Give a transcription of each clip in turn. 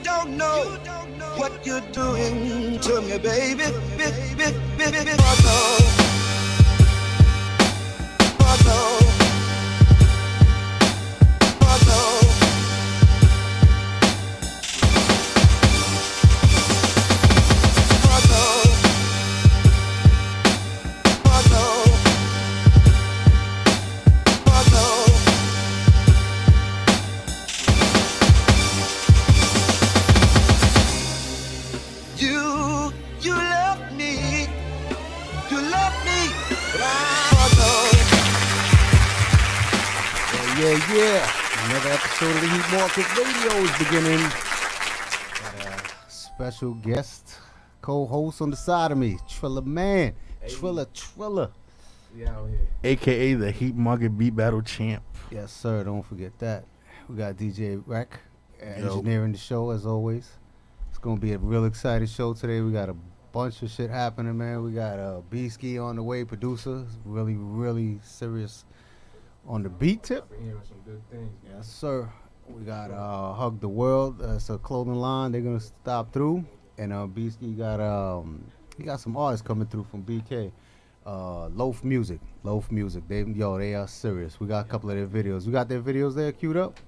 don't know what you're doing to me, baby. Oh no, oh no, oh no. Yeah. Another episode of the Heat Market Radio is beginning. Got a special guest, co-host on the side of me, Trilla Man. Hey. Trilla. We out here. AKA the Heat Market Beat Battle Champ. Yes, sir. Don't forget that. We got DJ Rec engineering the show as always. It's going to be a real exciting show today. We got a bunch of shit happening, man. We got BSKI on the way, producer. Really, really serious on the beat tip. I've been hearing some good things. Yes, sir. We got Hug the World. It's a clothing line. They're gonna stop through, and BSKI got he got some artists coming through from BK. LOAFMUZIK. They are serious. We got a couple of their videos. We got their videos there queued up.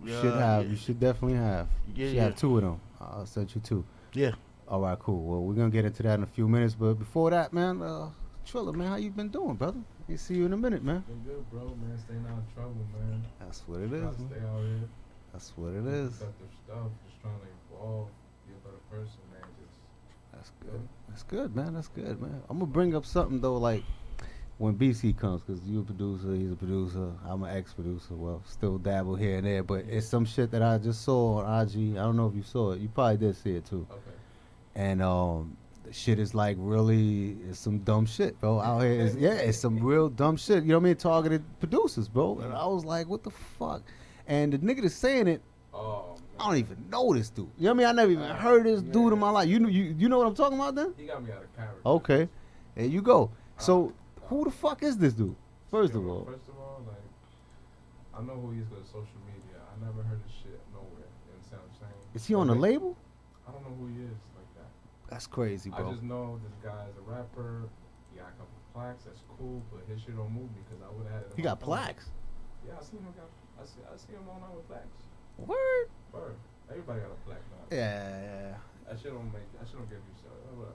You should have. Yeah. You should definitely have. Yeah, you should have two of them. I'll send you two. Yeah. All right, cool. Well, we're gonna get into that in a few minutes, but before that, man, Trilla, man, how you been doing, brother? Ain't see you in a minute, man. Been good, bro, man. Staying out of trouble, man. That's what it is. Stay out here. That's what it is. Productive stuff. Just trying to evolve, be a better person, man. That's good. That's good, man. That's good, man. I'm gonna bring up something though, like when BC comes, cause you a producer, he's a producer. I'm an ex-producer. Well, still dabble here and there, but it's some shit that I just saw on IG. I don't know if you saw it. You probably did see it too. Okay. And the shit is like really, it's some dumb shit, bro. Out here, it's some real dumb shit. You know what I mean? Targeted producers, bro. And I was like, what the fuck? And the nigga that's saying it, I don't even know this dude. You know what I mean? I never even heard this dude in my life. You know what I'm talking about then? He got me out of character. Okay, there you go. So who the fuck is this dude? First of all, like, I know who he is because of social media. I never heard his shit nowhere. You understand what I'm saying? Is he on the label? I don't know who he is. That's crazy, bro. I just know this guy is a rapper. He got a couple of plaques. That's cool, but his shit don't move me because I would have had it. He got plaques? Yeah, I see him on out with plaques. Word. Everybody got a plaque now. Yeah. That shit don't give you so whatever.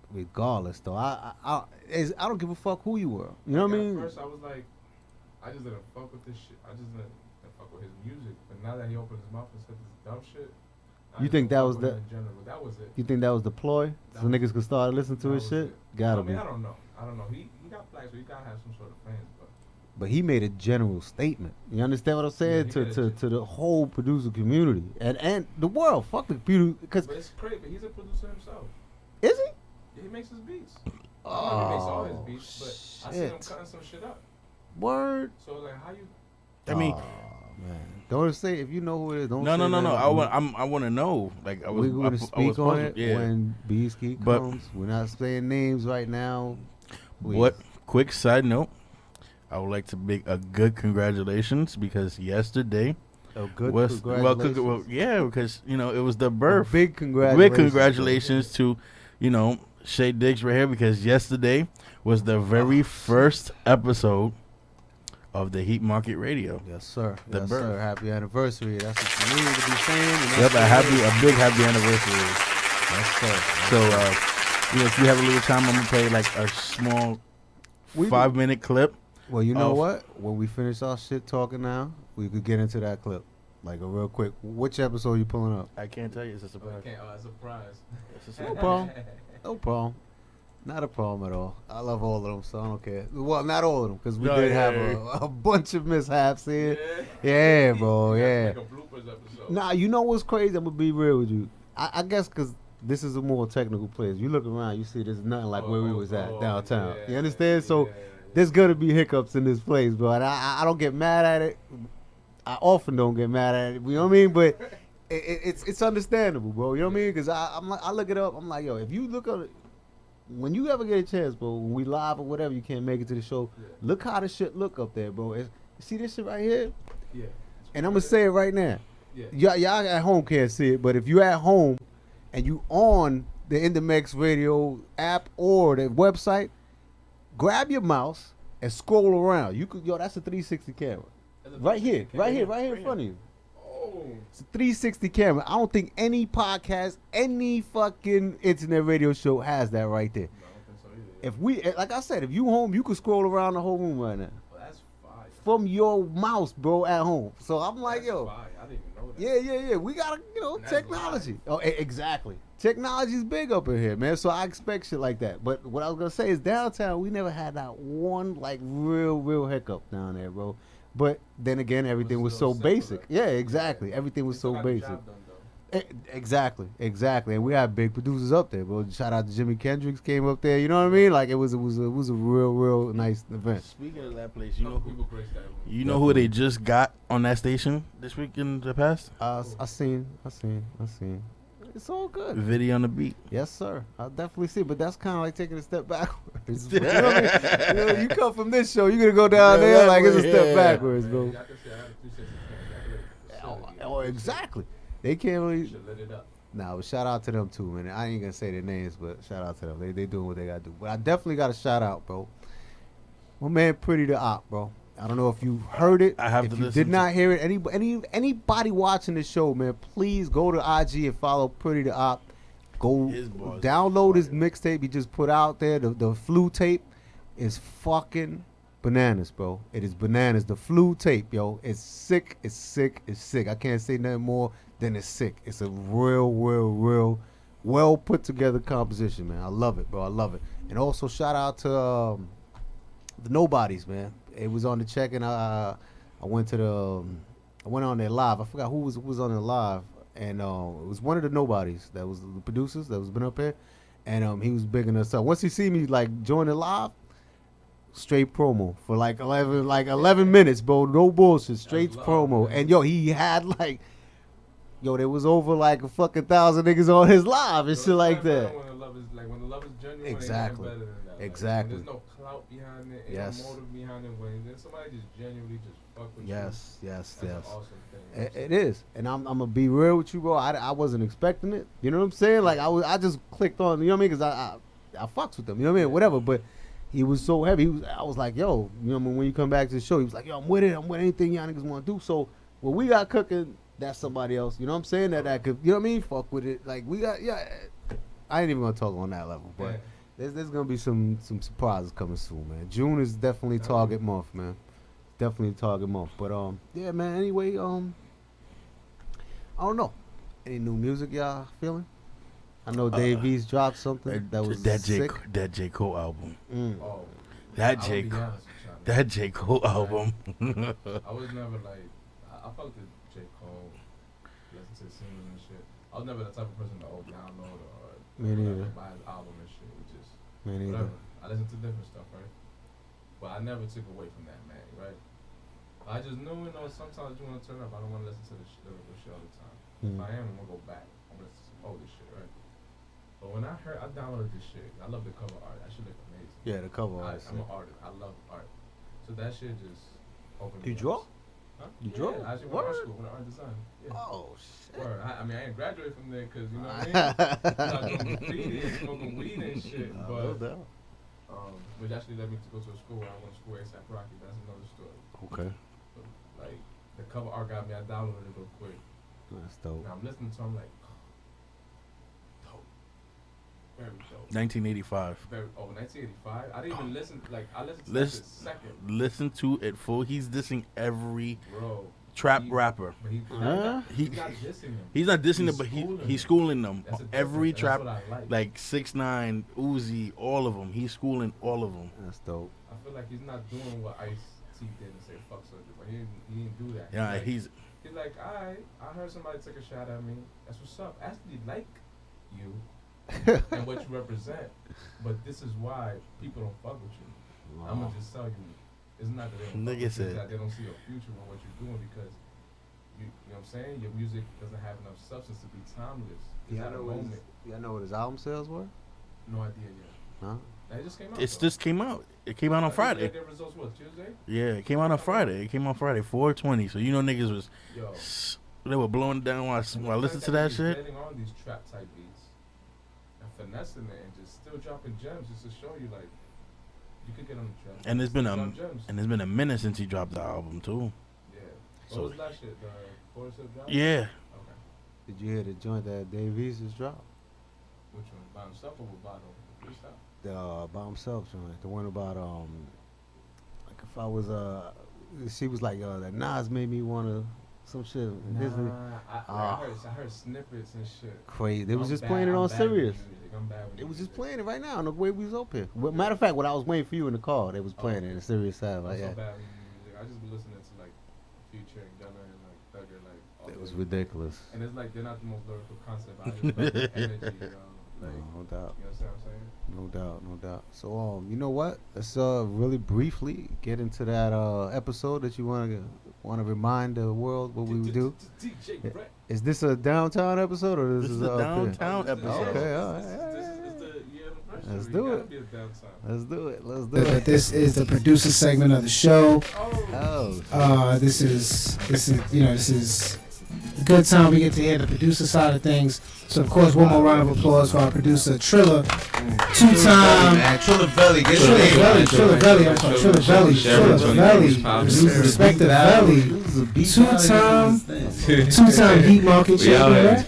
Regardless, though, I don't give a fuck who you were. You know what I mean? At first, I was like, I just didn't fuck with this shit. I just didn't fuck with his music. But now that he opened his mouth and said this dumb shit. You think that was in general, that was it? You think that was the ploy? So niggas could start listening to his shit? Gotta be. I don't know. He got plaques, so he gotta have some sort of fans, but he made a general statement. You understand what I'm saying? Yeah, to the whole producer community and the world. Fuck the computer. But it's crazy. But he's a producer himself. Is he? Yeah, he makes his beats. I don't know if he makes all his beats, but I see him cutting some shit up. Word. So like, how you? I mean. Man. Don't say if you know who it is. Don't no. I want to know. Like we're going to speak on it when BSKI comes. We're not saying names right now. Please. What? Quick side note. I would like to make a good congratulations because yesterday. Congratulations. Well, yeah, because it was the birth. Big congratulations to Shay Diggs right here because yesterday was the very first episode of the Heat Market Radio. Yes, sir. Sir. Happy anniversary. That's what you need to be saying. Yep, a big happy anniversary. Yes, sir. So, if you have a little time, I'm going to play like a small 5-minute clip. Well, you know what? When we finish our shit talking now, we could get into that clip. Like a real quick. Which episode are you pulling up? I can't tell you. It's a surprise. It's a surprise. No problem. No problem. Not a problem at all. I love all of them, so I don't care. Well, not all of them, because we did have a bunch of mishaps here. Yeah, bro, yeah. Like a bloopers episode. Nah, you know what's crazy? I'm going to be real with you. I guess because this is a more technical place. You look around, you see there's nothing like where we was at downtown. You understand? So there's going to be hiccups in this place, bro. And I don't get mad at it. I often don't get mad at it. You know what I mean? But it's understandable, bro. You know what I mean? Because I look it up. I'm like, yo, if you look at it, when you ever get a chance, bro, when we live or whatever, you can't make it to the show, look how the shit look up there, bro. See this shit right here? Yeah. And I'm going to say it right now. y'all at home can't see it, but if you at home and you on the In the Mix Radio app or the website, grab your mouse and scroll around. You could, that's a 360 camera. Right here in front of you. Oh. It's a 360 camera. I don't think any podcast, any fucking internet radio show has that right there. No, I don't think so either. If we, like I said, if you home, you could scroll around the whole room right now Well, that's fire. from your mouse, bro, at home. So I'm like, That's yo, fire. I didn't even know that. yeah. We gotta, And that's technology. live. Oh, exactly. Technology's big up in here, man. So I expect shit like that. But what I was gonna say is downtown, we never had that one like real hiccup down there, bro. But then again, everything was so still simple, basic. right? Yeah, exactly. Everything was You still so got the basic. job done, though. Exactly. And we had big producers up there, bro. Shout out to Jimmy Kendricks came up there. You know what I mean? Like it was a real nice event. Speaking of that place, you know People grace that room. you know who they just got on that station this week in the past? I seen. It's all good. Video on the beat. Yes, sir. I definitely see, but that's kind of like taking a step backwards. You know what I mean? You come from this show, you're gonna go down there like it's a step backwards, Man, bro. I can say I had a 360 camera. Oh, exactly. They can't really. Should lit it up. Nah, but shout out to them too, man. I ain't gonna say their names, but shout out to them. They doing what they gotta do. But I definitely got to shout out, bro. My man, Pretty the Op, bro. I don't know if you heard it. I have if to you listen did to not hear it, anybody watching the show, man, please go to IG and follow Pretty the Op. Go His bars download his mixtape he just put out there. The flu tape is fucking bananas, bro. It is bananas. The flu tape, yo. It's sick. It's sick. It's sick. I can't say nothing more than it's sick. It's a real well put together composition, man. I love it, bro. I love it. And also shout out to the Nobodies, man. It was on the check, and I went to I went on there live. I forgot who was on there live, and it was one of the Nobodies that was the producers that was been up here, and he was bigging us up. Once he see me like join it live, straight promo for like 11 minutes, bro. No bullshit, straight That's promo. love, man. And yo, he had like. Yo, there was over like a fucking 1,000 niggas on his live and So shit it's like not better that. When the love is genuine, Exactly. ain't nothing better than that. Exactly. When there's no clout behind it, ain't Yes. no motive behind it. When then somebody just genuinely just fuck with you. Yes. That's an awesome thing. It is, and I'm gonna be real with you, bro. I wasn't expecting it. You know what I'm saying? Like I just clicked on. You know what I mean? Because I fucks with them. You know what I mean? Whatever. But he was so heavy. I was like, yo, you know, when you come back to the show, he was like, yo, I'm with it. I'm with anything y'all niggas want to do. So what we got cooking, that's somebody else. You know what I'm saying? That could, you know what I mean? Fuck with it. Like we got, I ain't even gonna talk on that level, but there's gonna be some surprises coming soon, man. June is definitely target month, man. Definitely target month. But yeah, man. Anyway, I don't know. Any new music y'all feeling? I know Dave East dropped something that was sick. That J Cole album. Oh, That I J would be Cole. honest with y'all, man. That J Cole album. I was never like, I fucked with J. Cole, listen to the singles and shit. I was never the type of person to download or Me neither. buy his album and shit. It just, Me neither. whatever. I listened to different stuff, right? But I never took away from that man, right? I just knew, sometimes you want to turn up. I don't want to listen to the lyrical shit all the time. If I am, I'm going to go back. I'm going to listen to some older shit, right? But when I downloaded this shit. I love the cover art. That shit look amazing. Yeah, the cover art. I'm an artist. I love art. So that shit just opened You me draw? up. Huh? You Yeah, draw? I actually went to art Word? school for art design. Yeah. Oh shit. Word. I mean, I ain't graduated from there because, you know what I mean? I'm not doing graffiti and smoking weed and shit. No But, doubt. which actually led me to go to a school where I went to school ASAP Rocky. That's another story. Okay. But, like, the cover art got me. I downloaded it real quick. That's dope. Now I'm listening to him like, dope. Very dope. 1985. 1985? I didn't even listen. Like, I listened to Listen- that shit second. Listen to it full. He's dissing every Bro. trap he- rapper. But he's Huh? he's not dissing him. He's not dissing He's them, but schooling he's them. schooling them. That's a Every difference, and trap, that's what I like 6ix9ine, Uzi, all of them. He's schooling all of them. That's dope. I feel like he's not doing what Ice-T did and say fuck Soulja, but he didn't do that. Yeah, he's like, alright, I heard somebody take a shot at me. That's what's up. I actually like you and what you represent, but this is why people don't fuck with you. I'm gonna just tell you, it's not that they don't fuck Nigga with you, said- it's that they don't see a future with what you're doing because you know what I'm saying? Your music doesn't have enough substance to be timeless. It's at a moment. Y'all know what his album sales were? No idea yet. Huh? That just came out. It's though. just came out. It came out on I think Friday. Their results what, Tuesday? Yeah, it came out on Friday. It came out Friday, 4/20. So you know niggas was Yo, They were blowing down while I listened to that shit. Getting on these trap type beats and finessing it and just still dropping gems just to show you like you could get on the track. And it's been a minute since he dropped the album too. Yeah. So- What was that shit? The Forest Hill drop? Yeah. Okay. Did you hear the joint that Dave East just dropped? Which one? By himself or with Bottle? Freestyle? The by himself joint. The one about like if I was she was like that Nas made me wanna some shit. Disney. I heard snippets and shit. Crazy. They was I'm just bad- playing it I'm on bad with Sirius. music. I'm bad with It was just music. playing it right now on the way we was up here. Well, matter of fact, when I was waiting for you in the car, they was playing it in Sirius side. I'm Like, so yeah. bad with music. I just be listening to like Future and Gunna and like Thugger like all It day. was ridiculous. And it's like they're not the most lyrical concept. I just love the energy, you know. Like, No doubt. you know what I'm saying? No doubt, no doubt. So, you know what? Let's really briefly get into that episode that you want to remind the world what we would do. DJ Brett. Is this a downtown episode or This is up a here? downtown episode. Okay, all right. This is the year anniversary. Let's You do gotta it. be a downtown. Let's do it. Let's do it. This is the producer segment of the show. Oh, This is a good time. We get to hear the producer side of things. So of course, one more round of applause for our producer Trilla, two-time Trillavelli, get Trillavelli, respect the Valley, two-time Heat Market champion.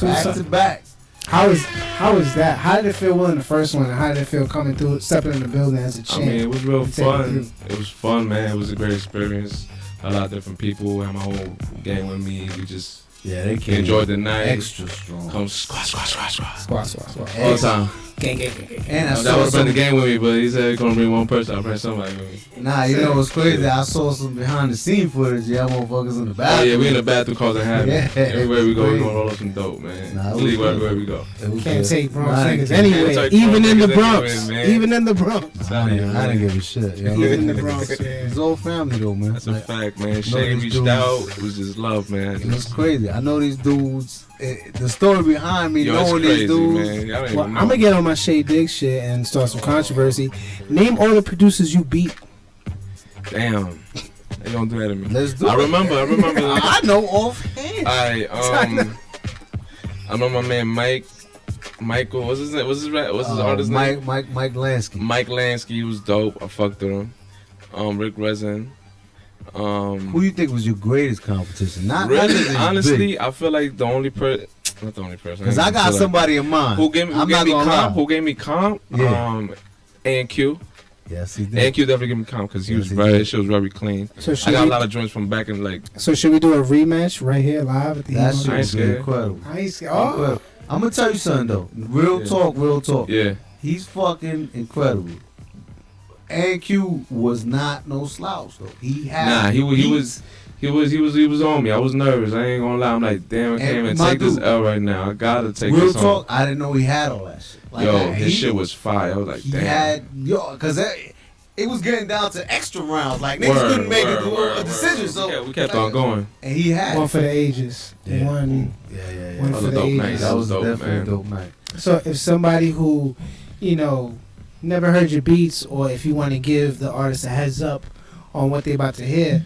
Back to back. How is that? How did it feel winning the first one, and how did it feel coming through, stepping in the building as a I champ? mean, it was real Take it fun. through. It was fun, man. It was a great experience. A lot of different people and my whole gang with me. We just Yeah, they enjoyed the night. extra strong. Come squat. Squat. All the time. Gang. And I That saw would bring the some. gang with me, but he said he's gonna bring one person. I'll bring somebody with me. Nah, you know what's crazy? I saw some behind the scene footage. Y'all motherfuckers in the Oh bathroom. yeah, we in the bathroom causing havoc. Yeah, Everywhere we go, we crazy. gonna roll up some dope, man. Nah, it was Legal good. everywhere we go. It was Can't good. take Bronx Nah, I niggas didn't anyway, take even Bronx in the niggas Bronx, anyway, man. even in the Bronx, I didn't give a shit. Yo. even in the Bronx. Yeah. It's all family though, man. That's a Like, fact, man. Shane these reached dudes- out. It was just love, man. it was crazy. I know these dudes. The story behind me, Yo, it's knowing crazy, these dudes. man. Y'all ain't Well, even I'm gonna know. get on my Shay Diggs shit and start some controversy. Name all the producers you beat. Damn. They gonna do that to me. Let's do I it. remember. I know offhand. I remember my man Michael. What's his name? What's his artist name? Mike Lansky. Mike Lansky. He was dope. I fucked with him. Rick Resin. Who you think was your greatest competition? Not Really, honestly, I feel like the only person, not the only person. because I got somebody in mind. who gave me I'm not gonna comp. lie. Who gave me comp? Yeah. A&Q. Yes, he did. A&Q definitely gave me comp because he Yes, was he very. did. Shit was very clean. So I should got a we, lot of joints from back in like. so should we do a rematch right here live at the That Heat shit I ain't was scared. incredible. I ain't scared. Oh, I'm gonna tell you something though. Real talk. Yeah. He's fucking incredible. A&Q was not no slouch though. He had Nah, he beats. was on me. I was nervous. I ain't gonna lie. I'm like, damn, I can't And even my take this dude, L right now. I gotta take Real this talk. on. I didn't know he had all that shit. Like, Yo, his he- shit was fire. I was like, He damn. had because it was getting down to extra rounds. Like niggas couldn't make a decision. So we kept on going. and he had one for the ages. Yeah. One yeah. One That for was a the dope ages. night. That was dope, definitely man. a dope night. So if somebody who, never heard your beats, or if you want to give the artist a heads up on what they about to hear,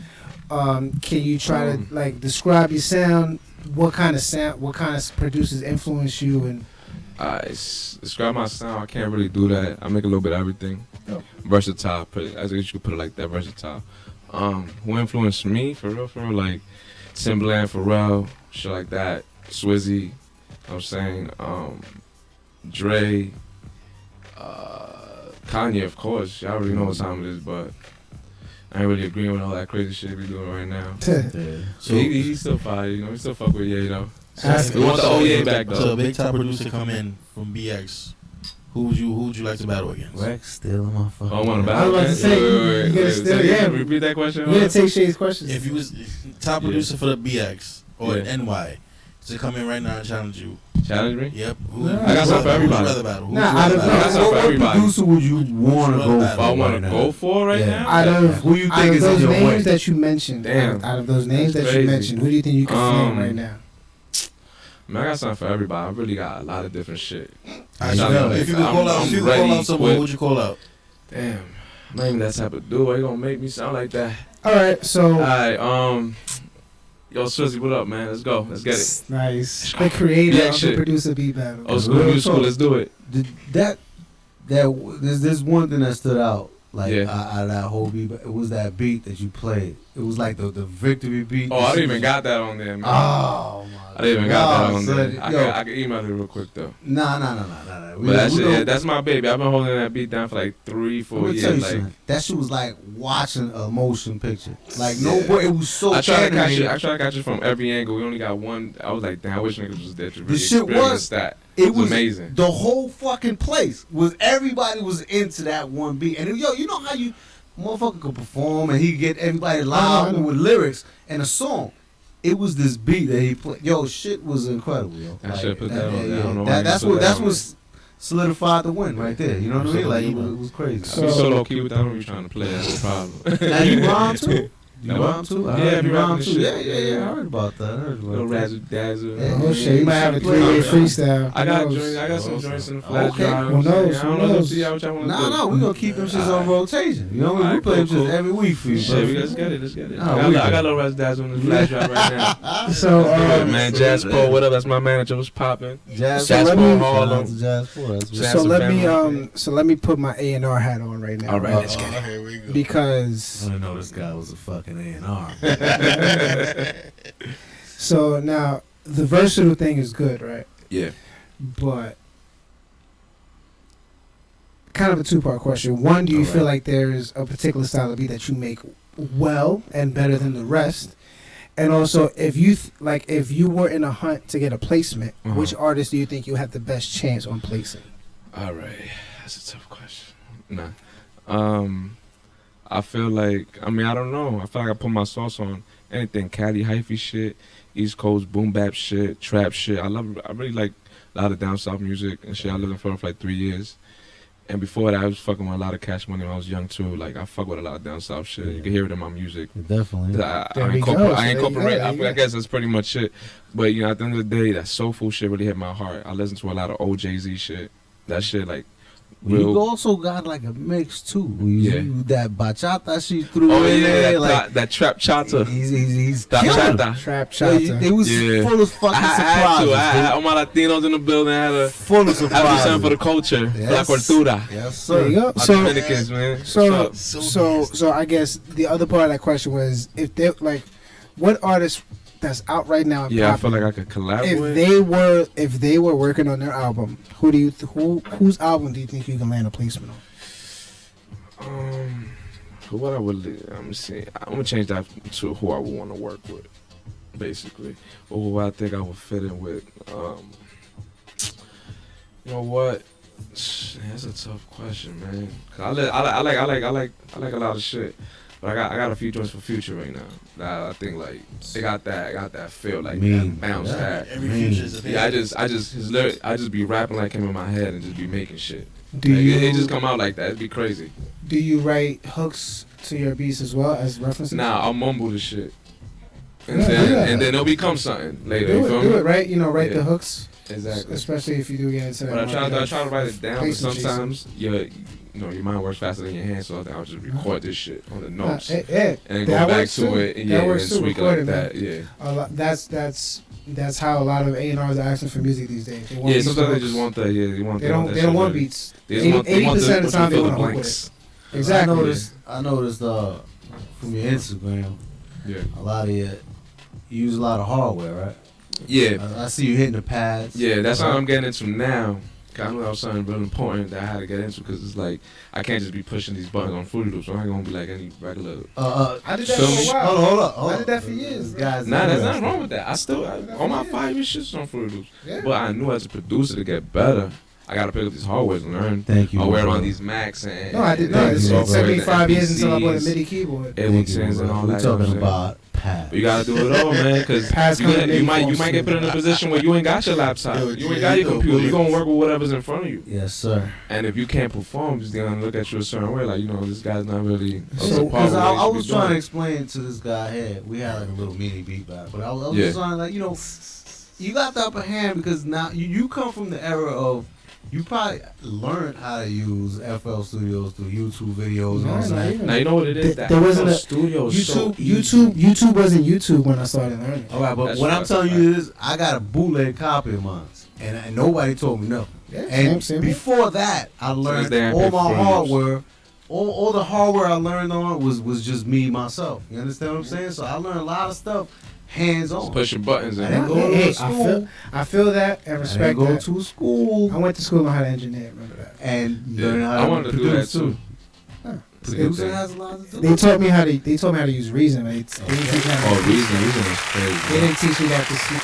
can you try to like describe your sound? What kind of producers influence you? And Describe my sound. I can't really do that. I make a little bit of everything. Oh. Versatile. I guess you could put it like that. Versatile. Who influenced me for real? Like Timbaland, Pharrell, shit like that. Swizzy. I'm saying Dre. Kanye, of course. Y'all already know what time it is, but I ain't really agreeing with all that crazy shit we doing right now. So He still fire, he still fuck with Ye, though. Ask We want the old Ye back, So a though. big top producer come in from BX. Who would you like to battle against? Rex still my fucking. I want to I battle. was about to man. say, Wait, you gotta still- say- yeah. Repeat that question. we're gonna take Shay's questions. If you was top producer for the BX or Yeah. NY to come in right now and challenge you. Challenge me? Yep. I got something for everybody. Who'd you rather battle? Nah, I don't know. I got something for What everybody. producer would you want to go If for? I want right to now? go for right Yeah. now? out of Who you out think of is in those your names way? that you mentioned, Damn. out of those names That's that you crazy. mentioned, who do you think you can flame Um, right now? Man, I got something for everybody. I really got a lot of different shit. Alright, Shout out. if you could call out, I'm if you could ready call out someone, with- who'd you call out? Damn. I'm not even that type of dude. Why you gonna make me sound like that? All right, so Alright, Yo, Swizzy, what up, man? Let's go. Let's get it. Nice. The creator Yeah, of the shit. producer beat battle. Oh, school, new school. Let's do it. There's one thing that stood out, like Yeah. out of that whole beat. It was that beat that you played. It was like the victory beat. Oh, I didn't even got that on there, man. Oh my! I didn't even got that on son. there. Yo. I can email it real quick though. Nah. But that shit, yeah, that's my baby. I've been holding that beat down for like 3-4 Let me tell years. you Like, something. That shit was like watching a motion picture. Like Yeah. nobody, it was so I try to catch animated. it. I try to catch it from every angle. We only got one. I was like, damn, I wish niggas was there to really The shit experience was- that. It was amazing. The whole fucking place was everybody was into that one beat. And yo, you know how you motherfucker could perform and he get everybody loud with lyrics and a song. It was this beat that he played. Yo, shit was incredible, yo. I should put that on there. I don't know why you That's put what that on what solidified the win right there. You know what I mean? Like it was crazy. I be so low key with that when we trying to play. That's the problem. Now you rhyme too? You Now what? rhyme too? I Yeah, heard be you rhyme rapping too. shit. Yeah. I heard about that. Little razzle dazzle. Yeah. Oh shit, you might have a 3-way freestyle. I got Who knows? joints. I got some joints in the flash Okay. drive. Who knows? I don't Who know. knows? See how y'all want to do. No, we gonna keep them shits on rotation. You know what I mean? We Alright, play them cool, shits every week for you, Shit, bro. let's get it. Let's get it. Oh, I we got good. little razzle dazzle on the flash drive right now. So Yeah, man, Jazz Pro, what up? That's my manager. What's popping? Jazz So let Pro me- Harlem. Jazz Pro. That's Jazz so and let me put my A&R hat on right now. All right, let's get it. Here we go. Because I didn't know this guy was a fucking A&R. so now the versatile thing is good, right? Yeah. But kind of a two-part question. One, do you Alright. feel like there's a particular style of beat that you make well and better than the rest? And also, if you if you were in a hunt to get a placement, which artist do you think you have the best chance on placing? All right, that's a tough question. Nah, I feel like I don't know. I feel like I put my sauce on anything Cali hyphy shit, East Coast boom bap shit, trap shit. I really like a lot of down south music and shit. I lived in Florida for like 3 years, and before that I was fucking with a lot of Cash Money when I was young too. Like I fuck with a lot of down south shit. You can hear it in my music. Definitely. I There we incorporate. go. So I there you incorporate. go, there you I go. guess that's pretty much it. But you know, at the end of the day, that soulful shit really hit my heart. I listen to a lot of old Jay-Z shit. That shit like real. You also got like a mix too. Yeah. That bachata she threw Oh in yeah, there. Like that trap chata. he's That killing. chata. Trap Yeah, chata. it was Yeah. full of fucking I had surprises. to. I had dude. all my Latinos in the building. I had a Full of I do something surprises. for the culture, for la Yes. cultura. Yes, There sir. you go. My So Dominicans, man. so I guess the other part of that question was if they like what artist that's out right now and Yeah, I feel popping, like I could collaborate. if they were working on their album, whose album do you think you can land a placement on? What I would, I'm gonna change that to who I would want to work with, basically, or who I think I would fit in with. You know what? That's a tough question, man. 'Cause I like a lot of shit, but I got a few joints for Future right now. That I think like they got that feel like Mean. that bounce Yeah. that. Every Man. future's a Yeah, I just his lyric, I just be rapping like him in my head and just be making shit. Do Like, you it just come out like that? It'd be crazy. do you write hooks to your beats as well as references? Nah, I'll mumble the shit, and Yeah, then yeah. and then it'll become something later. You feel Do me? it, right? You know, write Yeah. the hooks, Exactly. especially if you do get into that. But I try market to of write it down, but placement sometimes your mind works faster than your hand, so I'll just record this shit on the notes Yeah, and then go that back works to too. it and That and works too, tweak it record like it, that. man. Yeah. A lot, that's how a lot of A&Rs are asking for music these days. They want Yeah, beats sometimes they with just hooks. want that. Yeah, they want. They don't that shit want ready. beats. They just want 80% of the time they fill want the a hook with blanks. it. Exactly. I noticed from your Instagram, Yeah. a lot of you use a lot of hardware, right? Yeah. I see you hitting the pads. Yeah, that's what I'm getting into now. 'Cause I knew that was something really important that I had to get into because it's like I can't just be pushing these buttons on Fruity Loops. I'm not gonna be like any regular. I did that Feel for me? a while. Hold up. I did that for years. bro. Guys, Nah, there's nothing wrong with that. All my 5 years shit's on Fruity Loops. Yeah. But I knew as a producer to get better, I gotta pick up these hardware and learn. Thank you. I wear bro. on these Macs and No, I did and not. Thank It's you, been bro. 75 years until I bought a FBCs, MIDI keyboard. Abletons and all We're that. talking you know what I'm saying? about pads. But you gotta do it all, man, because Pads you, come in you many might forms, get put in a position where you ain't got your laptop, Yo, you ain't got your yo, computer. You bullets. gonna work with whatever's in front of you. Yes, sir. And if you can't perform, just gonna look at you a certain way, like this guy's not really. So, up to par with what I he should was be trying to doing. explain to this guy here, we had like a little mini beat back, but I was Yeah. just trying to you got the upper hand because now you come from the era of You probably learned how to use FL Studios through YouTube videos and all that. Now you know what it is. There wasn't a studio. YouTube wasn't YouTube when I started learning. All right, but That's what I'm right. telling you is, I got a bootleg copy of mine, and nobody told me nothing. Yeah, And same before that, I learned they all ain't my been hardware. All the hardware I learned on was just me myself. You understand what I'm saying? So I learned a lot of stuff hands on. Pushing buttons I and didn't go to Hey, school. I feel that and I didn't respect go that. to school I went to school on how to engineer. Remember that? and Yeah. learn how to I wanted to do that produce too. Producing has a lot to do. They taught me how to use Reason. They didn't teach me how to Oh, reason is crazy. They didn't teach me that to see.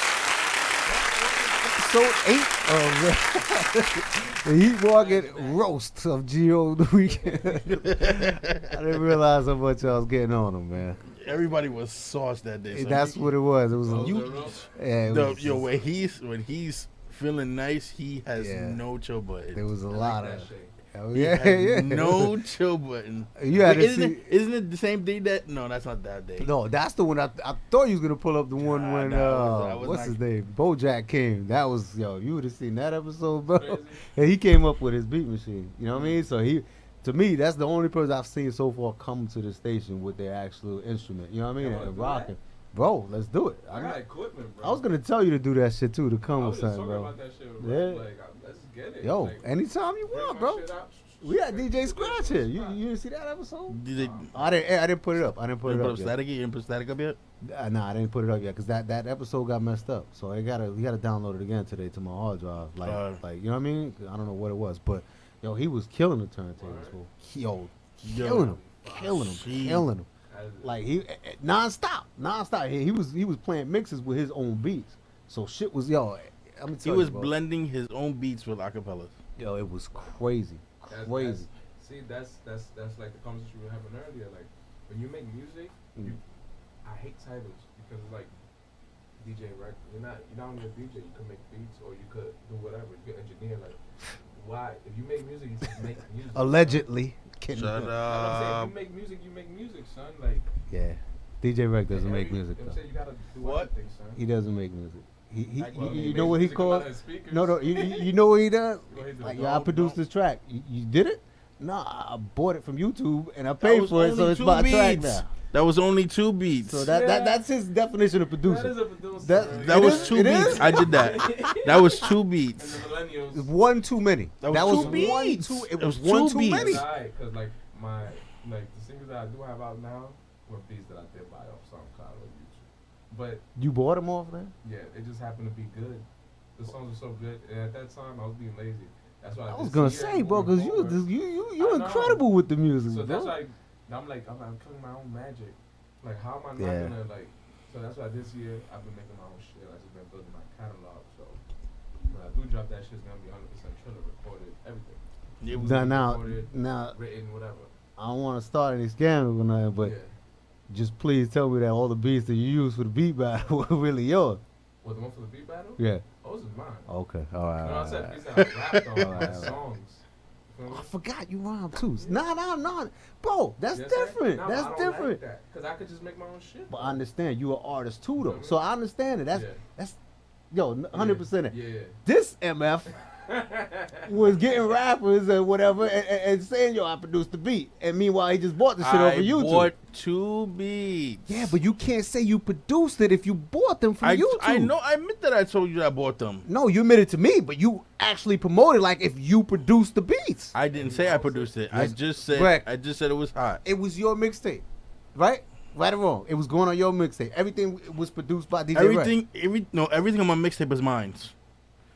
Episode 8 of the Heat Market Roast of Geo the Weekend. I didn't realize how much I was getting on him, man. Everybody was sauce that day. son. That's what it was. It was Oh, a, You- yeah, it No, was, yo, when he's feeling nice, he has Yeah. no chill button. there was a I lot like of that shit. oh, He yeah, has yeah. no chill button. You had Wait, to see. isn't it the same day that? No, that's not that day. No, that's the one I thought you was gonna pull up the one Nah, when nah, I was what's not- his name? BoJack came. That was you would have seen that episode, bro. Crazy. And he came up with his beat machine. You know what I mean? So to me, that's the only person I've seen so far come to the station with their actual instrument. You know what I mean? You wanna And do rocking. Bro, let's do it. I got equipment, bro. I was gonna tell you to do that shit too, to I come was with just something, talking bro. about that shit, Yeah. bro. Like, let's get it. Yo, like, anytime you bring want, my bro. shit out. We had DJ Bring Scratch shit here. You out. didn't see that episode? Did they I didn't put it up. I didn't put it up yet. static? You didn't put static up yet? Nah, I didn't put it up yet because that episode got messed up. So we gotta download it again today to my hard drive. Like you know what I mean? I don't know what it was, but yo, he was killing the turntables. Fool. Yo, killing him, killing him. Like he nonstop. He was playing mixes with his own beats. So shit was yo. I'm gonna He tell was you, bro. blending his own beats with acapellas. Yo, it was crazy, crazy. That's like the conversation we were having earlier. Like when you make music, I hate titles because it's like DJ record. You're not only a DJ. You could make beats or you could do whatever. You could engineer. Like why? If you make music, you just make music. Allegedly. Kidding. Shut You know what I'm saying? up. If you make music, son. Like Yeah, DJ Rec doesn't every- make music I'm though. saying you gotta do What? everything, son. He doesn't make music. He Well, you makes know what he music come out called? of his speakers. No, you know what he does? What he do? Like, No, I produced no. this track. You did it? Nah, I bought it from YouTube and I That paid was for it, so only it's two my track beats. now. That was only 2 beats. So Yeah. that's his definition of That producer. is a producer. That- right? That It was is? 2 It beats. is? I did that. That was 2 And beats. the millennials. One too many. That was was two one beats. too. It It was was one two too beats. many. It's alright, cause like the singles that I do have out now were beats that I did buy off SoundCloud or YouTube. But You bought him off there? yeah, it just happened to be good. The songs were so good, and at that time I was being lazy. That's why I was this gonna year, say, bro, moving because forward- you I know. incredible with the music, So bro. that's why I'm killing my own magic. Like how am I not Yeah. gonna like? So that's why this year I've been making my own shit. I just been building my catalog. So when I do drop that shit, it's gonna be 100% triller recorded, everything, It was now, recorded, now, written, whatever. I don't want to start any scamming or nothing, but yeah. just please tell me that all the beats that you used for the beat battle were really yours. What, the one for the beat battle? Yeah. Oh, this is mine. Okay. All right. You know, all I said right. beats that I rapped on, Alright, like alright. songs. You feel me? I forgot you rhyme too. No. Bro, that's You know what I'm saying? different. No, That's I don't different. Like that, Cause I could just make my own shit. But bro. I understand you're an artist too, though. Mhm. So I understand it. Yeah. That's yo, 100%. It. Yeah. This MF was getting rappers and whatever and saying, yo, I produced the beat. And meanwhile, he just bought the shit off of YouTube. bought 2 beats. Yeah, but you can't say you produced it if you bought them from YouTube. I know. I admit that I told you that I bought them. No, you admitted to me, but you actually promoted like if you produced the beats. I didn't say I produced it. Yes. I just said Correct. it was hot. It was your mixtape, right? Right or wrong? It was going on your mixtape. Everything was produced by DJ Red. Everything on my mixtape is mine,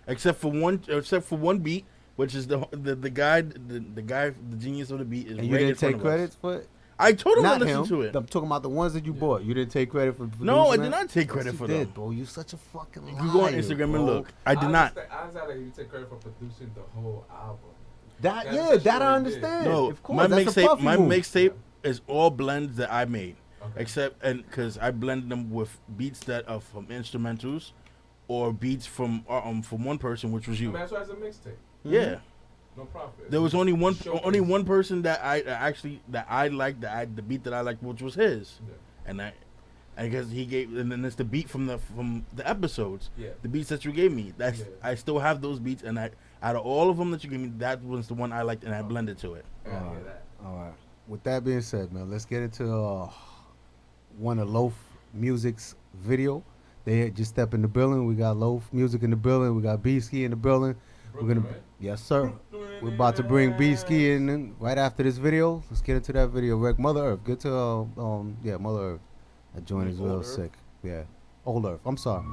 except for one beat, which is the guy, the genius of the beat is. And you right in didn't front take of us. credits for it? I told him Not to listen him. to it. I'm talking about the ones that you bought. You didn't take credit for producing No, I that? did not take Yes, credit you for did, them. bro. You such a fucking liar. You go on Instagram and bro. look. I did not. I understand that you take credit for producing the whole album. That That's yeah, what that I you understand. No, of course, my that's a mixtape. Puffy My move. mixtape is all blends that I made, Okay. except because I blended them with beats that are from instrumentals, or beats from one person, which was I you. mean, that's why it's a mixtape. Yeah. No profit. There was only Showcase. one person that I liked the beat that I liked, which was his, Yeah. and I guess he gave, and then it's the beat from the episodes, Yeah. the beats that you gave me. That's Yeah. I still have those beats, and Out of all of them that you gave me, that was the one I liked, and I blended to it. All right. With that being said, man, let's get into one of Loaf Music's video. They had just stepped in the building. We got Loaf Music in the building. We got BSKI in the building. We're gonna, yes, sir. We're about to bring BSKI in right after this video. Let's get into that video. Rick, Mother Earth. Get to Mother Earth. That joint is real sick. Yeah, Old Earth. I'm sorry.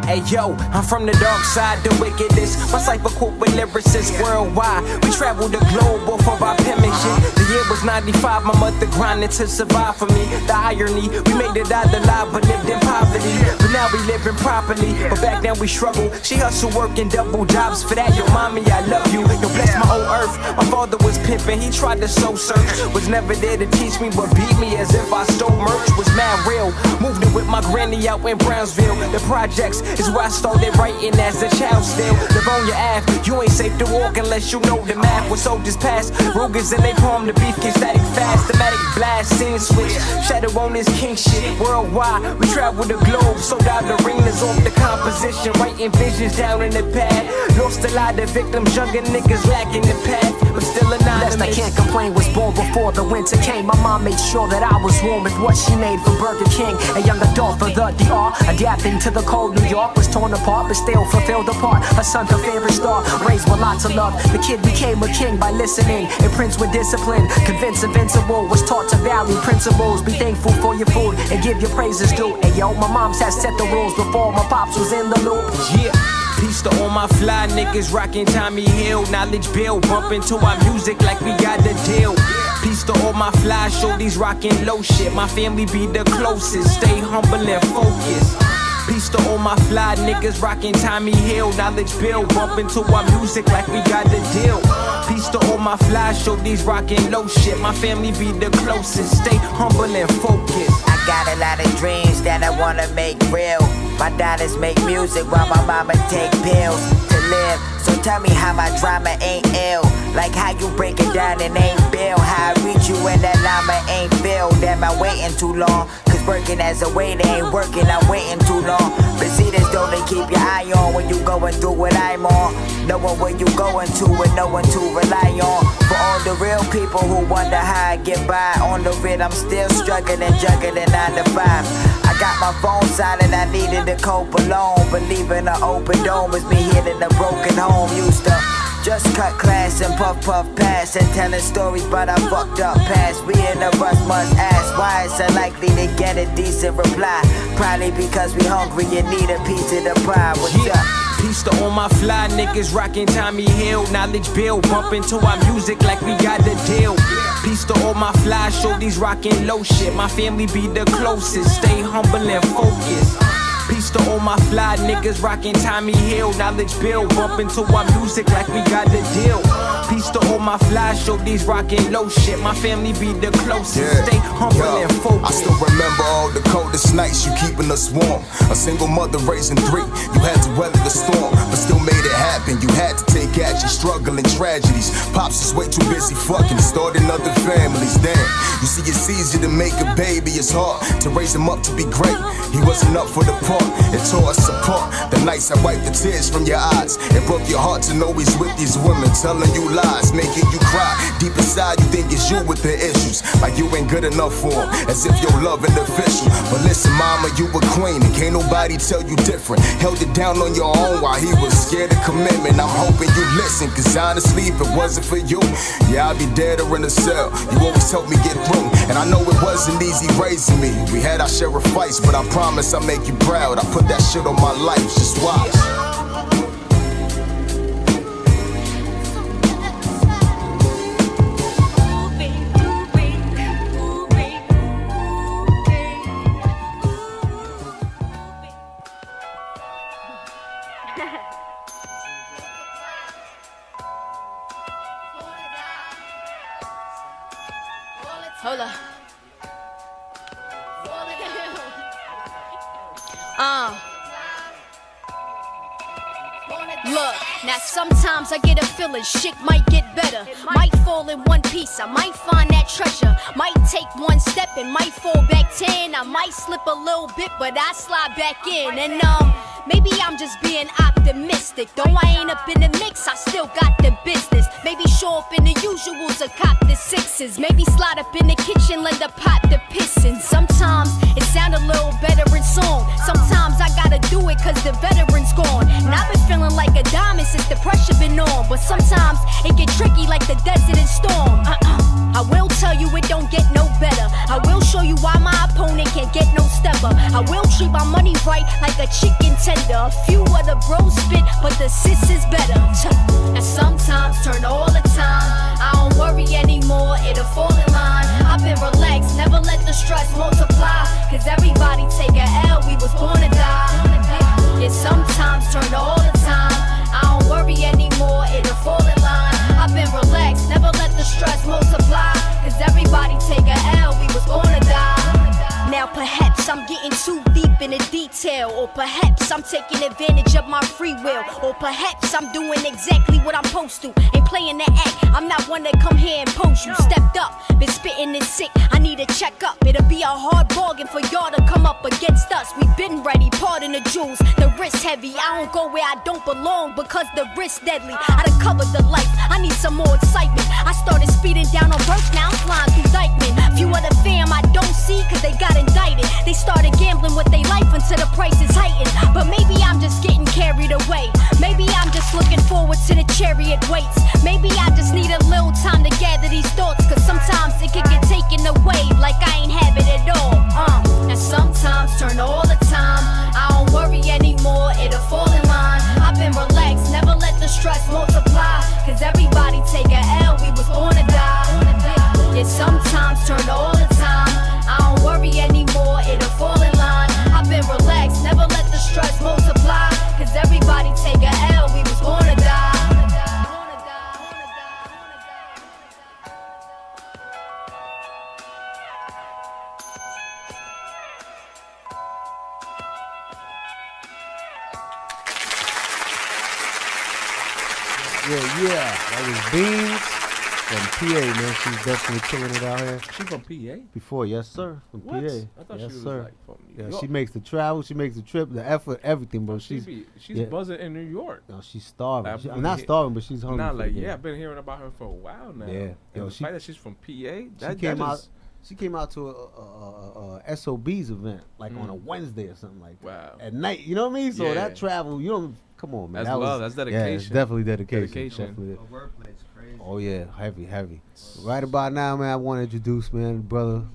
Hey yo, I'm from the dark side, the wickedest. My cipher quote with lyricists worldwide. We traveled the globe off of our penmanship. The year was 95, my mother grinding to survive for me. The irony, we made it out alive but lived in poverty. But now we living properly, but back then we struggled. She hustled working double jobs for that. Yo mommy, I love you. Yo bless my whole earth. My father was pimping, he tried to soul search. Was never there to teach me but beat me as if I stole merch. Was mad real, moved it with my granny out in Brownsville. The projects is where I started writing as a child still. Live on your app, you ain't safe to walk unless you know the math. When soldiers pass, Rugers in they palm, the beef get static fast. Thematic blast, scene switch, shadow on this king shit. Worldwide, we travel the globe, sold out arenas off the composition. Writing visions down in the pad. Lost a lot of victims, younger niggas lacking the path, but still anonymous. Lest I can't complain, was born before the winter came. My mom made sure that I was warm with what she made for Burger King. A young adult for the DR, adapting to the cold New York. Was torn apart, but still fulfilled the part. Her son, her favorite star, raised with lots of love. The kid became a king by listening, and Prince with discipline. Convinced invincible, was taught to value principles. Be thankful for your food and give your praises due. And yo, my mom's had set the rules before my pops was in the loop. Yeah. Peace to all my fly niggas rockin' Tommy Hill. Knowledge bill, bumpin' to our music like we got the deal. Peace to all my fly shorties rockin' low shit. My family be the closest, stay humble and focused. Peace to all my fly niggas rockin' Tommy Hill. Knowledge bill, bumpin' to our music like we got the deal. Peace to all my fly shorties rockin' low shit. My family be the closest, stay humble and focused. I got a lot of dreams that I wanna make real. My daughters make music while my mama take pills to live. So tell me how my drama ain't ill. Like how you break it down and ain't bill. How I reach you when that llama ain't filled. Am I waiting too long? Cause working as a waiter ain't working, I'm waiting too long. But see this though, they keep your eye on when you going through what I'm on. Knowing where you going to and no one to rely on. For all the real people who wonder how I get by. On the vid, I'm still struggling, juggling 9 to 5. I got my phone silent, I needed to cope alone. Believing an open dome was me hitting a broken home. Used to just cut class and puff pass and telling stories but I fucked up past. We in a rush, must ask why it's unlikely to get a decent reply. Probably because we hungry and need a piece of the pie. What's up? Peace to all my fly niggas rockin' Tommy Hill. Knowledge bill, bumpin' to our music like we got the deal. Peace to all my fly shorties rockin' low shit. My family be the closest, stay humble and focused. Peace to all my fly niggas rockin' Tommy Hill. Knowledge bill, bumpin' to our music like we got the deal. Peace to all my fly shorties rockin' low shit. My family be the closest, stay humble and focused. I still remember all the coldest nights, you keeping us warm. A single mother raising 3, you had to weather the storm, but still made it happen. You had to take action, struggling tragedies. Pops is way too busy fucking, starting other families. Damn, you see it's easy to make a baby, it's hard to raise him up to be great. He wasn't up for the part, it tore us apart. The nights I wiped the tears from your eyes. It broke your heart to know he's with these women, telling you lies, making you cry. Deep inside you think it's you with the issues, like you ain't good enough for him, as if your love ain't official. But listen mama, you a queen and can't nobody tell you different. Held it down on your own while he was scared of commitment. I'm hoping you listen, cause honestly if it wasn't for you, yeah I'd be dead or in a cell. You always helped me get through, and I know it wasn't easy raising me. We had our share of fights, but I promise I'll make you proud. I put that shit on my life, just watch. Hold up. Look, now sometimes I get a feeling shit might get better. Might fall in one piece, I might find that treasure. Might take one step and might fall back 10. I might slip a little bit, but I slide back in. And maybe I'm just being optimistic. Though I ain't up in the mix, I still got the business. Maybe show up in the usuals or cop the sixes. Maybe slide up in the kitchen, lend a pot the pissin'. Sometimes it sound a little better in song. Sometimes I gotta do it cause the veteran's gone. And I've been feeling like a diamond since the pressure been on. But sometimes it get tricky like the desert and storm. I will tell you it don't get no better. I will show you why my opponent can't get no stepper. I will treat my money right like a chicken tender. A few of the bros spit, but the sis is better. And sometimes turn all the time. I don't worry anymore, it'll fall in line. I've been relaxed, never let the stress multiply. Cause everybody take a L, we was born to die. Yeah, sometimes turn all the time. I don't worry anymore, it'll fall in line. I've been relaxed, never let the stress multiply. Cause everybody take a L, we was born to die. Now perhaps I'm getting too deep in the detail. Or perhaps I'm taking advantage of my free will. Or perhaps I'm doing exactly what I'm supposed to. Ain't playing the act, I'm not one to come here and post you. Stepped up, been spitting this sick, I need a check up. It'll be a hard bargain for y'all to come up against us. We been ready, pardon the jewels, the risk heavy. I don't go where I don't belong because the risk deadly. I done covered the life, I need some more excitement. I started speeding down on Burke, now I'm flying through Dykeman. Few of the fam I don't see cause they got indicted. They started gambling with their life until the price is heightened. But maybe I'm just getting carried away. Maybe I'm just looking forward to the chariot waits. Maybe I just need a little time to gather these thoughts. Cause sometimes it can get taken away like I ain't have it at all. And sometimes turn all the time. I don't worry anymore, it'll fall in line. I've been relaxed, never let the stress multiply. Cause everybody take a L, we was born to die. Yeah, sometimes turn all the time. I don't worry anymore, it'll fall in line. I've been relaxed, never let the stress multiply. Cause everybody take a L, we was born to die. Yeah. That was Beans from PA, man. She's definitely killing it out here. She from PA? Before, yes, sir. From What? PA. I thought yes, she was sir. like from New York. She makes the travel, she makes the trip, the effort, everything, bro. She's buzzing in New York. No, she's starving. I've I'm been not he- starving, but she's hungry. Not for like the game. I've been hearing about her for a while now. Yeah. And Yo, the she- fact that she's from PA, She came out to a SOB's event like on a Wednesday or something like that. Wow. At night, you know what I mean? So Yeah. that travel, you don't come on, man. That's that love. was, That's dedication. Yeah, it's definitely dedication. Dedication. Definitely. Wordplay's crazy. Oh yeah, heavy. Right about now, man, I want to introduce, man,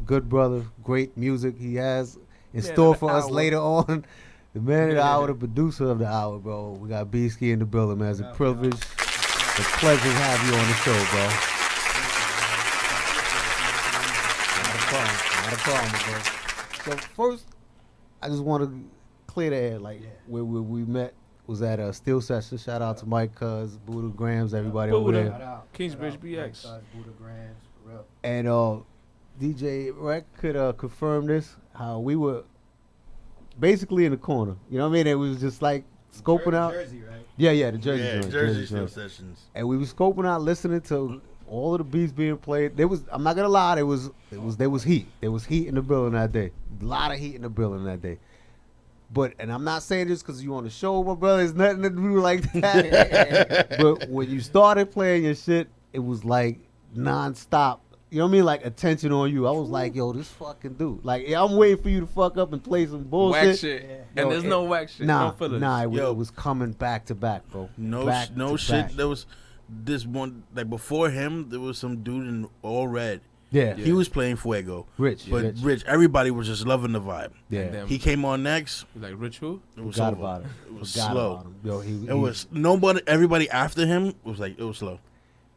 good brother, great music he has in store for us later on. The man of the hour, the producer of the hour, bro. We got BSKI in the building, man. It's a privilege, a pleasure to have you on the show, bro. Not a problem, bro. So first, I just want to clear the air, like where we met was at a Steel Session. Shout out to Mike Cuz, Buddha Grams, everybody over Buddha. there. Kingsbridge BX. And DJ Rec could confirm this, how we were basically in the corner. You know what I mean? It was just like scoping out. Jersey, right? Yeah, the Jersey Yeah, joint. Jersey joint. Sessions. And we was scoping out, listening to all of the beats being played. I'm not gonna lie, there was heat. There was heat in the building that day. A lot of heat in the building that day. But, and I'm not saying this because you on the show, my brother. It's nothing to do like that. But when you started playing your shit, it was like nonstop. You know what I mean? Like attention on you. I was like, yo, this fucking dude. Like, I'm waiting for you to fuck up and play some bullshit. Whack shit. Yo, And there's no whack shit. No fillers. It was coming back to back, bro. No shit. There was this one, like before him, there was some dude in all red. Yeah. He was playing Fuego. Rich. Rich. Everybody was just loving the vibe. Yeah. He came on next. Like Rich who? It was Forgot over. about it. It was Forgot slow. about him. Yo, It was nobody. Everybody after him was like it was slow.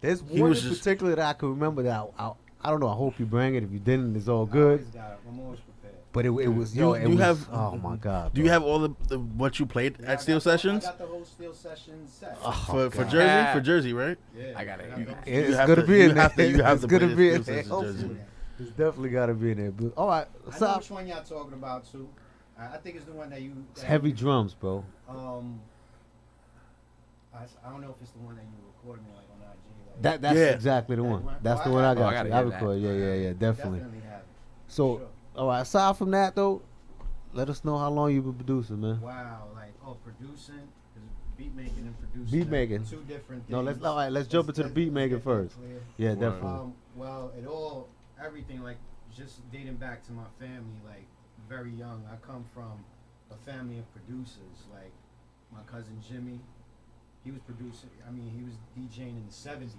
There's He one was in just- particular that I can remember that I don't know. I hope you bring it. If you didn't, it's all good. I'm always prepared. But it was You- it you was, have- oh my god. Do you have all the what you played at Steel Sessions? I got the whole Steel Sessions set. For God. Jersey? For Jersey, right? Yeah. I got it. It's have gonna to- be you in there. have to- you have It's to gonna play be the in Steel there. Sessions Jersey. Hopefully. It's definitely gotta be in there. But, all right, I know stop. which one y'all talking about too. I think it's the one that you. It's heavy drums, bro. I I don't know if it's the one that you recorded me like on IG. Like, That's Yeah. exactly the one. one? That's Oh, the I one I have it. got. I gotta you. I hear that. record. Yeah, definitely. Definitely have it. So, Sure. all right. Aside from that, though, let us know how long you been producing, man. Wow, like producing, because beat making and producing. Beat are making. Two different things. No, let's jump into the beat making get that first. clear. Yeah, Word. definitely. Well, everything, like, just dating back to my family, like, very young. I come from a family of producers. Like, my cousin Jimmy, he was producing. I mean, he was DJing in the 70s.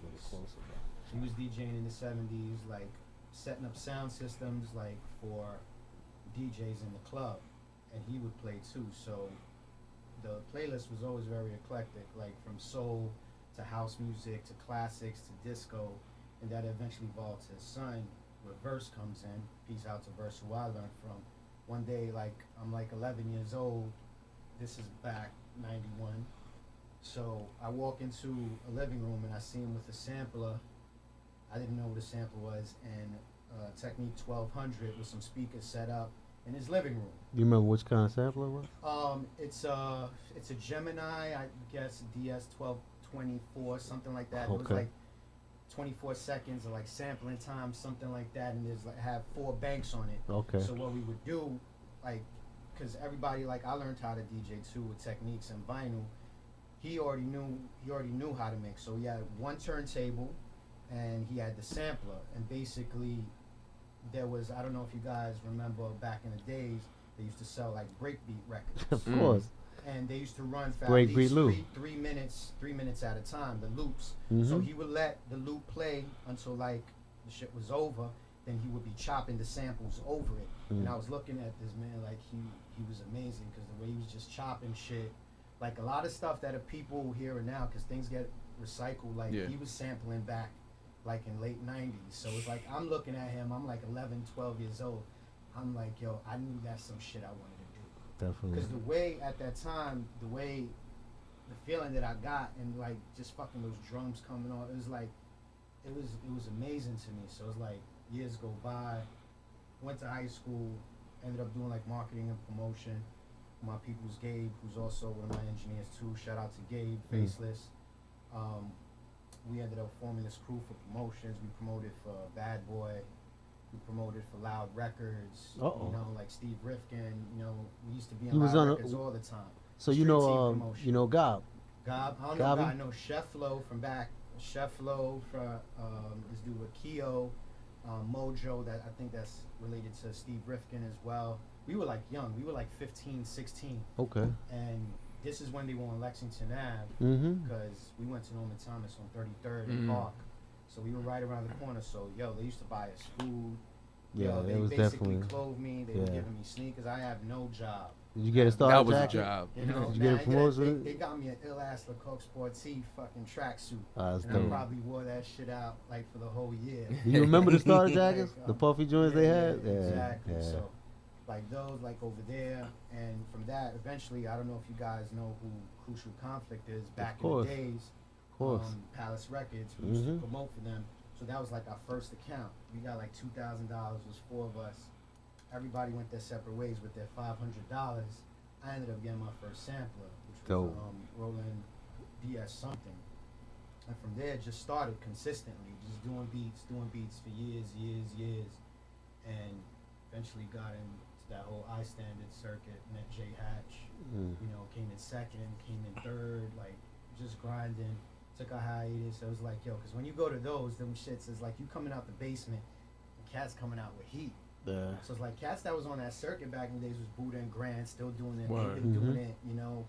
He was DJing in the 70s, like, setting up sound systems, like, for DJs in the club. And he would play, too. So the playlist was always very eclectic, like, from soul to house music to classics to disco. And that eventually evolved to his son, where Verse comes in. Peace out to Verse, who I learned from. One day, like, I'm like 11 years old. This is back 91. So I walk into a living room and I see him with a sampler. I didn't know what a sampler was, and Technique 1200 with some speakers set up in his living room. You remember which kind of sampler it was? It's a Gemini, I guess DS 1224, something like that. It was Okay. like 24 seconds of like sampling time, something like that, and there's like have 4 banks on it. Okay. So what we would do, like, because everybody, like, I learned how to DJ too with techniques and vinyl. He already knew how to mix. So he had one turntable, and he had the sampler, and basically there was, I don't know if you guys remember back in the days, they used to sell like breakbeat records. Of course. And they used to run for Breakbeat at least loop. three minutes at a time, the loops. Mhm. So he would let the loop play until like the shit was over. Then he would be chopping the samples over it. And I was looking at this man, like, he was amazing, because the way he was just chopping shit, like a lot of stuff that are people here and now, because things get recycled. Like he was sampling back like in late 90s. So it's like I'm looking at him, I'm like 11, 12 years old. I'm like, yo, I knew that's some shit I wanted to do. Definitely. Because the way at that time, the feeling that I got, and like just fucking those drums coming on, it was like, it was amazing to me. So it's like years go by, went to high school, ended up doing like marketing and promotion. My people's Gabe, who's also one of my engineers too. Shout out to Gabe, Faceless. We ended up forming this crew for promotions. We promoted for Bad Boy. We promoted for Loud Records. Uh-oh. You know, like Steve Rifkin. You know, we used to be He on was Loud on a- Records all the time. So Street team you promotion. know Gob. Gob, I don't know Gobby? Gob. I know Chef Flo from back. Chef Flo for this dude with Keo, Mojo. That I think that's related to Steve Rifkin as well. We were like young. We were like 15, 16. Okay. And this is when they were on Lexington Ave, Mhm. because we went to Norman Thomas on 33rd and Park. So we were right around the corner. So yo, they used to buy us food. Yeah, Yo, it they was basically definitely. clothed me. They were yeah. giving me sneakers. I have no job. Did you get a star That was a jacket? job. You know, Did you get a man, promotion? they got me an ill ass Lecoq Sportif fucking tracksuit. That's And dope. I probably wore that shit out like for the whole year. Do you remember the starter Like, jackets? The puffy joints they had? Yeah, exactly. yeah. So, like those, like over there, and from that, eventually, I don't know if you guys know who Crucial Conflict is. Back in the course. days, Of course. Palace Records, we used to Mhm. promote for them. So that was like our first account. We got like $2,000. Was 4 of us. Everybody went their separate ways with their $500. I ended up getting my first sampler, which was Dope. Roland DS something. And from there, it just started consistently, just doing beats for years, and eventually got into that whole I Standard circuit. Met J Hatch, you know, came in second, came in third, like just grinding. Took a hiatus. I was like, yo, because when you go to those, them shits is like you coming out the basement, and cats coming out with heat. Yeah. So it's like cats that was on that circuit back in the days was Buddha and Grant, still doing it. Word. They've been doing it, you know.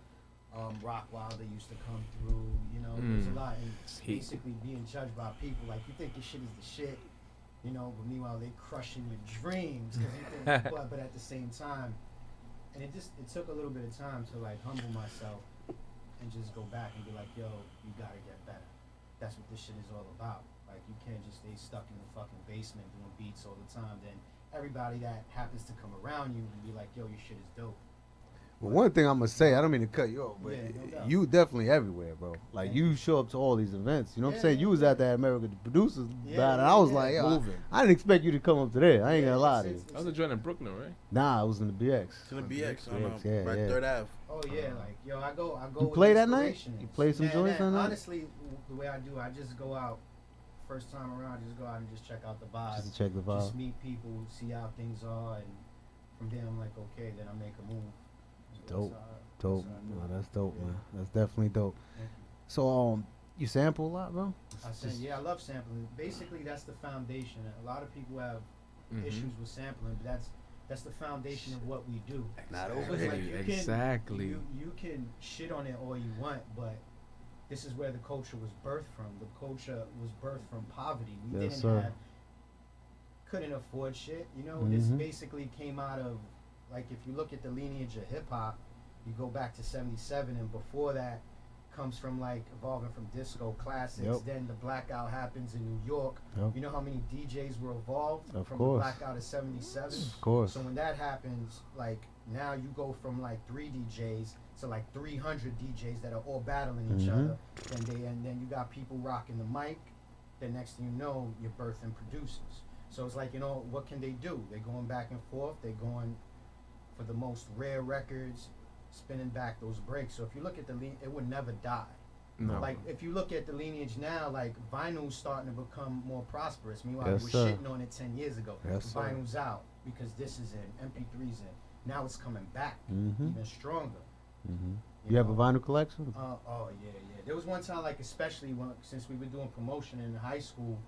Rock Wilder used to come through, you know. There's a lot, and basically being judged by people like you think your shit is the shit, you know. But meanwhile, they crushing your dreams. 'Cause you think, but at the same time, and it took a little bit of time to like humble myself and just go back and be like, yo, you gotta get better. That's what this shit is all about. Like you can't just stay stuck in the fucking basement doing beats all the time. Then everybody that happens to come around you will be like, yo, your shit is dope. But one thing I'm gonna say, I don't mean to cut you off, but Yeah, no doubt. you definitely everywhere, bro. Like you show up to all these events. You know what I'm saying? You was at that American Producers battle, and I was like, yo, I didn't expect you to come up to there. I ain't gonna lie to you. I was a joint in Brooklyn, right? Nah, I was in the BX. It's in the BX, on yeah, right yeah. 3rd Ave. Oh yeah, like yo, I go. You with play that night? inspiration. You play some joints that night? Honestly, the way I do, I just go out. First time around, I just go out and just check out the vibe. Just to check the vibe. Just meet people, see how things are, and from there I'm like, okay, then I make a move. Dope. That's Dope. how I do No, it. that's dope, Yeah. man. That's definitely dope. Thank So, you sample a lot, bro? I said, yeah, I love sampling. Basically, that's the foundation. A lot of people have issues with sampling, but that's the foundation of what we do. Not So over it's here. like Exactly. You can shit on it all you want, but this is where the culture was birthed from. The culture was birthed from poverty. We Yes, didn't sir. have, couldn't afford shit. You know, this Mhm. basically came out of, like, if you look at the lineage of hip hop, you go back to '77, and before that comes from like evolving from disco classics. Yep. Then the blackout happens in New York. Yep. You know how many DJs were involved Of from course. the blackout of '77. Of course. So when that happens, like now you go from like 3 DJs to like 300 DJs that are all battling each Mhm. other. And then you got people rocking the mic. Then next thing you know, you're birthing producers. So it's like, you know, what can they do? They're going back and forth. They're going for the most rare records, spinning back those breaks. So if you look at it would never die. No. Like if you look at the lineage now, like vinyl's starting to become more prosperous. Meanwhile, Yes, we were sir. shitting on it 10 years ago. Yes, sir. Vinyl's out because this is in, MP3's in. Now it's coming back Mhm. even stronger. Mm-hmm. You have a know? vinyl collection? Oh yeah. There was one time, like especially since we were doing promotion in high school,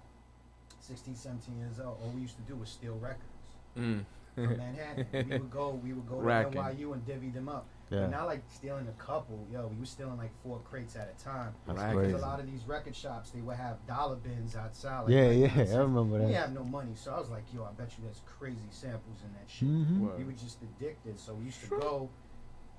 16, 17 years old, all we used to do was steal records from Manhattan. we would go to Racking. NYU and divvy them up. Yeah. But not like stealing a couple. Yo, we were stealing like 4 crates at a time. That's Right. crazy. Because a lot of these record shops, they would have dollar bins outside. Like Yeah, 99 yeah, I cents. remember that. We have no money, so I was like, yo, I bet you there's crazy samples in that shit. Mhm. We were just addicted, so we used to go.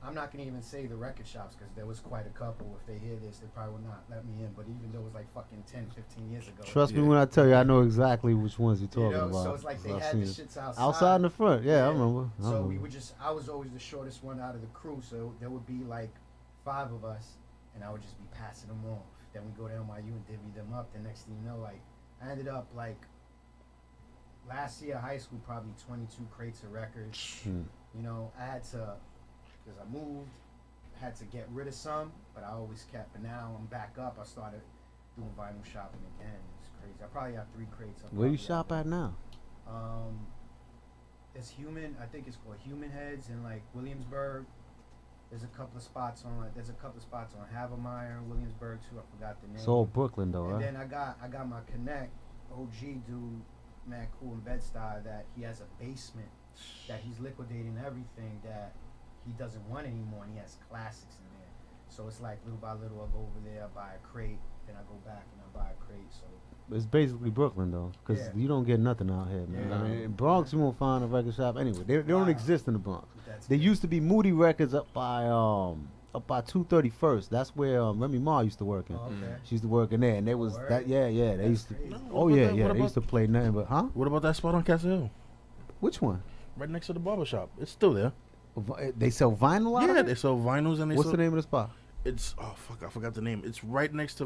I'm not gonna even say the record shops because there was quite a couple. If they hear this, they probably will not let me in. But even though it was like fucking 10, 15 years ago. Trust me when I tell you, I know exactly which ones you're talking about. So it's like they I've had seen the it. shits outside. Outside in the front, yeah, I remember. I So remember. we would I was always the shortest one out of the crew. So there would be like 5 of us, and I would just be passing them off. Then we go to NYU and divvy them up. The next thing you know, like I ended up like last year high school, probably 22 crates of records. Hmm. You know, I had to, because I moved, had to get rid of some, but I always kept. But now I'm back up. I started doing vinyl shopping again. It's crazy. I probably have 3 crates. Where do you shop at now? It's I think it's called Human Heads in like Williamsburg. There's a couple of spots on Havermeyer, Williamsburg too. I forgot the name. It's all Brooklyn though, And right? then I got my connect OG dude, man, cool in Bed-Stuy, that he has a basement that he's liquidating everything that he doesn't want anymore, and he has classics in there. So it's like little by little, I go over there, I buy a crate, then I go back and I buy a crate. So It's basically Brooklyn though, because Yeah. you don't get nothing out here, man. Yeah. I mean, in Bronx, you won't find a record shop anyway. They don't Wow. exist in the Bronx. That's There good. used to be Moody Records up by 231st. That's where Remy Ma used to work in. Oh, okay. She used to work in there, and they was Word? that. Yeah, They That's used to. crazy. Oh What yeah, about that- yeah. what They used to play nothing but What about that spot on Castle Hill? Which one? Right next to the barber shop. It's still there. They sell vinyl out Yeah, there? they sell vinyls and they What's sell, the name of the spot? It's I forgot the name. It's right next to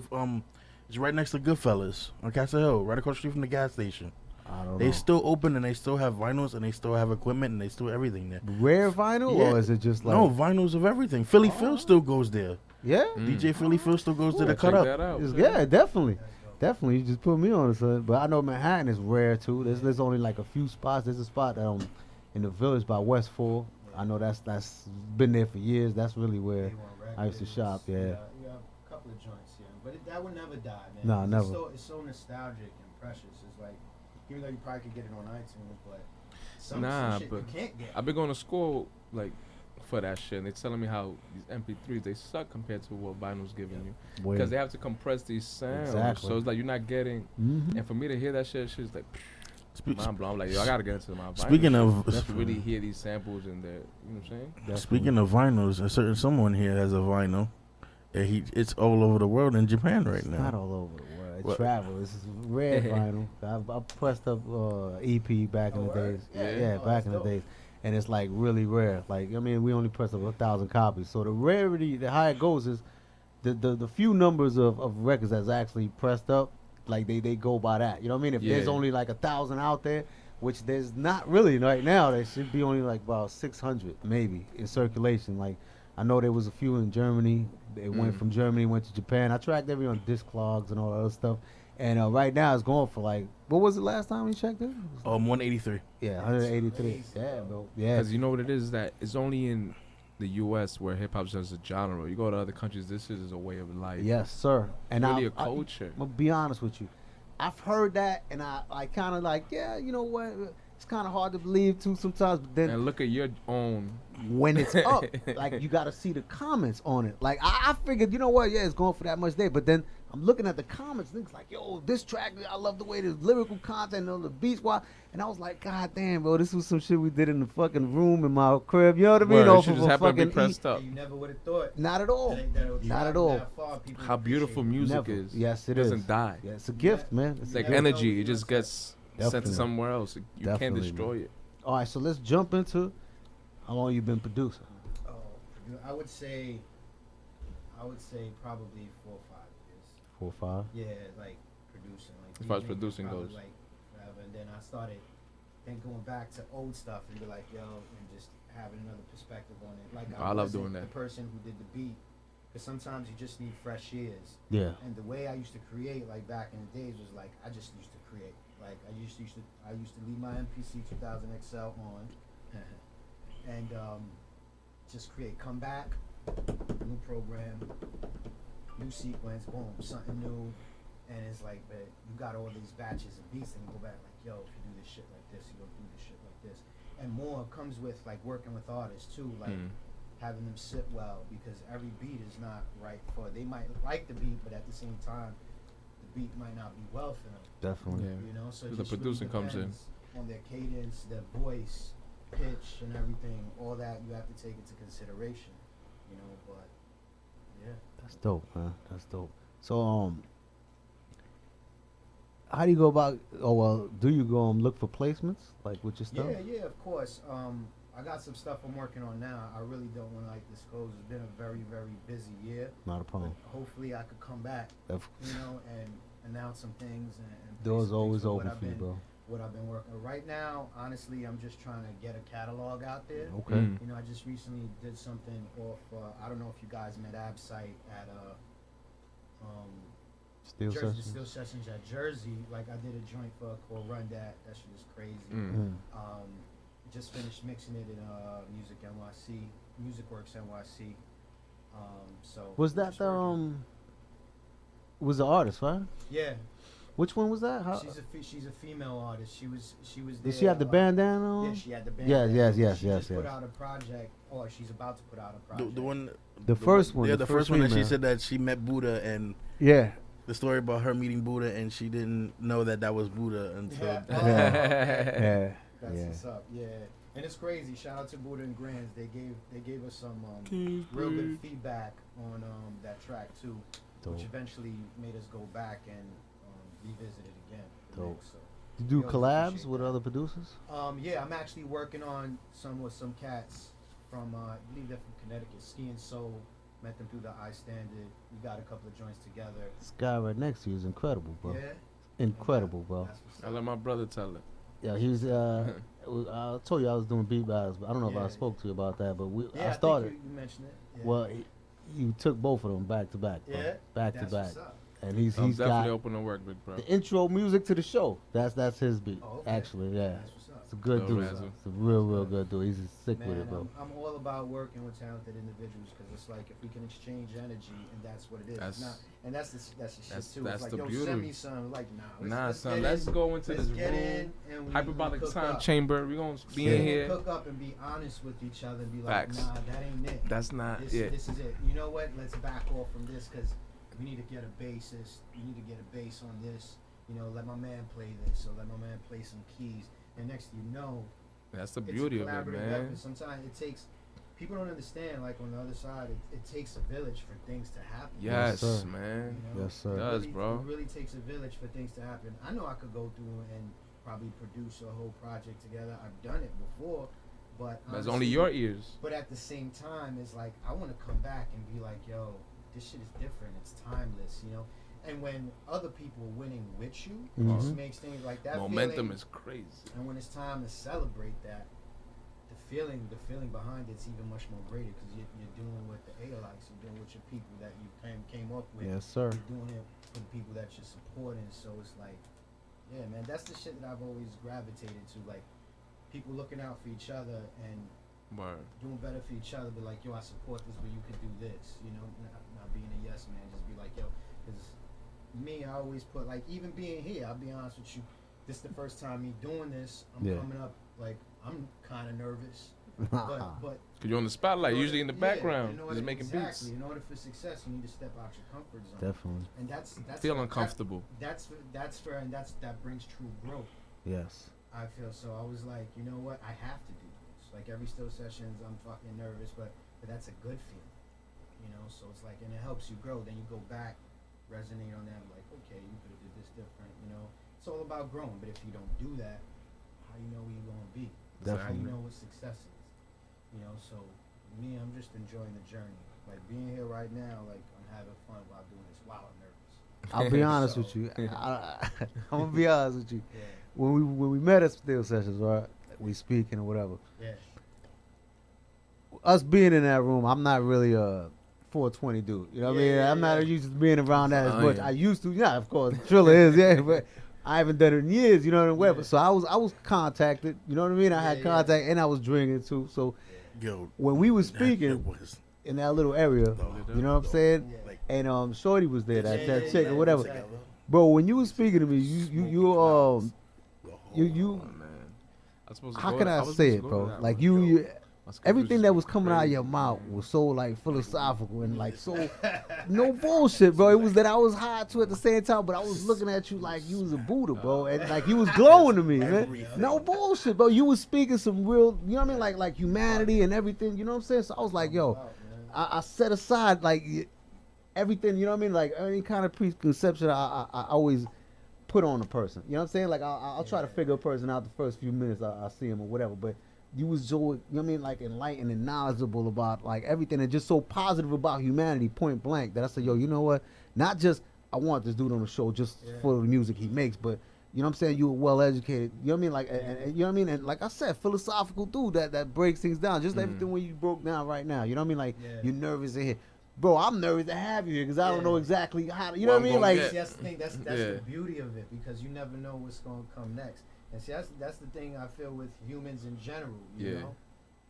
Goodfellas on Castle Hill, right across the street from the gas station. I don't They know. still open and they still have vinyls and they still have equipment and they still everything there. Rare vinyl, Yeah. or is it just like No, vinyls of everything. Philly Phil still goes there. Yeah? DJ Philly Phil still goes to Cool. the cut Check that up. out. Yeah, definitely. Definitely, you just put me on it, son. But I know Manhattan is rare too. There's only like a few spots. There's a spot in the Village by West 4. I know that's been there for years. That's really where I used to shop. Yeah. You have a couple of joints here, but that would never die, man. Nah, It's never. It's so nostalgic and precious. It's like, even though you probably could get it on iTunes, but some shit but you can't get. I've been going to school like for that shit, and they're telling me how these MP3s they suck compared to what vinyl's giving you, Way. because they have to compress these sounds. Exactly. So it's like you're not getting. Mhm. And for me to hear that shit's like Spe- mind blown. I'm like, yo, I gotta get into my vinyl. Speaking shit. of- Just to really hear these samples in there. You know what I'm saying? Definitely. Speaking of vinyls, someone here has a vinyl. And it's all over the world in Japan right It's now. not all over the world. It What? travels. This is rare vinyl. I pressed up EP back in the days. Yeah, back in the days. and it's like really rare. Like I mean, we only press up 1,000 copies, so the rarity, the higher it goes is the few numbers of records that's actually pressed up, like they go by that. You know what I mean? If there's only like 1,000 out there, which there's not really right now, there should be only like about 600 maybe in circulation. Like I know there was a few in Germany. It went from Germany, went to Japan. I tracked every on Disclogs and all that other stuff. And right now it's going for like, what was it last time we checked it? 183. Yeah, 183. Yeah, bro. Yeah. Because you know what it is, that it's only in the U.S. where hip hop is just a genre. You go to other countries, this is a way of life. Yes, sir. And really a culture. I'm gonna be honest with you. I've heard that, and I kind of like, yeah, you know what? It's kind of hard to believe too sometimes. But then and look at your own. When it's up, like you got to see the comments on it. Like I figured, you know what? Yeah, it's going for that much there. But then I'm looking at the comments, and it's like, yo, this track, I love the way the lyrical content on the beats, and I was like, God damn, bro, this was some shit we did in the fucking room in my crib. You know what I mean? Off of a fucking pressed up. You never would have thought. Not at all. Not at all. How beautiful music is. Yes, it doesn't die. Yeah, it's a gift, man. It's like energy. It just gets sent to somewhere else. You can't destroy it. All right, so let's jump into how long you been producing. I would say probably 4 or 5 years. 4 or 5? Yeah, like producing. Like as far as DJing producing goes. Like forever. And then I started going back to old stuff and be like, yo, and just having another perspective on it. Like I love doing that. The person who did the beat, because sometimes you just need fresh ears. Yeah. And the way I used to create, like back in the days, was like I just used to create. Like I used to leave my MPC 2000 XL on, and just create. Come back, new program, new sequence, boom, something new, and it's like, but you got all these batches of beats, and you go back like, yo, if you do this shit like this, you don't do this shit like this, and more comes with like working with artists too, like having them sit well, because every beat is not right for. They might like the beat, but at the same time, the beat might not be well for them. Definitely. You know, so the producing really comes in on their cadence, their voice, pitch, and everything. All that you have to take into consideration. You know, but yeah. That's dope, man. That's dope. So how do you go about? Oh well, do you go look for placements like with your stuff? Yeah, of course. I got some stuff I'm working on now. I really don't want to like disclose. It's been a very, very busy year. Not a problem. But hopefully, I could come back. You know, and announce some things. And doors always open for you, bro. What I've been working on right now, honestly, I'm just trying to get a catalog out there. Okay. You know, I just recently did something off. I don't know if you guys met Ab's site at Steel Jersey, Sessions. Steel Sessions at Jersey. Like I did a joint for called Run That. That shit is crazy. Just finished mixing it in Music NYC, Music Works NYC. So was that was the artist, right? Yeah. Which one was that? How? She's a female artist. She was there. Did she have the bandana on? Yeah, she had the bandana. Yes. She just put out a project, or she's about to put out a project. The one. The first one. Yeah, the first one that she female. said that she met Buddha and. Yeah. The story about her meeting Buddha and she didn't know that was Buddha until. Yeah. That's what's up. Yeah. And it's crazy. Shout out to Buddha and Grands. They gave us some real good feedback on that track too, which eventually made us go back and revisit it again. Dope. So you do collabs with other producers? Yeah, I'm actually working on some with some cats from I believe they're from Connecticut. Ski and Soul. Met them through the I Standard. We got a couple of joints together. This guy right next to you is incredible, bro. Yeah. Incredible, bro. I let my brother tell it. Yeah, he was. I told you I was doing beat battles, but I don't know if I spoke to you about that. But I started. Think you mentioned it. Yeah. Well, you took both of them back to back, bro. Yeah. Back That's to back. what's up. And he's definitely got open to work, big bro. the intro music to the show. That's his beat. Oh, okay. Actually, yeah. That's what's up. It's a good No dude. razzle. It's a real good dude. He's sick Man, with it, bro. I'm all about working with talented individuals because it's like if we can exchange energy, and that's what it is. That's- It's not, and that's the shit too. that's it's like, the yo, beauty. send me some. Like, Nah, let's son, get let's in, go into let's this get room. in and we Hyperbolic cook time up. chamber. We gonna be Yeah, in here. cook up and be honest with each other and be like, Facts. nah, that ain't it. That's not This is it. You know what? Let's back off from this because we need to get a bassist. We need to get a bass on this. You know, let my man play this, or let my man play some keys. And next thing you know, That's the it's beauty a of it, collaborative man. effort. Sometimes it takes. People don't understand. Like on the other side, it takes a village for things to happen. Yes, Yes, sir. man. You know? Yes, sir. It does, really, bro. It really takes a village for things to happen. I know I could go through and probably produce a whole project together. I've done it before, But That's only your ears. But at the same time, it's like I want to come back and be like, yo, this shit is different. It's timeless, you know. And when other people are winning with you, it just makes things like that. Momentum feeling, is crazy. And when it's time to celebrate that, the feeling behind it's even much more greater because you're doing what the A likes. You're doing what your people that you came up with. Yes, sir. You're doing it for the people that you're supporting. So it's like, yeah, man, that's the shit that I've always gravitated to. Like, people looking out for each other and doing better for each other. But like, yo, I support this, but you can do this. You know, not being a yes man. Just be like, yo, because me, I always put like, even being here. I'll be honest with you. This is the first time me doing this. I'm coming up like I'm kind of nervous. but Cause you're on the spotlight, usually in the background, just making beats. In order for success, you need to step out your comfort zone. Definitely. And that's feel uncomfortable. That's fair, and that brings true growth. Yes. I feel so. I was like, you know what? I have to do this. Like every still sessions, I'm fucking nervous, but that's a good feeling. You know, so it's like, and it helps you grow. Then you go back, resonate on that, like, okay, you could have did this different. You know, it's all about growing. But if you don't do that, how you know where you're gonna be? Definitely. How you know what success is? You know, so me, I'm just enjoying the journey. Like being here right now, like I'm having fun while doing this. While I'm nervous. I'll be honest with you. I'm gonna be honest with you. Yeah. When we met at Still Sessions, right? We speaking or whatever. Yeah. Us being in that room, I'm not really a 420 dude. You know what I mean? I'm not used to being around that as much. I used to, yeah, of course. Triller is, yeah, but I haven't done it in years. You know what I mean? So I was contacted. You know what I mean? I had contact, and I was drinking too. So when we was speaking in that little area, you know what I'm saying? And Shorty was there, that chick or whatever. Bro, when you was speaking to me, you how can I say it, bro? Like you everything that was coming out of your mouth was so like philosophical and like so no bullshit, bro. It was that I was high too at the same time, but I was looking at you like you was a Buddha, bro, and like you was glowing to me, man. No bullshit, bro. You was speaking some real, you know what I mean, like humanity and everything. You know what I'm saying? So I was like, yo, I set aside like everything. You know what I mean? Like any kind of preconception, I always put on a person. You know what I'm saying? Like I'll try to figure a person out the first few minutes I see him or whatever, but you was so, you know what I mean, like enlightened and knowledgeable about like everything and just so positive about humanity, point blank, that I said, yo, you know what? Not just I want this dude on the show just for the music he makes, but you know what I'm saying, you were well educated. You know what I mean? Like and you know what I mean? And like I said, philosophical dude that breaks things down. Just everything when you broke down right now. You know what I mean? Like you're nervous in here. Bro, I'm nervous to have you here because I don't know exactly how to, you know what I mean? Like that's the thing, that's the beauty of it, because you never know what's gonna come next. And see, that's the thing I feel with humans in general, you know?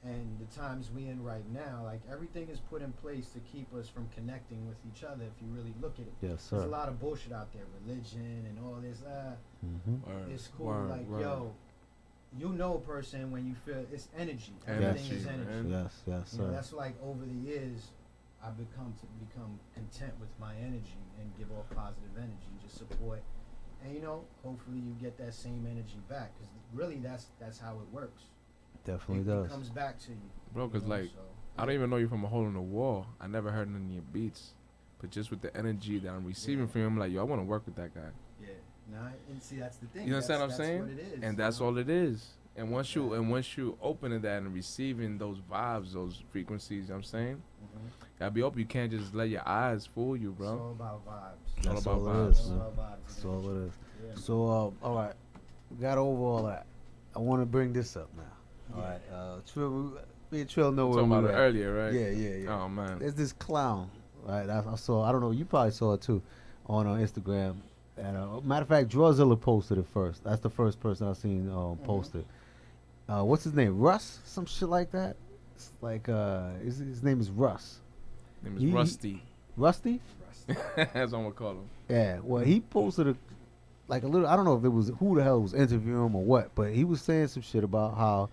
And the times we in right now, like everything is put in place to keep us from connecting with each other if you really look at it. Yes, sir. There's a lot of bullshit out there, religion and all this, it's cool, yo, you know a person when you feel, it's energy. Everything is energy. Yes, sir. You know, that's like over the years, I've become content with my energy and give off positive energy, just support. And you know, hopefully you get that same energy back, because really that's how it works. Definitely does. It comes back to you, bro. Because like, I don't even know you from a hole in the wall. I never heard none of your beats, but just with the energy that I'm receiving from you, I'm like, yo, I want to work with that guy. Yeah, nah, and see, that's the thing. You understand what I'm saying? What it is, and that's all it is. And once you open to that and receiving those vibes, those frequencies, you know what I'm saying? Gotta be open. You can't just let your eyes fool you, bro. It's all about vibes. That's all it is, man. That's all it is. Yeah. So, all right, we got over all that. I want to bring this up now. All right, Trill, me and Trill know where we were talking about it earlier, right? Yeah. Oh man, there's this clown, right? I saw. I don't know. You probably saw it too, on Instagram. And matter of fact, Drawzilla posted it first. That's the first person I've seen post it. What's his name? Russ? Some shit like that. It's like his name is Russ. His name is Rusty. Rusty? That's what I'm gonna call him. Yeah. Well, he posted a little. I don't know if it was who the hell was interviewing him or what, but he was saying some shit about how.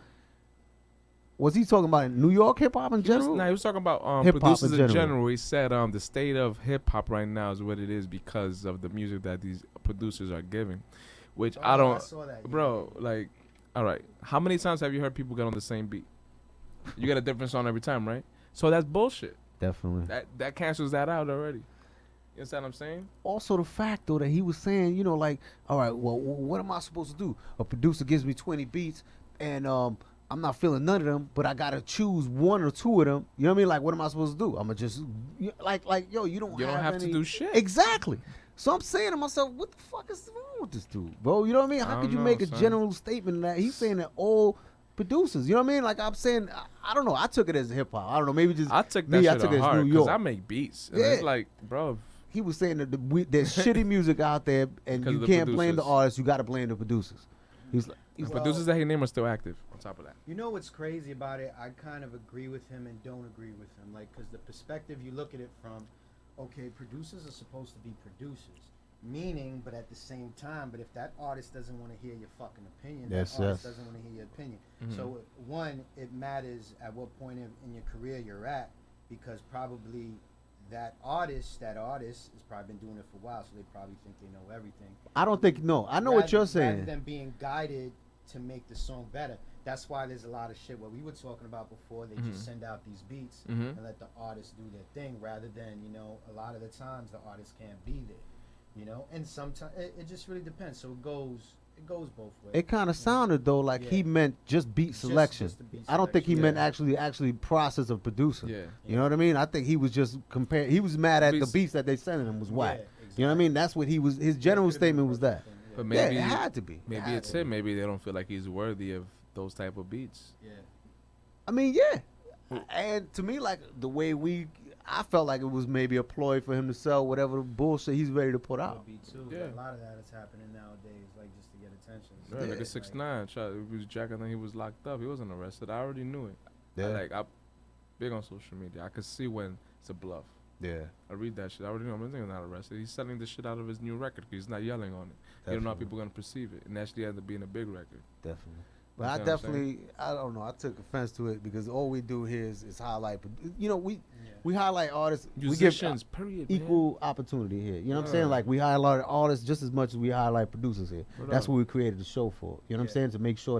Was he talking about New York hip hop in general? He was talking about producers in general. He said the state of hip hop right now is what it is because of the music that these producers are giving, which I don't. I saw that, bro. Like, all right, how many times have you heard people get on the same beat? You get a different song every time, right? So that's bullshit. Definitely. That cancels that out already. You understand what I'm saying? Also, the fact though that he was saying, you know, like, all right, well, what am I supposed to do? A producer gives me 20 beats, and I'm I'm not feeling none of them, but I gotta choose one or two of them. You know what I mean? Like, what am I supposed to do? I'm gonna just yo, you don't have to any, do shit. Exactly. So I'm saying to myself, what the fuck is wrong with this dude, bro? You know what I mean? How could you make a general statement that he's saying that all producers? You know what I mean? Like I'm saying, I don't know. I took it as hip hop. I don't know. Maybe just I took that shit to heart because I make beats. And Yeah. it's like, bro. He was saying that there's shitty music out there, and you can't blame the artists. You got to blame the producers. He's like, producers that he named are still active. On top of that, you know what's crazy about it? I kind of agree with him and don't agree with him. Like, because the perspective you look at it from, okay, producers are supposed to be producers, meaning, but at the same time, but if that artist doesn't want to hear your fucking opinion, that artist doesn't want to hear your opinion. So one, it matters at what point in your career you're at, because probably that artist has probably been doing it for a while, so they probably think they know everything. I don't think I know what you're saying. Rather than being guided to make the song better. That's why there's a lot of shit what we were talking about before. They just send out these beats and let the artists do their thing, rather than, a lot of the times the artist can't be there, and sometimes it just really depends. So it goes both ways. It kind of sounded though like he meant just beat selection. Just the beat I don't think he selection. meant actually process of producing. Yeah. You know what I mean? I think he was just he was mad at the beats that they sending him was whack. You know what I mean? That's what his general statement was that. But maybe it had to be. Maybe it's him. Maybe they don't feel like he's worthy of those type of beats. Yeah. I mean, yeah. And to me, like the way I felt like it was maybe a ploy for him to sell whatever bullshit he's ready to put out. Yeah. A lot of that is happening nowadays, like just to get attention. Right, like a 6ix9ine. He was jacking. I think he was locked up. He wasn't arrested. I already knew it. Yeah. I'm big on social media. I could see when it's a bluff. Yeah. I read that shit. I already know. I'm thinking not arrested. He's selling the shit out of his new record because he's not yelling on it. You don't know how people are gonna perceive it, and actually ended up being a big record. Definitely. But I don't know. I took offense to it because all we do here is highlight. We highlight artists. Musicians, we give period, equal opportunity here. You know what I'm saying? Like we highlight artists just as much as we highlight producers here. That's what we created the show for. You know what I'm saying? To make sure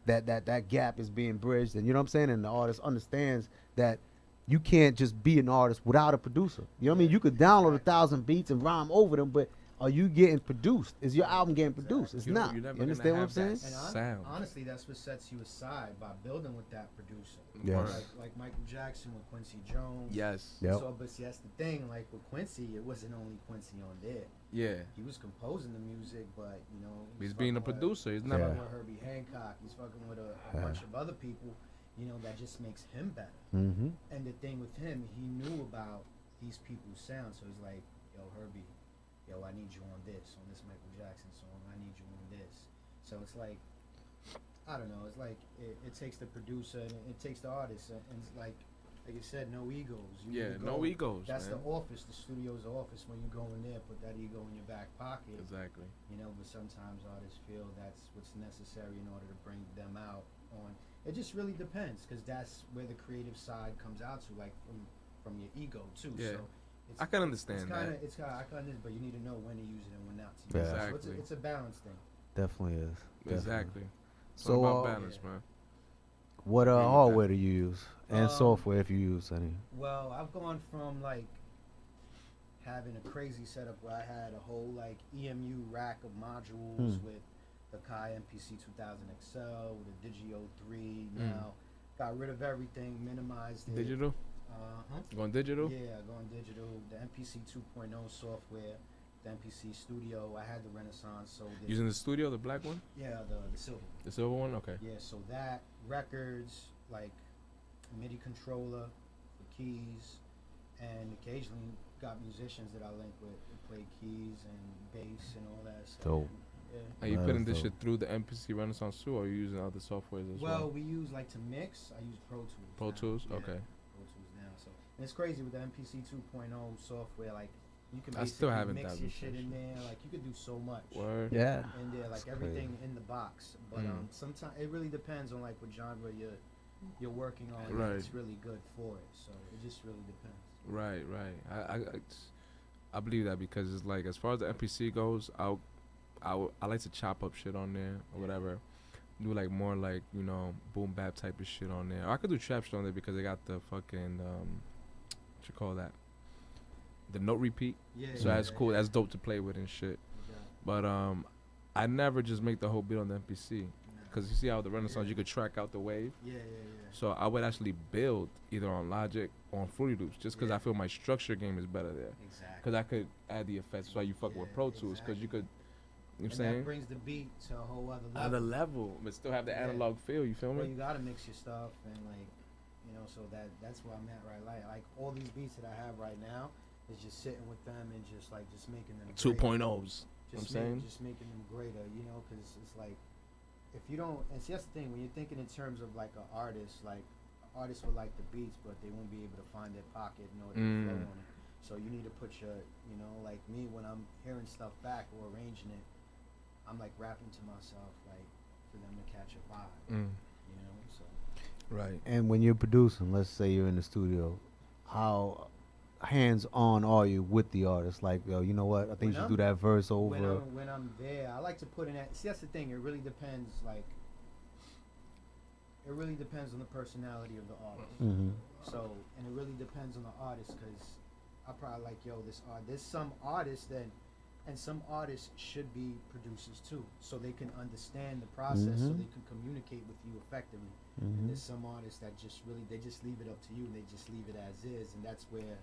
that gap is being bridged, and you know what I'm saying, and the artist understands that you can't just be an artist without a producer. You know what I mean? You could download 1,000 beats and rhyme over them, but are you getting produced? Is your album getting produced? It's not. You understand what I'm saying? And honestly, that's what sets you aside by building with that producer. Yes. Like Michael Jackson with Quincy Jones. Yes. Yep. So, but see, that's the thing. Like with Quincy, it wasn't only Quincy on there. Yeah. He was composing the music, but he's being a producer. He's not. He's fucking with Herbie Hancock. He's fucking with a bunch of other people. That just makes him better. Mm-hmm. And the thing with him, he knew about these people's sound, so he's like, yo, Herbie, I need you on this Michael Jackson song. I need you on this. So it's like, I don't know. It's like it takes the producer and it takes the artist, and it's like you said, no egos. No egos. That's the office. The studio's the office. When you go in there, put that ego in your back pocket. Exactly. But sometimes artists feel that's what's necessary in order to bring them out on. It just really depends, because that's where the creative side comes out to, like from your ego too. Yeah. So I can understand that. I can understand, but you need to know when to use it and when not to use it. Exactly. So it's a balance thing. Definitely is. Exactly. So about balance, man. What hardware do you use and software if you use any? Well, I've gone from like having a crazy setup where I had a whole like EMU rack of modules with the Kai MPC 2000 XL with a Digio 3. Now got rid of everything, minimized it. Digital? Going digital? Yeah, going digital. The MPC 2.0 software, the MPC Studio. I had the Renaissance. So using the Studio, the black one? Yeah, the silver one. The silver one? Okay. Yeah, so that, records, like MIDI controller, the keys, and occasionally got musicians that I link with who play keys and bass and all that stuff. Dope. Are you putting this shit through the MPC Renaissance too, or are you using other softwares as well? Well, we use like to mix. I use Pro Tools. Pro Tools, yeah, okay. Pro Tools now. So and it's crazy with the MPC 2.0 software. Like you can I still basically haven't mix dabbled your with shit that in shit. there. Like you could do so much. Word. Yeah. In there, like That's everything crazy. in the box. But sometimes it really depends on like what genre you're working on. Right. It's really good for it. So it just really depends. Right. I believe that because it's like as far as the MPC goes, I like to chop up shit on there or whatever. Do like more like boom bap type of shit on there. Or I could do trap shit on there because they got the fucking what you call that, the note repeat. Yeah. So that's cool. That's dope to play with and shit. But I never just make the whole beat on the MPC because you see how the Renaissance you could track out the wave. Yeah. So I would actually build either on Logic or on Fruity Loops, just because I feel my structure game is better there. Exactly. Because I could add the effects. That's why you fuck with Pro Tools, because you could. You know what I'm and saying? that brings the beat to a whole other level. Other level, but still have the analog feel. You feel Well, me? you gotta mix your stuff and like, you know, so that's where I'm at right. Like all these beats that I have right now is just sitting with them and just making them 2.0s. Just making them greater, you know, because it's like if you don't, and see that's the thing when you're thinking in terms of like an artist, like artists will like the beats, but they won't be able to find their pocket in order to flow on it. So you need to put your, you know, like me when I'm hearing stuff back or arranging it, I'm like rapping to myself, like for them to catch a vibe, you know. So right. And when you're producing, let's say you're in the studio, how hands-on are you with the artist? Like, yo, you know what? I think you should do that verse over. When I'm there, I like to put in that. See, that's the thing. It really depends. Like, it really depends on the personality of the artist. So, and it really depends on the artist because I probably like, yo, this art. There's some artists that, and some artists should be producers too, so they can understand the process, so they can communicate with you effectively. And there's some artists that just really they just leave it up to you and they just leave it as is, and that's where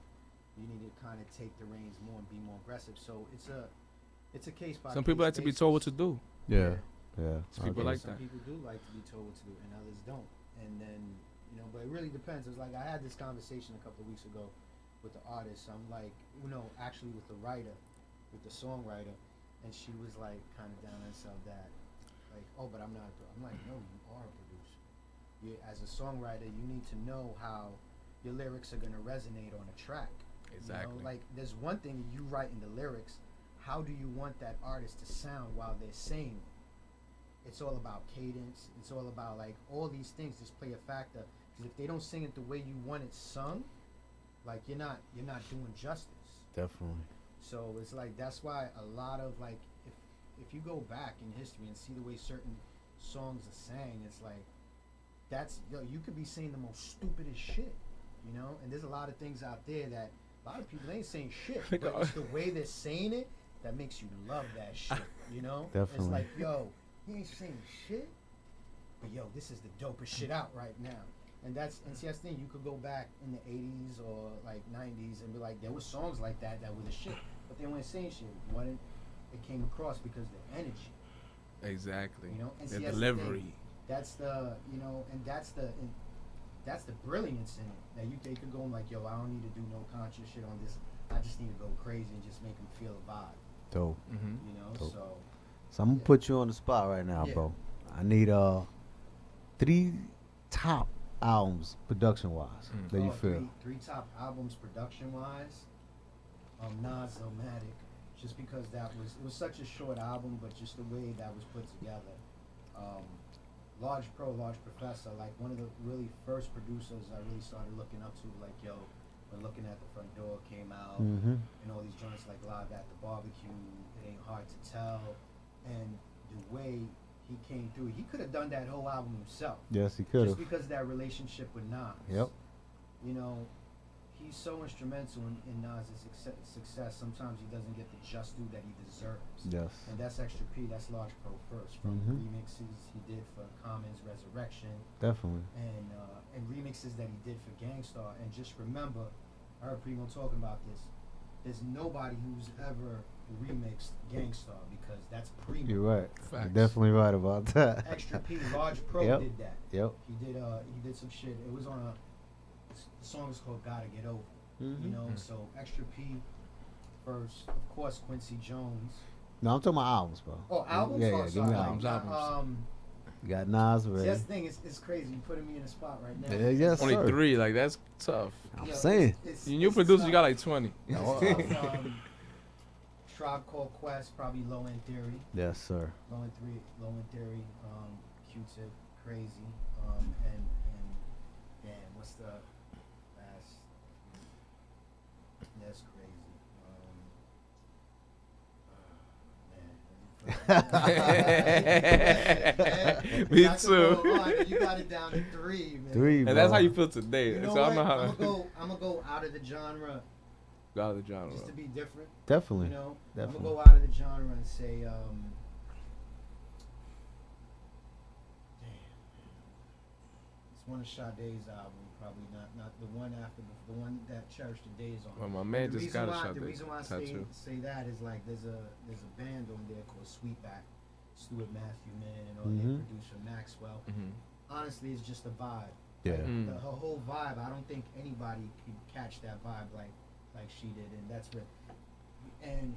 you need to kind of take the reins more and be more aggressive. So it's a case by Some people like to be told what to do. Yeah. Some people like that. Some people do like to be told what to do, and others don't. And then, you know, but it really depends. It's like I had this conversation a couple of weeks ago with the artist. I'm like, you know, actually with the writer, with the songwriter, and she was like kind of down on herself that, like, oh, but I'm not. I'm like, no, you are a producer. You, as a songwriter, you need to know how your lyrics are gonna resonate on a track. Exactly. You know, like, there's one thing you write in the lyrics. How do you want that artist to sound while they're saying it? It's all about cadence. It's all about like all these things just play a factor. Because if they don't sing it the way you want it sung, like you're not doing justice. Definitely. So it's like that's why a lot of like if you go back in history and see the way certain songs are sang, it's like that's you could be saying the most stupidest shit, you know. And there's a lot of things out there that a lot of people ain't saying shit, but it's the way they're saying it that makes you love that shit, you know. Definitely. It's like, yo, he ain't saying shit, but yo, this is the dopest shit out right now. And see that's the thing, you could go back in the 80s or like 90s and be like, there were songs like that were the shit, but they weren't saying shit. What it came across because the energy. Exactly. You know, and the see, delivery. That's the, you know, and that's the brilliance in it. That they could go and like, yo, I don't need to do no conscious shit on this. I just need to go crazy and just make them feel a vibe. Dope. You know, Dope. so I'm gonna put you on the spot right now, bro. I need 3 top albums production wise that you feel. Three top albums production wise. Nas Illmatic, just because it was such a short album, but just the way that was put together. Large Professor, like one of the really first producers I really started looking up to, like, yo, when Looking at the Front Door came out, and all these joints like Live at the Barbecue, It Ain't Hard to Tell, and the way he came through, he could have done that whole album himself. Yes, he could have. Just because of that relationship with Nas. Yep. You know, he's so instrumental in Nas's success. Sometimes he doesn't get the just due that he deserves. Yes. And that's Extra P. That's Large Pro first. From remixes he did for Common's Resurrection. Definitely. And remixes that he did for Gangstar. And just remember, I heard Primo talking about this. There's nobody who's ever remixed Gangstar because that's Primo. You're right. Facts. You're definitely right about that. Extra P, Large Pro did that. Yep. He did some shit. It was on the song is called Gotta Get Over. You know, so Extra P first, of course Quincy Jones. No, I'm talking about albums, bro. Oh, albums? Yeah, oh, give me sorry. albums. You got Nas See, already. that's the thing, it's crazy. You're putting me in a spot right now. Yeah, yes, Only sir. 3, like that's tough. I'm saying. You new producer, you got like 20. Tribe Called Quest, probably Low End Theory. Yes, sir. Low End Theory, Q-Tip, Crazy, and what's the last? That's crazy. Me too. You got it down to 3, man. 3, and bro. that's how you feel today. You know so what? I know how. I'm gonna go out of the genre. Out of the genre. Just to be different. Definitely. You know, Definitely. I'm gonna go out of the genre and say It's one of Sade's albums, probably not the one after the one that Cherish the Days on. Well, my man The just reason got a why- Sade The reason why I tattoo. say that is like there's a band on there called Sweetback, Stuart Matthew Man, and all their producer Maxwell. Honestly, it's just a vibe. Yeah. The whole vibe. I don't think anybody could catch that vibe like she did, and that's what. And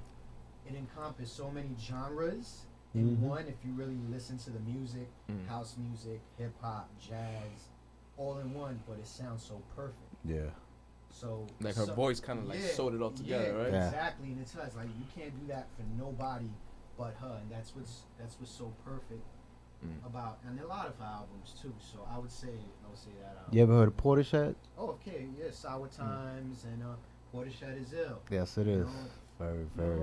it encompassed so many genres in one. If you really listen to the music, house music, hip hop, jazz, all in one, but it sounds so perfect. Yeah. So Like her voice kind of like sewed it all together, right? Yeah. Exactly, and it's us. Like you can't do that for nobody but her, and that's what's so perfect about. And a lot of her albums too. So I would say that. You ever heard of Portishead? Oh, okay, yeah, Sour Times and Portishead is ill. Yes, it is. Very, very.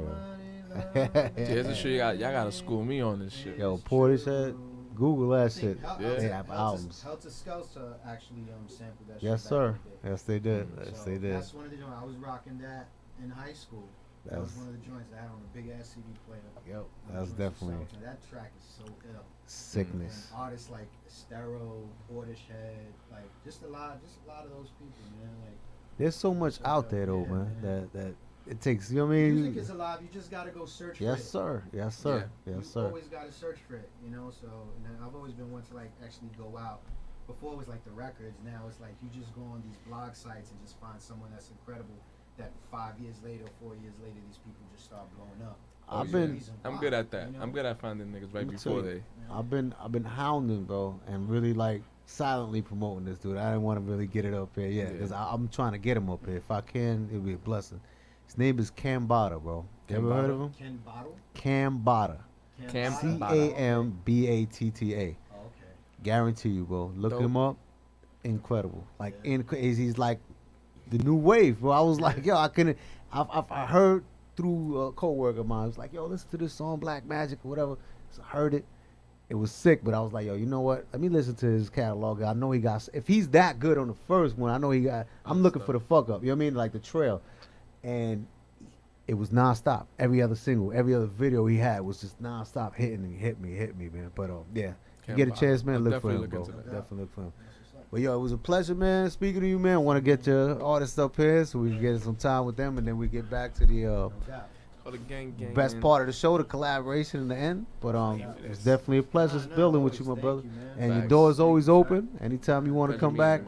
Yeah, this is shit y'all gotta school me on this shit. Yo, Portishead, Google that shit. They have Helter albums. Helter Skelter actually sampled that shit. Yes, back sir. in the day. Yes, they did. Yes, So they did. That's one of the joints. I was rocking that in high school. That was one of the joints I had on a big ass CD player. Yep, that's definitely That track is so ill. sickness. And artists like Estero, Portishead, like just a lot of those people, man. Like There's so much out there though, man. That it takes. You know what I mean? music is alive. You just gotta go search for it. Yes, sir. Yes, sir. You Yes, sir. always gotta search for it, you know. So and I've always been one to like actually go out. Before it was like the records. Now it's like you just go on these blog sites and just find someone that's incredible. That 5 years later, 4 years later, these people just start blowing up. I'm good at that. You know? I'm good at finding niggas right Let me tell before you, they. I've been hounding, bro, and really like silently promoting this dude. I didn't want to really get it up here yet because I'm trying to get him up here. If I can, it'll be a blessing. His name is Cambada, bro. You ever heard of him? Ken Bottle? Cambada. Cambatta. Okay. Guarantee you, bro. Look Dope. him up. Incredible. Like he's like the new wave, bro. I was like, yo, I couldn't. I heard through a coworker of mine. I was like, yo, listen to this song, Black Magic or whatever. So I heard it. It was sick, but I was like, yo, you know what? Let me listen to his catalog. I know he got. If he's that good on the first one, I know he got. I'm looking for the fuck up. You know what I mean? Like the trail, and it was nonstop. Every other single, every other video he had was just nonstop hitting me, hit me, man. But yeah, you get a chance, man. Look for him, bro. Definitely look for him. But yo, it was a pleasure, man. Speaking to you, man. I want to get your artists up here so we can get some time with them, and then we get back to the best part of the show, the collaboration in the end. But it's definitely a pleasure building with you, my brother. And your door is always open. Anytime you want to come back,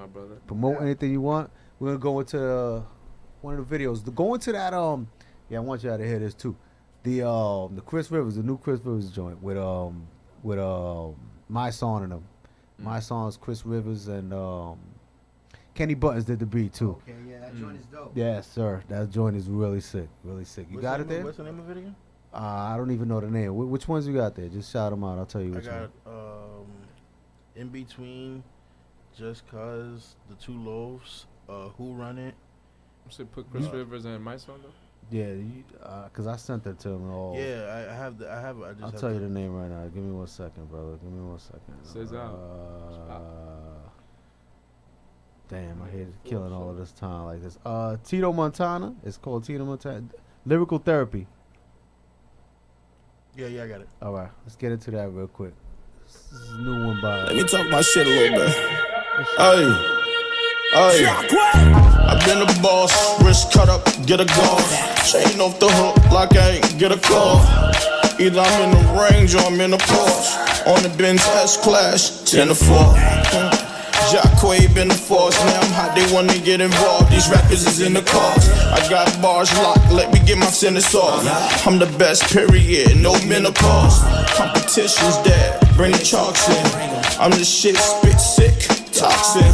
promote anything you want. We're gonna go into one of the videos. Go into that yeah, I want y'all to hear this too. The Chris Rivers, the new Chris Rivers joint with My Song in them. My Song's Chris Rivers and Kenny Buttons did the beat too. Okay, yeah, that joint is dope. Yes, sir. That joint is really sick. Really sick. You got it there? What's the name of it again? I don't even know the name. Which ones you got there? Just shout them out. I'll tell you which I one. got In Between, Just Cause, The Two Loaves, Who Run It. So put Chris Rivers and My Song though. Yeah, cause I sent that to them all. Yeah, I have. I'll tell you the name right now. Give me 1 second, brother. Give me 1 second. Says out. Damn, I hate killing all of this time like this. Tito Montana. It's called Tito Montana. Lyrical Therapy. Yeah, I got it. All right, let's get into that real quick. This is a new one by. Let me talk my shit a little bit. Hey. I've been a boss, wrist cut up, get a golf. Chain off the hook like I ain't get a call. Either I'm in the range or I'm in the Porsche. On the Benz S-Class, 10 to 4. Jacquay been the force, now I'm hot, they wanna get involved. These rappers is in the cars. I got bars locked, let me get my sentence off. I'm the best, period, no menopause. Competition's dead, bring the chalks in. I'm the shit, spit sick, toxin.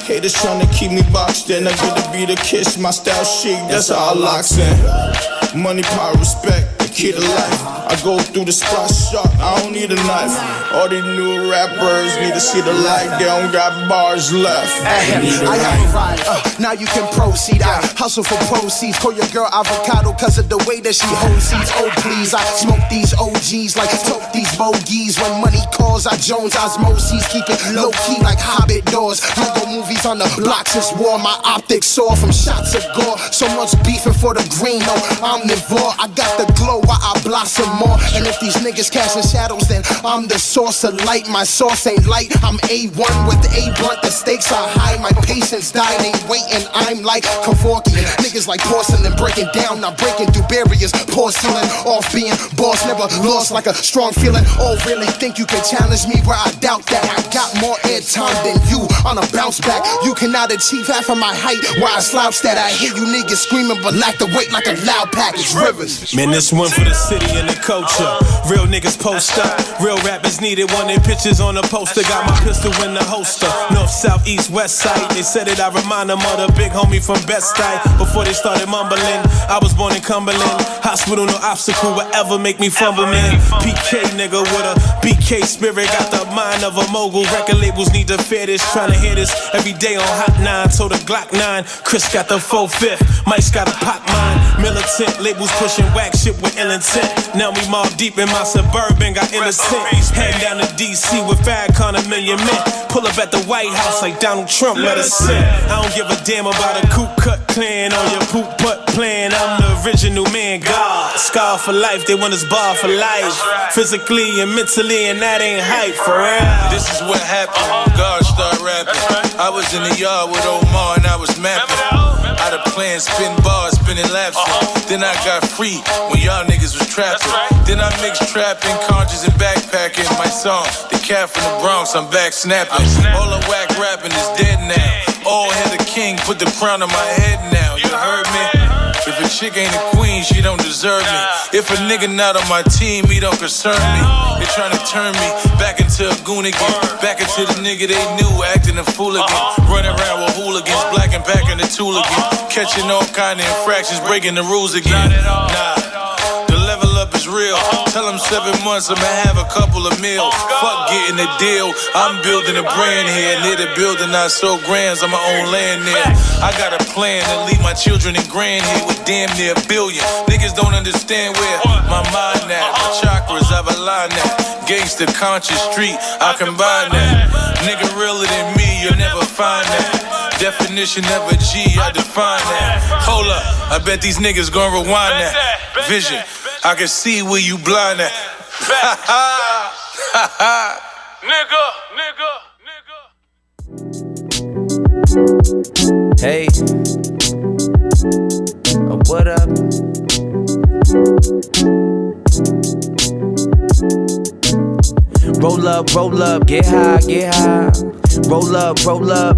Haters tryna keep me boxed in. I get to be the kiss, my style chic, that's how I locks in. Money, power, respect, the key to life. I go through the spot shot, I don't need a knife. All these new rappers need to see the light, they don't got bars left. I got a ride, now you can proceed. I hustle for proceeds, call your girl avocado cause of the way that she holds seats. Oh please, I smoke these OGs like toke these bogeys. When money calls, I Jones osmosis. Keep it low key like Hobbit doors. Lego movies on the block since war. My optics soar from shots of gore. So much beefing for the green, no omnivore. I got the glow while I blossom more. And if these niggas casting shadows, then I'm the source of light. My source ain't light, I'm A1 with A blunt. The stakes are high, my patience died, ain't waiting. I'm like Kevorkian, niggas like porcelain, breaking down, not breaking through barriers. Porcelain, off being boss, never lost like a strong feeling. Oh, really think you can challenge me where I doubt that? I got more airtime than you on a bounce back. You cannot achieve half of my height where I slouch that. I hear you niggas screaming but lack the weight like a loud package. Rivers. Man, this one for the city and the culture. Real niggas post up, real rappers needed. Wanted pictures on the poster, got my pistol in the holster. North, south, east, west side. They said it, I remind them of the big homie from Bed-Stuy. Before they started mumbling, I was born in Cumberland. Hospital, no obstacle will ever make me fumble, man. PK nigga with a BK spirit, got the mind of a mogul. Record labels need to fear this, trying to hear this every day on Hot 9. So the Glock 9, Chris got the 4-5, Mike's got a pop mine. Militant labels pushing whack shit with ill intent. Now we mob deep in my suburban, got innocent. Heading down to DC with Farrakhan, $1 million men. Pull up at the White House like Donald Trump, let us in. I don't give a damn about a Ku Cut Clan or your poop putt plan. I'm the original man, God. Scar for life, they want us bar for life. Physically and mentally, and that ain't hype for real. This is what happened when God started rapping. I was in the yard with Omar and I was mapping. Out of plan, spin bars, spinning laps. Then I got free when y'all niggas was trapping. Then I mixed trapping, conscious and backpacking. My song, the cat from the Bronx, I'm back snapping. All the whack rapping is dead now. All hail the king, put the crown on my head now. You heard me? If a chick ain't a queen, she don't deserve me. If a nigga not on my team, he don't concern me. They tryna turn me back into a goon again. Back into the nigga they knew, acting a fool again. Running around with hooligans, black and back in the tool again. Catching all kind of infractions, breaking the rules again. Nah, the level up is real. Tell them 7 months I'ma have a couple of meals. Fuck getting a deal, I'm building a brand here. Near the building I sold grands on my own land there. I got a plan to leave my children and grand here with damn near $1 billion. Niggas don't understand where my mind at. My chakras I've aligned that. Gangsta conscious street, I combine that. Nigga realer than me, you'll never find that. Definition of a G, I define that. Hold up, I bet these niggas gon' rewind that. Vision, I can see where you blind at. Nigga. Hey, what up? Roll up, get high, get high. Roll up,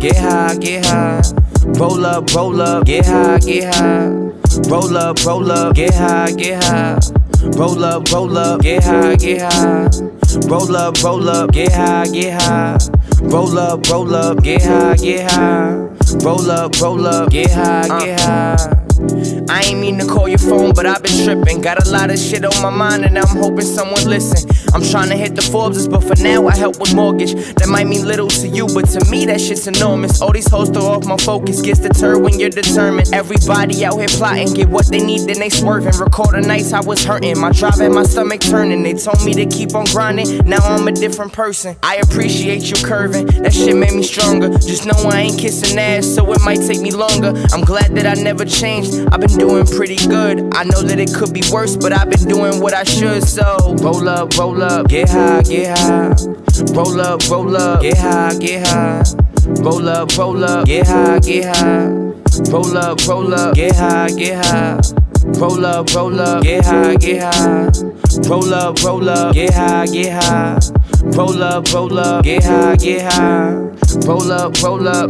get high, get high. Roll up, get high, get high. Roll up, get high, get high. Roll up, get high, get high. Roll up, get high, get high. Roll up, get high, get high. Roll up, get high, get high. I ain't mean to call your phone, but I've been tripping. Got a lot of shit on my mind, and I'm hoping someone listen. I'm trying to hit the Forbeses, but for now I help with mortgage. That might mean little to you, but to me that shit's enormous. All these hoes throw off my focus, gets deterred when you're determined. Everybody out here plotting, get what they need, then they swerving. Record the nights I was hurting, my drive had my stomach turning. They told me to keep on grinding, now I'm a different person. I appreciate you curving, that shit made me stronger. Just know I ain't kissing ass, so it might take me longer. I'm glad that I never changed, I've been doing pretty good. I know that it could be worse, but I've been doing what I should. So roll up, get high, get high. Roll up, get high, get high. Roll up, get high, get high. Roll up, get high, get high. Roll up, get high, get high. Roll up, get high, get high. Roll up, get high, get high. Roll up,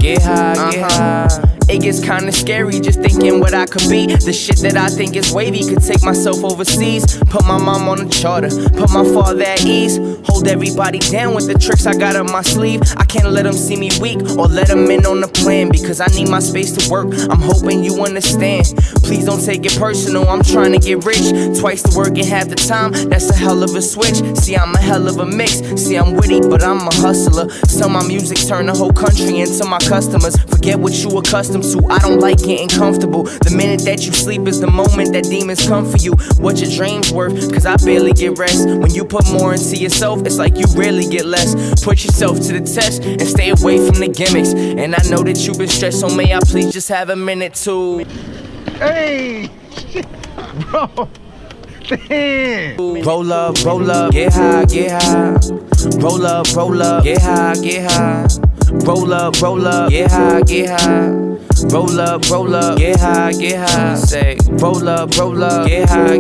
get high, get high. It gets kinda scary just thinking what I could be. The shit that I think is wavy could take myself overseas. Put my mom on a charter, put my father at ease. Hold everybody down with the tricks I got up my sleeve. I can't let them see me weak or let them in on the plan, because I need my space to work. I'm hoping you understand. Please don't take it personal, I'm trying to get rich. Twice the work and half the time, that's a hell of a switch. See, I'm a hell of a mix. See, I'm witty, but I'm a hustler. So my music turn the whole country into my customers. Forget what you accustomed to, I don't like getting comfortable. The minute that you sleep is the moment that demons come for you. What your dreams worth, cause I barely get rest. When you put more into yourself, it's like you rarely get less. Put yourself to the test and stay away from the gimmicks. And I know that you've been stressed, so may I please just have a minute to Hey, bro. Damn. Roll up, get high, roll up, get high, roll up, get high, roll up, get high, say, roll up, get high,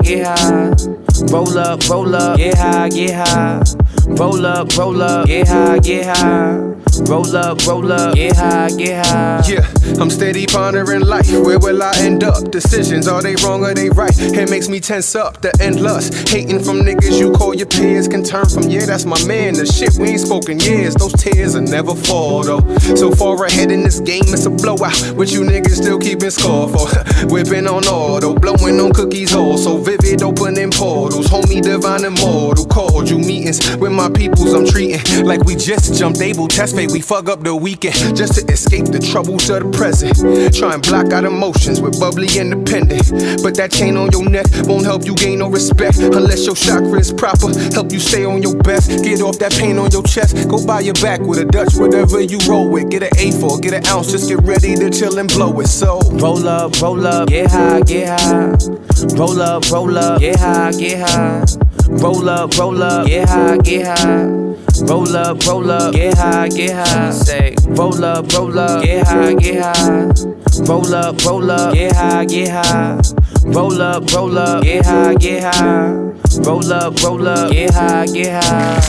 roll up, get high, roll up, get high, roll up, get high. Yeah, I'm steady pondering life. Where will I end up? Decisions, are they wrong or they right? It makes me tense up, the endless. Hating from niggas you call your peers can turn from, yeah, that's my man. The shit we ain't spoken years, those tears will never fall though. So far ahead in this game, it's a blowout. But you niggas still keeping score for whipping on auto, blowing on cookies all so vivid, opening portals. Homie divine immortal, called you meetings with my peoples I'm treating like we just jumped able test fate. We fuck up the weekend just to escape the troubles of the present. Try and block out emotions with bubbly independent. But that chain on your neck won't help you gain no respect unless your chakra is proper. Help you stay on your best. Get off that pain on your chest. Go buy your back with a Dutch, whatever you roll with. Get an A4, get an ounce, just get ready to chill and blow it. So roll up, get high, roll up, get high, roll up, get high, roll up, get high, say, roll up, get high, roll up, get high, roll up, get high, roll up, get high.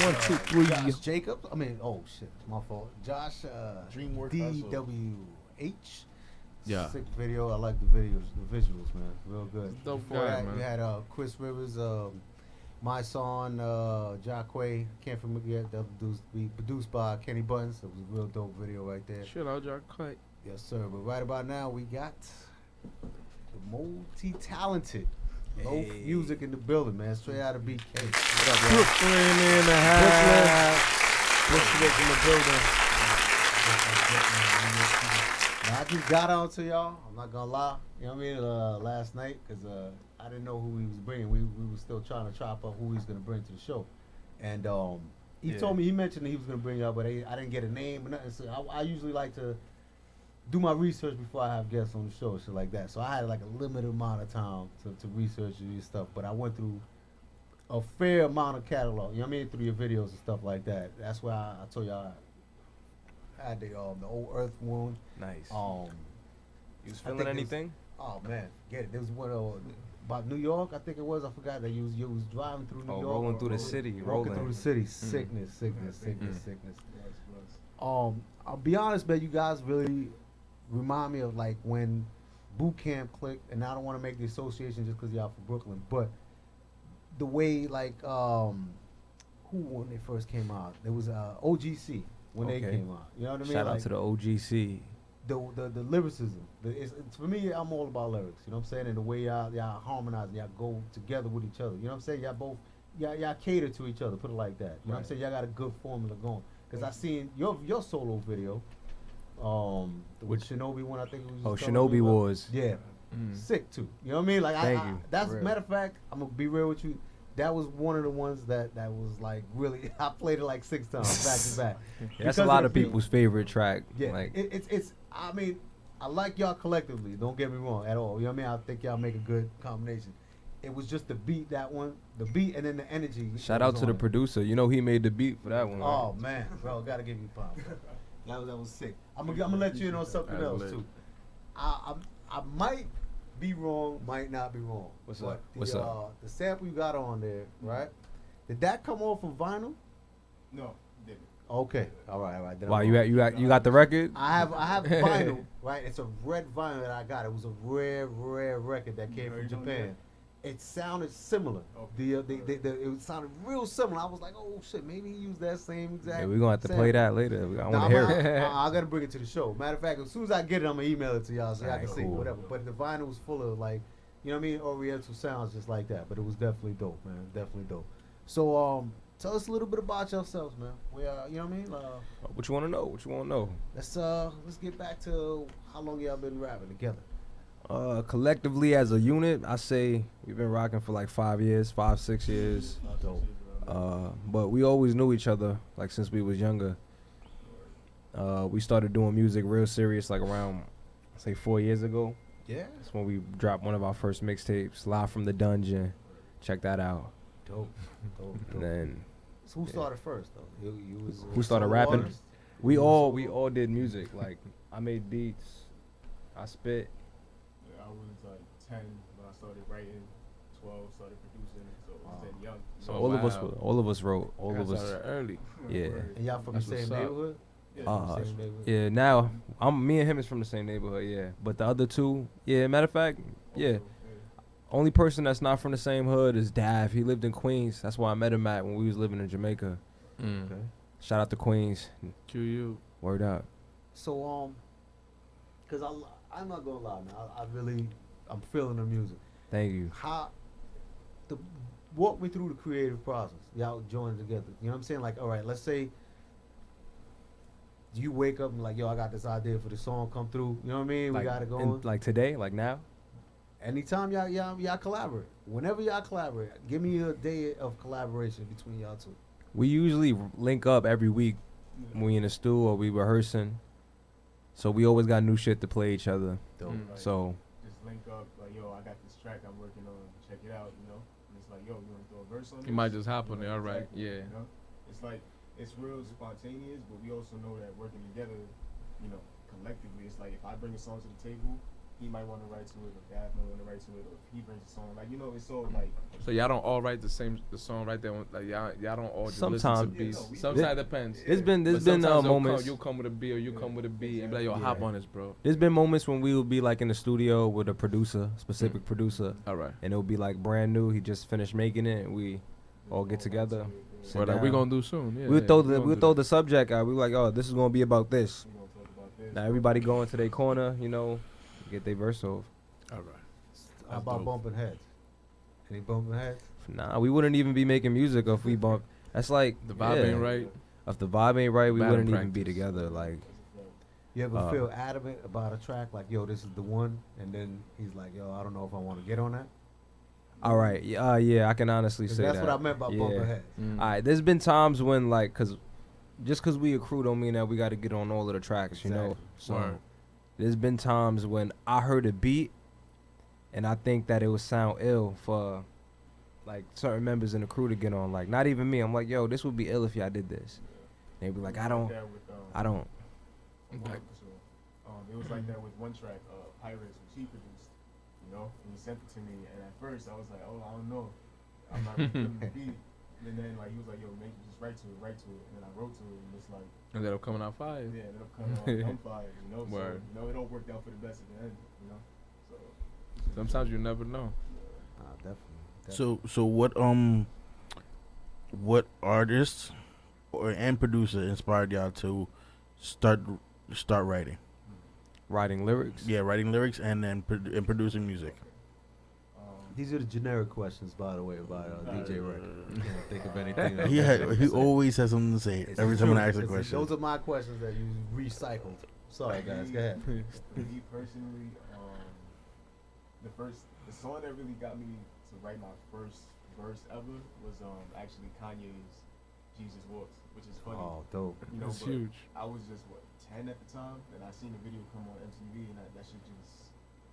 One, two, three. Josh Jacobs. I mean, oh shit, it's my fault. Josh DWH. Yeah. Sick video. I like the videos, the visuals, man. Real good. Dope Before guy, that, man. you had Chris Rivers, My Song, Jacquay. Can't forget that was produced by Kenny Buttons. It was a real dope video right there. Shit out Jacquay. Yes, sir. But right about now, we got the multi-talented Loaf Music in the building, man. Straight out of BK. What up, y'all? Brooklyn in the house. Brooklyn in the building. Now, I just got on to y'all. I'm not gonna lie. You know what I mean? Last night, because I didn't know who he was bringing. We were still trying to chop up who he's gonna bring to the show. And he told me, he mentioned that he was gonna bring y'all, but I didn't get a name or nothing. So I usually like to do my research before I have guests on the show, shit like that. So I had like a limited amount of time to research these stuff, but I went through a fair amount of catalog. You know what I mean? Through your videos and stuff like that. That's why I told y'all I had the old Earth Wound. Nice. You was feeling anything? Oh man, get it. There was one about New York, I think it was. I forgot that you was driving through New York. Rolling through the city. Rolling through the city. Sickness. I'll be honest, man. You guys really remind me of like when Boot Camp clicked, and I don't want to make the association just because y'all from Brooklyn, but the way like who when they first came out, there was OGC when they came out. You know what I mean? Shout out to the OGC. The lyricism. For me, I'm all about lyrics. You know what I'm saying? And the way y'all harmonize, y'all go together with each other. You know what I'm saying? Y'all both y'all cater to each other. Put it like that. You know what I'm saying? Y'all got a good formula going. Because I seen your solo video. With Shinobi one, I think it was. Shinobi Wars. Yeah, sick too. You know what I mean? Like, Thank you. That's matter of fact. I'm gonna be real with you. That was one of the ones that was like really. I played it like 6 times back to back. That's a lot of people's favorite track. Yeah, like it's. I mean, I like y'all collectively. Don't get me wrong at all. You know what I mean? I think y'all make a good combination. It was just the beat, the beat, and then the energy. Shout out to the producer. You know he made the beat for that one. Right? Oh man, bro, gotta give you a pop. That was sick. I'm gonna let you in on something else too. I might be wrong, might not be wrong. What's up? The sample you got on there, right? Did that come off of vinyl? No, didn't. Okay, all right. Then Wow, you got the record? I have vinyl, right? It's a red vinyl that I got. It was a rare record that came from Japan. It sounded similar. Okay. It sounded real similar. I was like, oh shit, maybe he used that same exact. Yeah, we're gonna have to play that later. I want to hear it. I gotta bring it to the show. Matter of fact, as soon as I get it, I'm gonna email it to y'all so y'all can see whatever. But the vinyl was full of like, you know what I mean, Oriental sounds just like that. But it was definitely dope, man. Definitely dope. So tell us a little bit about yourselves, man. We you know what I mean? What you want to know? Let's get back to how long y'all been rapping together. Collectively as a unit, I say we've been rocking for like 5 years, 5-6 years. Dope. But we always knew each other, like since we was younger. We started doing music real serious, like around, say 4 years ago. Yeah. That's when we dropped one of our first mixtapes, Live from the Dungeon. Check that out. Dope. And then, So who started first though? You was who started solo rapping? artist? We all did music. Like I made beats, I spit. Yeah, I was like 10 when I started writing, 12 started producing, so I was then young. So all of us wrote. All of us started early. Yeah. And y'all from That's the same what's up. neighborhood? Same neighborhood? Yeah. Now me and him is from the same neighborhood. Yeah. But the other two, yeah. Matter of fact, yeah. Only person that's not from the same hood is Dav. He lived in Queens. That's why I met him at when we was living in Jamaica. Okay. Shout out to Queens. QU. Word up. So cause I'm not gonna lie, man. I'm feeling the music. Thank you. Walk me through the creative process. Y'all join together. You know what I'm saying? Like, all right, let's say you wake up and like, yo, I got this idea for the song, come through. You know what I mean? Like, we gotta go in- on. like today, like now. Anytime y'all collaborate. Whenever y'all collaborate, give me a day of collaboration between y'all two. We usually link up every week when we in the studio or we rehearsing. So we always got new shit to play each other. Dope. So Just link up, like, yo, I got this track I'm working on, check it out, you know? And it's like, yo, you want to throw a verse on You this? might just hop on there, all right, Exactly, yeah. You know? It's like, it's real spontaneous, but we also know that working together, you know, collectively, it's like if I bring a song to the table, he might want to write to it, or Dad might want to write to it, or if he brings a song, like, you know, it's all like. So y'all don't all write the song right there. Like y'all don't all just Sometimes. listen to beats. Yeah, no, Sometimes it depends. There's been But sometimes moments. you'll come with a beat or you come with a beat and be like, yo, hop on this, bro. There's been moments when we would be like in the studio with a producer, specific producer. All right. And it'll be like brand new. He just finished making it, and we all get together. sit But we down. gonna do soon. Yeah, We'll yeah, throw we the gonna we'll do throw that. the subject out. We like, oh, this is gonna be about this. You know, talk about this. Now everybody go into their corner, you know, get their verse off. All right. How about bumping heads? Any bumping heads? Nah, we wouldn't even be making music if we bump. That's like The vibe ain't right. If the vibe ain't right, we Bad wouldn't in even be practice. together. Like, You ever feel adamant about a track, like, yo, this is the one, and then he's like, yo, I don't know if I want to get on that? all right, yeah, I can honestly 'Cause say that's that. what I meant by bumping heads. Mm. All right, there's been times when like, just cause we a crew don't mean that we got to get on all of the tracks, you know. Exactly. So Word. there's been times when I heard a beat, and I think that it would sound ill for like certain members in the crew to get on. Like, not even me. I'm like, yo, this would be ill if y'all did this. They be like, I don't. It was like that with one track, Pirates, which he produced, you know, and he sent it to me, and at first I was like, oh, I don't know, I'm not really feeling the beat, and then like he was like, yo, make just write to it, and then I wrote to it, and it's like, Ended up coming out fire. yeah, it ended up coming out on fire, you know, Word. so, you know, it all worked out for the best at the end, you know, so. Sometimes you never know. Definitely. So what artists and producer inspired y'all to start writing? Writing lyrics. Yeah, writing lyrics and then and producing music. These are the generic questions, by the way, about DJ Rick. Can't think of anything else. He always has something to say It's every true. time I ask a It's- question. Those are my questions that you recycled. Sorry, guys. Go ahead. Me personally, the song that really got me to write my first verse ever was actually Kanye's Jesus Walks, which is funny. Oh, dope. You know, That's but huge. I was just 10 at the time, and I seen the video come on MTV, and that shit just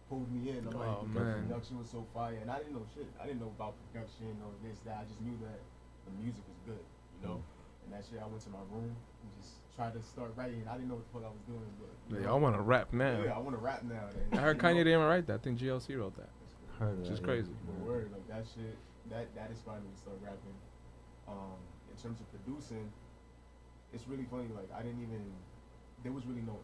pulled me in. I'm Oh, like, the man. production was so fire, and I didn't know shit. I didn't know about production or this, that. I just knew that the music was good, you know. And that shit, I went to my room and just tried to start writing. I didn't know what the fuck I was doing, but you Yeah, know, I want to rap now. Yeah, I want to rap now. And, I heard you know, Kanye didn't even write that. I think GLC wrote that. Heard Which is that, crazy. But word, like that shit, that inspired me to start rapping. In terms of producing, it's really funny. Like there was really no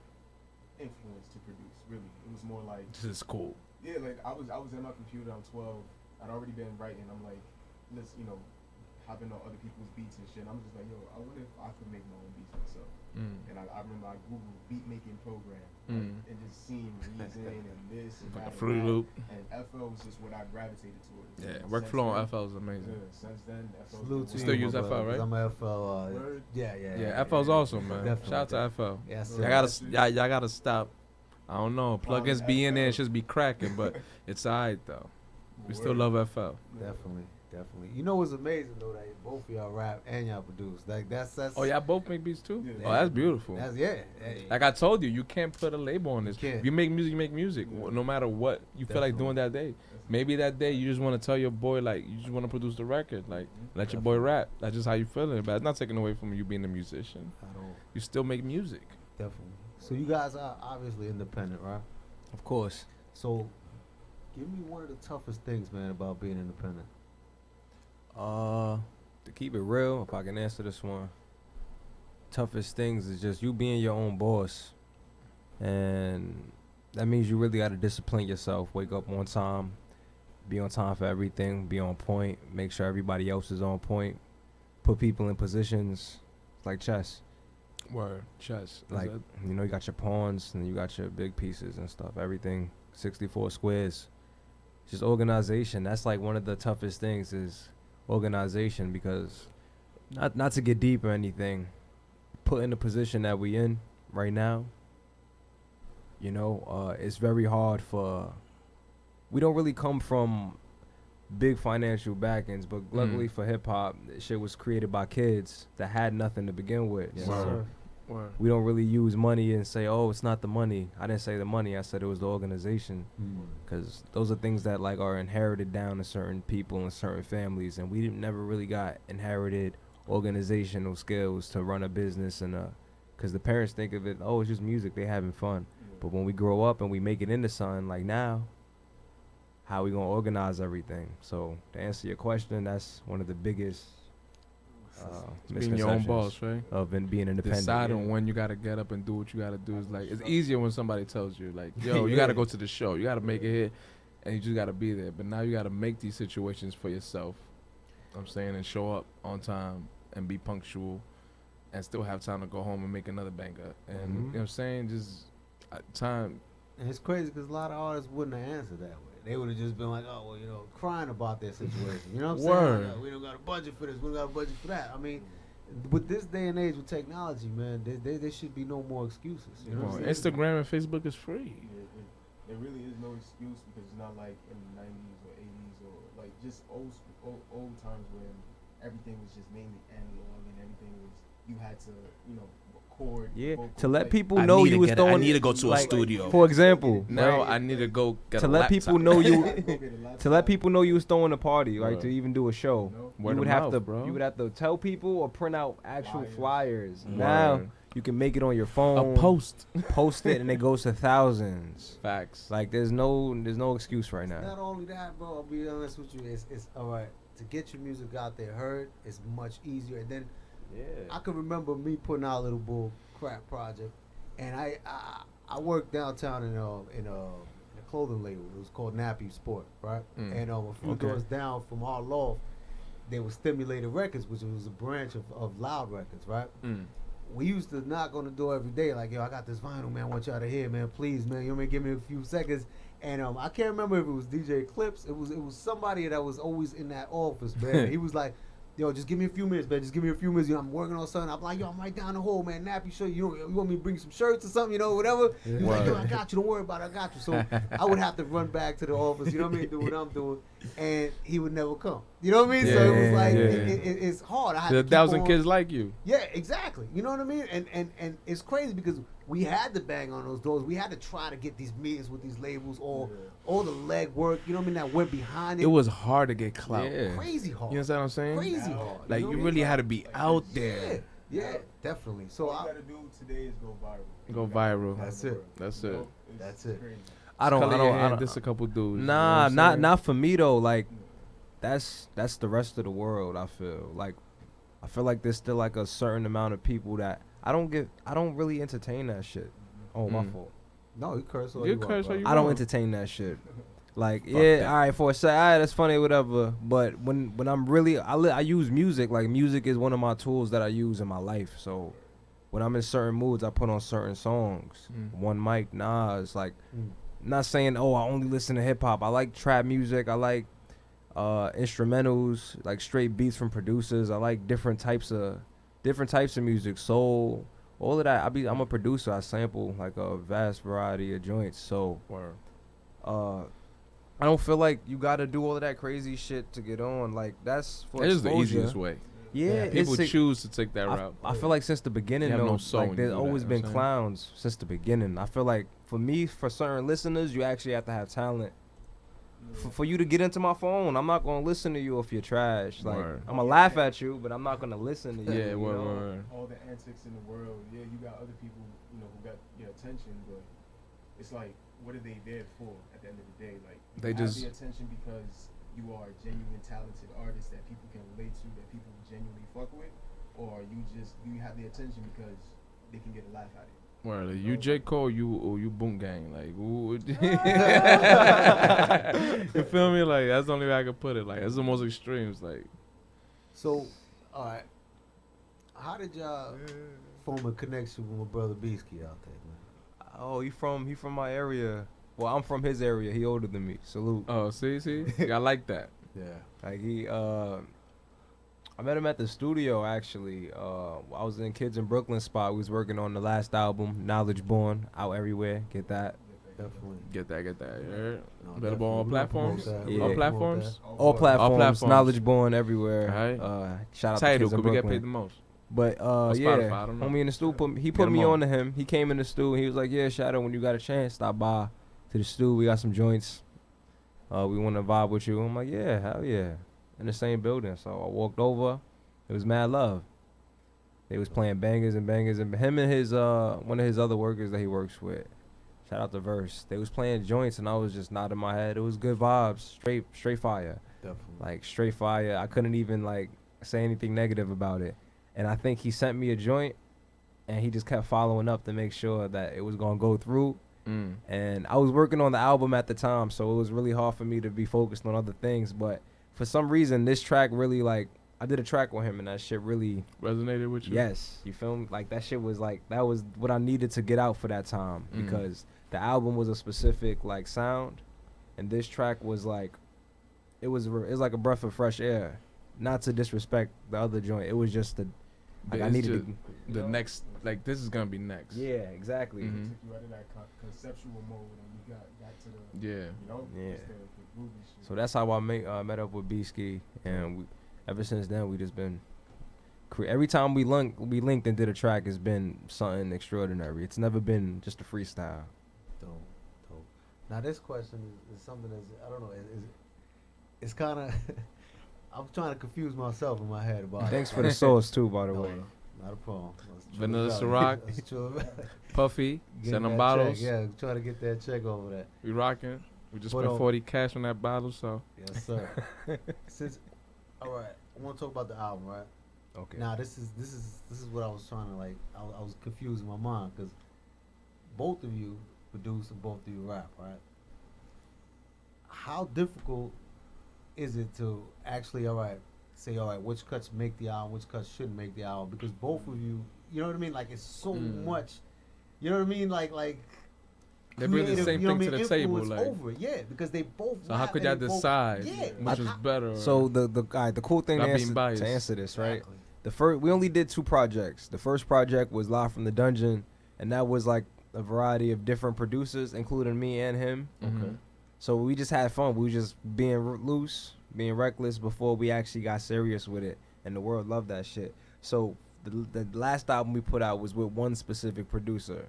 influence to produce. Really, it was more like This is cool. yeah, like I was in my computer. I'm 12. I'd already been writing. I'm like, let's hopping on other people's beats and shit. And I'm just like, yo, I wonder if I could make my own beats myself. And I remember I googled beat making program and just seeing Reason and this and Like a that. Fruity and that. Loop. And FL was just what I gravitated towards. Yeah, And workflow on since FL is amazing. then- Yeah, since then, FL. Salute to You still you, use my FL, brother, 'cause right? I'm a FL. Word? Yeah, FL's awesome, man. Definitely. Shout out to FL. Yes, y'all sir. y'all gotta stop. I don't know. Plugins be in there, it should be cracking, but it's alright though. We still love FL. Definitely. Definitely. You know what's amazing though, that both of y'all rap and y'all produce. Like that's. Oh, y'all both make beats too? Yeah. Oh, that's beautiful. That's Hey. Like I told you, you can't put a label on this. You can't. If you make music, you make music. No matter what you feel like doing that day. Maybe that day you just want to tell your boy, like, you just want to produce the record. Like, let your boy rap. That's just how you feeling. But it's not taking away from you being a musician. At all. You still make music. Definitely. So you guys are obviously independent, right? Of course. So give me one of the toughest things, man, about being independent. To keep it real, if I can answer this one, toughest things is just you being your own boss, and that means you really got to discipline yourself. Wake up on time, be on time for everything, be on point, make sure everybody else is on point, put people in positions. It's like chess. Word, chess. Like, you know, you got your pawns and you got your big pieces and stuff. Everything 64 squares. Just organization. That's like one of the toughest things is organization, because not to get deep or anything, put in the position that we in right now, you know, it's very hard we don't really come from big financial backings, but luckily for hip hop, shit was created by kids that had nothing to begin with. Yes, So Word. we don't really use money and say, oh, it's not the money. I didn't say the money. I said it was the organization, because those are things that like are inherited down to certain people and certain families, and we never really got inherited organizational skills to run a business, and because the parents think of it, oh, it's just music, they having fun. But when we grow up and we make it into something like now, how we gonna organize everything? So to answer your question, that's one of the biggest being your own boss, right? Of being independent. Deciding when you gotta get up and do what you gotta do is like, it's easier when somebody tells you like, yo, you gotta go to the show, you gotta make it here, and you just gotta be there. But now you gotta make these situations for yourself. I'm saying, and show up on time and be punctual, and still have time to go home and make another banger. And you know what I'm saying, just time. And it's crazy because a lot of artists wouldn't have answered that way. They would have just been like, oh, well, you know, crying about their situation. You know what I'm saying? Like, we don't got a budget for this. We don't got a budget for that. I mean, with this day and age with technology, man, there should be no more excuses. You know what I'm saying? Instagram and Facebook is free. There really is no excuse, because it's not like in the 90s or 80s or like just old times when everything was just mainly analog and everything was, you had to, you know, record. Yeah, vocal, to let like, people know you was throwing. I need to go to a studio. For example, Now right? I need to go get to a let laptop. people know to let people know you was throwing a party, right? To even do a show, Word you would of have mouth, to, bro. you would have to tell people or print out actual flyers. Now you can make it on your phone, post it, and it goes to thousands. Facts. Like there's no excuse right now. Not only that, bro, I'll be honest with you, it's all right to get your music out there heard. It's much easier. And then I can remember me putting out a little bull crap project, and I worked downtown in a clothing label. It was called Nappy Sport, right? And a few doors down from our loft, they were Stimulated Records, which was a branch of Loud Records, right? We used to knock on the door every day, like, yo, I got this vinyl, man. I want y'all to hear, man. Please, man. You know what I mean? Give me a few seconds. And I can't remember if it was DJ Clips. It was somebody that was always in that office, man. He was like, yo, just give me a few minutes, man. Just give me a few minutes. You know, I'm working on something. I'm like, yo, I'm right down the hall, man. Nappy show you want me to bring some shirts or something, you know, whatever. He was like, yo, I got you. Don't worry about it. I got you. So I would have to run back to the office, you know what I mean, do what I'm doing, and he would never come. You know what I mean? So it was like, it's hard. I had There's to 1,000 keep on. kids like you. Yeah, exactly. You know what I mean? And it's crazy because we had to bang on those doors. We had to try to get these meetings with these labels, all the leg work, you know what I mean, that went behind it. It was hard to get clout. Crazy hard. You know what I'm saying? Crazy hard. Like, know you what I really mean? had to be out there. Yeah, definitely. So all you gotta do today is go viral. Go viral. That's it. That's it. That's it. I don't. This a couple dudes. Nah, you know what I'm saying? not for me though. Like, that's the rest of the world. I feel like there's still like a certain amount of people that I don't really entertain that shit. Oh, my fault. No, you curse all You you want, curse bro. all you I don't want. entertain that shit. Like, Fuck yeah, that. all right, for a sec, all right, that's funny, whatever. But when I'm really, I use music. Like, music is one of my tools that I use in my life. So when I'm in certain moods, I put on certain songs. One mic, it's like, not saying, oh, I only listen to hip hop. I like trap music. I like instrumentals, like straight beats from producers. I like different types of music, soul, all of that. I'm a producer. I sample like a vast variety of joints. So I don't feel like you gotta do all of that crazy shit to get on. Like that's for It is the exposure. easiest way. Yeah, people it's choose to take that I, route. I feel like since the beginning, You have though, no soul like when you there's do always that, been you know what I'm saying? clowns since the beginning. I feel like for me, for certain listeners, you actually have to have talent. For you to get into my phone, I'm not gonna listen to you if you're trash. Like Word. I'm gonna laugh at you, but I'm not gonna listen to you. Yeah, you word, know? word. All the antics in the world, yeah, you got other people, you know, who got your attention, but it's like, what are they there for at the end of the day? Like, They you have just- the attention because you are a genuine, talented artist that people can relate to, that people genuinely fuck with, or you have the attention because they can get a laugh out of it. Word, you J. Cole, you Boom Gang, like, ooh. You feel me? Like, that's the only way I could put it. Like, that's the most extremes. Like, So, all right, how did y'all form a connection with my brother BSKI out there, man? Oh, he from my area. Well, I'm from his area. He older than me. Salute. oh, see, I like that. Yeah. Like he, I met him at the studio actually. I was in Kids in Brooklyn spot. We was working on the last album, Knowledge Born, out everywhere. Get that? Definitely. Get that. Yeah. No, Available on all definitely. platforms. Yeah. All platforms. All platforms. platforms. Knowledge Born everywhere. Alright. Shout out Title, to Kids in could we get Brooklyn. paid the most? But Or yeah, Spotify, I don't know. homie in the stew put Get me him on on. to him. He came in the stew. He was like, "Yeah, Shadow, when you got a chance, stop by to the stew. We got some joints. We want to vibe with you." I'm like, "Yeah, hell yeah," in the same building. So I walked over. It was mad love. They was playing bangers and bangers, and him and his one of his other workers that he works with. Shout out to Verse. They was playing joints, and I was just nodding my head. It was good vibes, straight fire. Definitely. Like straight fire. I couldn't even like say anything negative about it. And I think he sent me a joint, and he just kept following up to make sure that it was gonna go through. And I was working on the album at the time, so it was really hard for me to be focused on other things. But for some reason, this track really like I did a track with him, and that shit really resonated with you. Yes, you feel me? Like that shit was like that was what I needed to get out for that time because the album was a specific like sound, and this track was like it was like a breath of fresh air. Not to disrespect the other joint, it was just the like I needed the next. Like this is gonna be next. Yeah, exactly. Took you out of that conceptual mode, and we got back to the Yeah. you know, Yeah. just the groovy shit. So that's how I met up with BSKI, and we ever since then we just been. Every time we linked and did a track, it's been something extraordinary. It's never been just a freestyle. Dope. Now this question is something that's I don't know. It's kind of I'm trying to confuse myself in my head about. Thanks it. for the sauce too, by the way. Not a problem. Vanilla Ciroc, Puffy, send them bottles. Check. Yeah, trying to get that check over that. We rocking. We just But, spent 40 cash on that bottle, so. Yes, sir. All right, I want to talk about the album, right? Okay. Now this is what I was trying to like. I was confused in my mind because both of you produce and both of you rap, right? How difficult is it to actually, say, which cuts make the album, which cuts shouldn't make the album? Because both of you, you know what I mean? Like, it's so much, you know what I mean? Like they bring the creative, same you know thing what I to the mean, table. influence Like, over it, yeah, because they both. so how rap could and y'all they both- decide Yeah, which is better? Or So the cool thing Not to being biased. answer this, right? Exactly. The first we only did 2 projects. The first project was Live from the Dungeon, and that was like a variety of different producers, including me and him. Okay. So we just had fun. We was just being loose, being reckless before we actually got serious with it, and the world loved that shit. So the last album we put out was with one specific producer.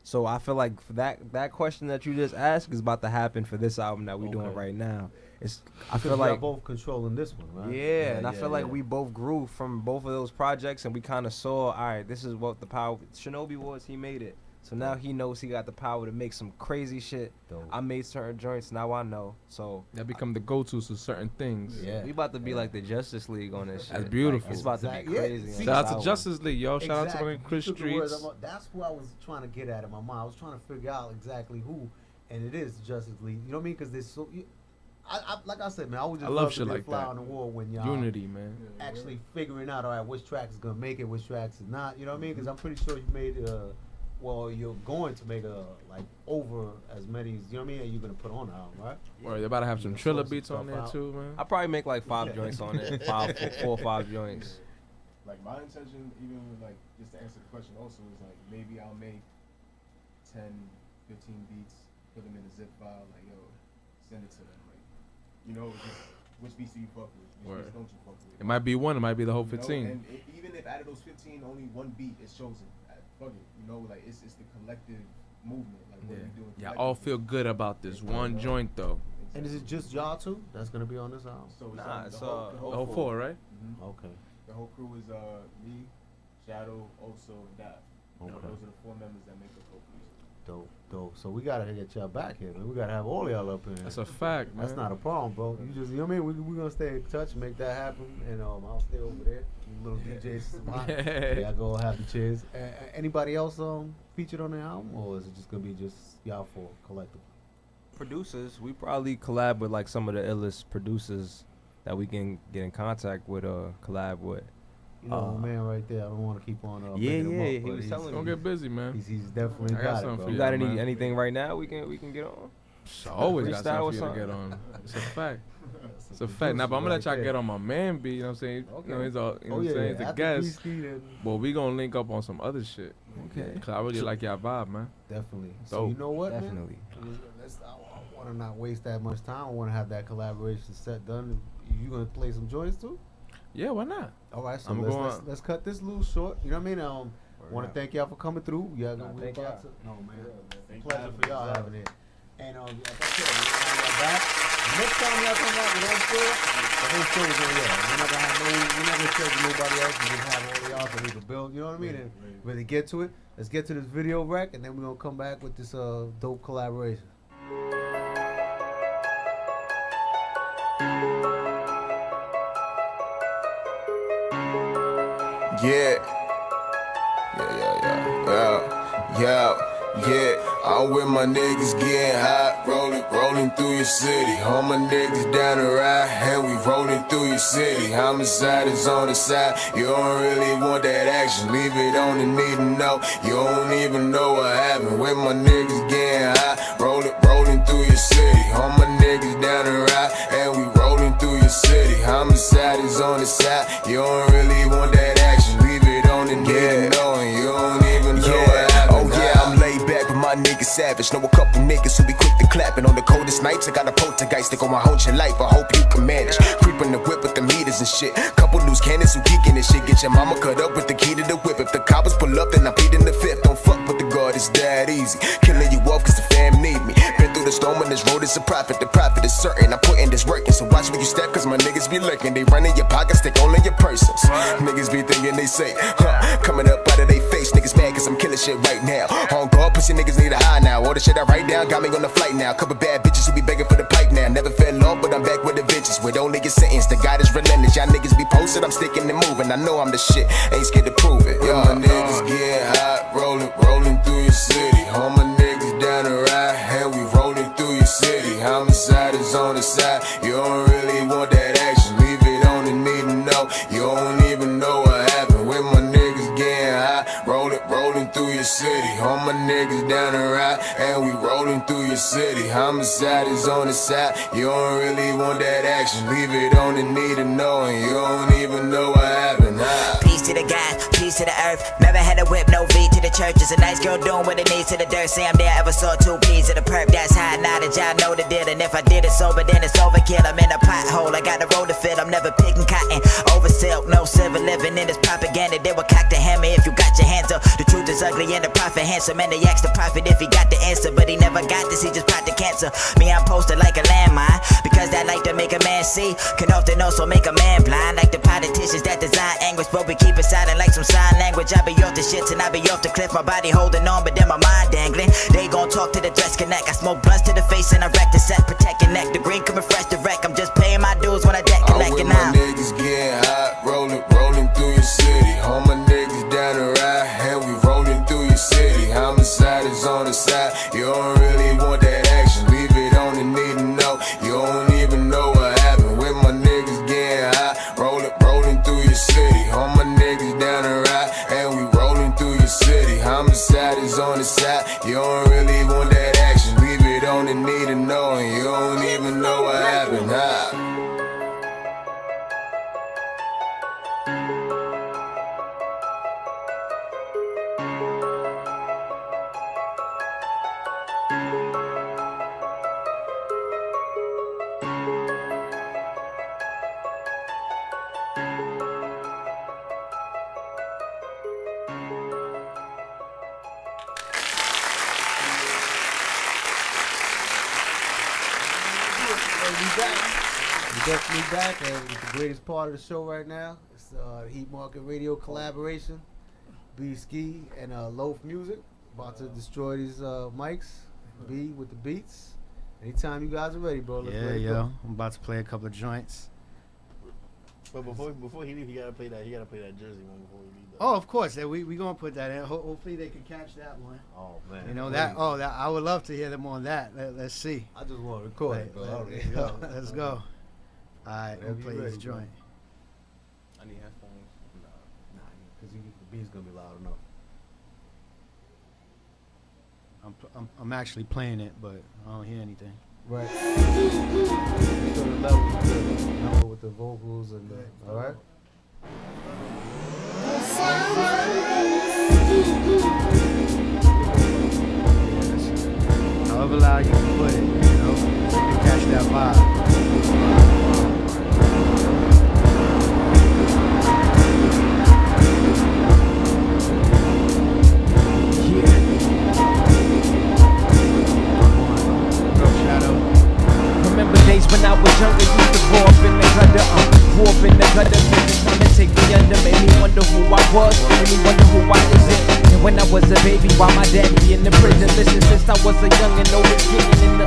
So I feel like for that question that you just asked is about to happen for this album that we're doing right now. I feel Because y'all like both controlling this one, right? yeah, and I feel like we both grew from both of those projects, and we kind of saw, all right, this is what the power. Shinobi was, he made it, so now he knows he got the power to make some crazy shit. Dope. I made certain joints, now I know. So that become the go-tos to certain things. Yeah. we about to be like the Justice League on this shit. That's beautiful. Like, it's about to Exactly. be Yeah, crazy. see, on Shout out this to album. Justice League, yo. Shout out to Exactly. fucking Chris You took the words Streets. out my- That's who I was trying to get at in my mind. I was trying to figure out exactly who, and it is Justice League. You know what I mean? Because there's so. I like I said, man, I would just I love love to shit be like a fly that. on the wall when y'all Unity, man. actually figuring out, all right, which track is gonna make it, which tracks is not. You know what I mean? Because I'm pretty sure you made well, you're going to make like over as many, you know what I mean? That you're gonna put on the album, right? Or they about to have some You Triller sort some beats on stuff there out. too, man. I probably make like 5 joints on it, 4 or 5 joints. Like my intention, even like just to answer the question, also is like maybe I'll make 10, 15 beats, put them in a zip file, like yo, send it to them. Like, you know, just which beats do you fuck with? Which beats don't you fuck with? It might be one. It might be the whole You know, 15. and even if out of those 15, only one beat is chosen, fuck it. You know, like it's the collective movement. Like what we doing. Y'all all feel good about this one joint though. And is it just y'all two that's gonna be on this album? So Nah, it's the whole Oh, four, right? Okay. The whole crew is me, Shadow, Oso, and Dap. Okay. Those are the 4 members that make the whole crew. Dope. So we gotta get y'all back here, man. We gotta have all y'all up in here. That's a fact, man. That's not a problem, bro. You just, you know what I mean? We gonna stay in touch, make that happen, and I'll stay over there. You little DJ spot. Yeah, I go have the chairs. Anybody else featured on the album, or is it just gonna be just y'all 4 collectively? Producers, we probably collab with like some of the illest producers that we can get in contact with or collab with. You know, man, right there. I don't want to keep on. Yeah, bringing him up, he but was he's telling me. Don't get busy, man. He's definitely I got got it, something bro. for You got man. anything right now we can get on? Always got Freestyle or something for you to something? get on. It's a fact. It's a fact. Now, but I'm gonna let y'all get on my man beat. You know what I'm saying? You know, he's all, you know what I'm saying? He's a after guest. BSKI, then- But we gonna link up on some other shit. Okay. Cause I really like y'all vibe, man. Definitely. So Dope. you know what, Definitely. man? I want to not waste that much time. I want to have that collaboration set done. You gonna play some joints too? Yeah, why not? All right, so I'm let's cut this a little short. You know what I mean? Want to thank y'all for coming through. Yeah, thank y'all. No man, it's a pleasure for y'all having it. And like I said, we're gonna have y'all back. Next time y'all come out with that show, the whole show is gonna we're not gonna schedule nobody else. We just have all y'all so we can build. You know what I mean? And really get to it. Let's get to this video rec, and then we're gonna come back with this dope collaboration. Yeah. I'm with my niggas getting hot, rolling through your city. All my niggas down the ride, and we rolling through your city. Homicide is on the side, you don't really want that action. Leave it on the need to know, you don't even know what happened. With my niggas getting hot, rolling through your city. All my niggas down the ride, and we rolling through your city. Homicide is on the side, you don't really want that action. Leave it on the need to know, and you don't even know what happened. Oh yeah, I'm laid back, but my niggas savage. Know a couple niggas who be quick to clapping on the coldest nights. I got a poltergeist that gon' haunt your life. I hope you can manage. Creeping the whip with the meters and shit. Couple loose cannons who geeking and shit. Get your mama cut up with the key to the whip. If the coppers pull up, then I'm pleading the fifth. Don't fuck with the guard, it's that easy. Killing you off cause the fam need me. Been through the storm and this road is a profit. The profit is certain. I'm putting this work in. So watch where you step cause my niggas be lurking. They run in your pockets, take all in your purses. Niggas be thinking they safe. Coming up out of they face. Niggas mad cause I'm killing shit right now. On guard, pussy niggas need a high now. All the shit I write down got me on the flight now. Couple bad bitches who be begging for the pipe now. Never fell off, but I'm back with the vengeance. With only get sentenced, the God is relentless. Y'all niggas be posted, I'm sticking and moving. I know I'm the shit, ain't scared to prove it. Yeah, my niggas getting hot, rolling through your city. All my niggas down the ride, and we rolling through your city. Homicide is on the side, you don't really want that action. Leave it on the need to know, you don't even know what happened. With my niggas getting hot, rolling through your city. All my niggas down the ride, and we rolling through your city. Homicide is on the side, you don't really want that action. Leave it on the need to know, and you don't even know what happened. Peace to the gods, peace to the earth. Never had a whip, no V to the church. Just a nice girl doing what it needs to the dirt. Say I'm there, ever saw 2 P's to the perp. That's how I nodded, y'all know the deal. And if I did it sober, then it's overkill. I'm in a pothole, I got the road to fill. I'm never picking cotton, over silk, no silver living in this propaganda. They will cock the hammer if you got your hands up. The truth is ugly and the prophet handsome. And they asked the prophet if he got the answer, but he never got this, he just popped the cancer. Me, I'm posted like a landmine, because that like to make a man see can often also make a man blind. Like the politicians that design anguish, but we keep it silent like some sign language. I be off the shit and I be off the cliff. My body holding on, but then my mind dangling. They gon' talk to the dress connect. I smoke blunts to the face and I wreck the set. Protect your neck, the green coming fresh to wreck. I'm just paying my dues when I debt collecting now. All my niggas getting hot, rolling through your city. All my niggas down the ride, and we rolling through your city. Homicide is on the side, you don't really want that action. Leave it on the need to know, you don't even know what happened. With my niggas getting hot, rolling through your city. All my niggas down the ride, and we rolling through your city. Homicide is on the side, you don't really want that action. Leave it on the need to know, and you don't even know what happened. We're definitely back, and it's the greatest part of the show right now. It's the Heat Market Radio collaboration. BSKI and Loaf Music. About to destroy these mics. B with the beats. Anytime you guys are ready, bro. Let's Yeah, ready yo. go. I'm about to play a couple of joints. But before he leave, he gotta play that Jersey one before he leave. Oh, of course. We gonna put that in. Hopefully they can catch that one. Oh man. You know that. Oh, that I would love to hear them on that. Let's see. I just want to record it, bro. Let's go. All right, we'll play this joint. I need headphones. Nah, because the beat's gonna be loud enough. I'm actually playing it, but I don't hear anything. Right. So the level's good. Number with the vocals and the. All right. However loud you can put it, you know, so you can catch that vibe. Remember days when I was younger, used to grow up in the gutter. Grew up in the gutter, bitches trying to take me under. Made me wonder who I was, made me wonder who I isn't. And when I was a baby, while my daddy in the prison. Listen, since I was a youngin', always getting in the.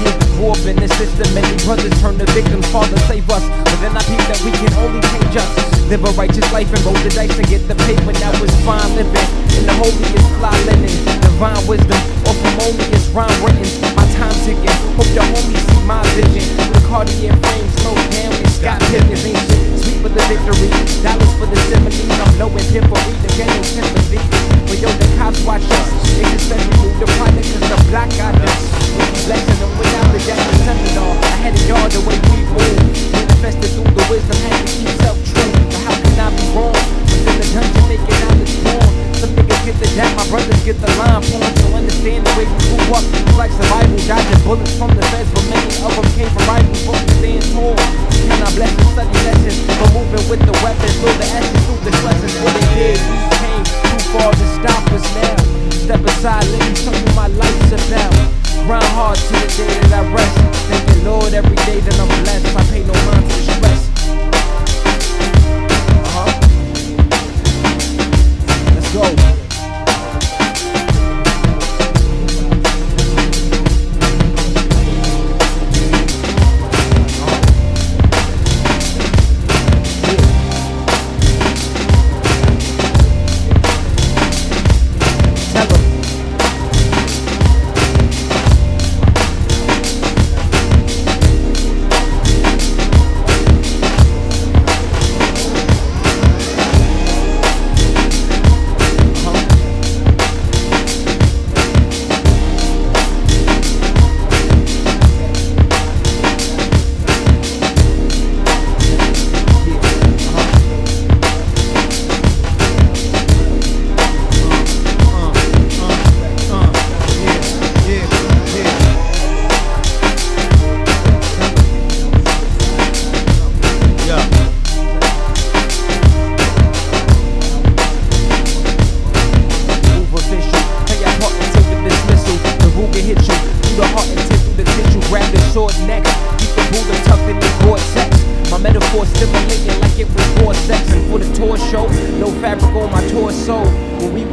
Yeah, grew up in the system, many brothers turn to victims. Father save us, but then I peep that we can only change us. Live a righteous life and roll the dice and get the paper. That was fine living in the holiest fly linen, divine wisdom, or harmonious rhyme written. My time ticking, hope the homies see my vision. The Cartier frame slow down and Scott Pippins ain't shit. Sweet for the victory, dollars for the similes. I'm knowing pimpery, the ghetto sympathy. But yo, the cops watch us. They suspect we move the product cause the block got us. We be blessing them without the jack and Seminole. I had a yard the way we move. Manifested through the wisdom, had to keep self true. But how can I be wrong? Was in the dungeon making knowledge born. Some niggas get the jack, my brothers get the line formed. So understand the way we grew up. It's like survival, dodging bullets from the feds. But many of them came from rivals, but we stand tall. Can I bless and study lessons? But moving with the weapons, through the ashes, through the lessons. What they did, we came too far to stop us now. Step aside, let me show you my life's about. Grind hard to the day that I rest. Thank the Lord every day that I'm blessed. I pay no mind to the stress. Let's go.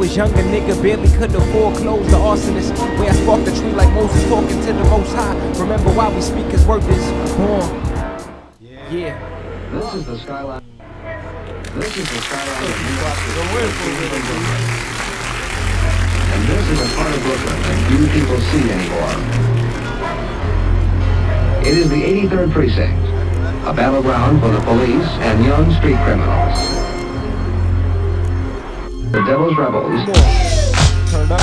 Younger nigga barely could afford clothes. The arsonist, where I sparked the tree like Moses talking to the Most High. Remember why we speak His word is born. Yeah. This is the skyline. This is the skyline of New York. And this is a part of Brooklyn that few people see anymore. It is the 83rd precinct, a battleground for the police and young street criminals. The Devil's Rebels. Turn up.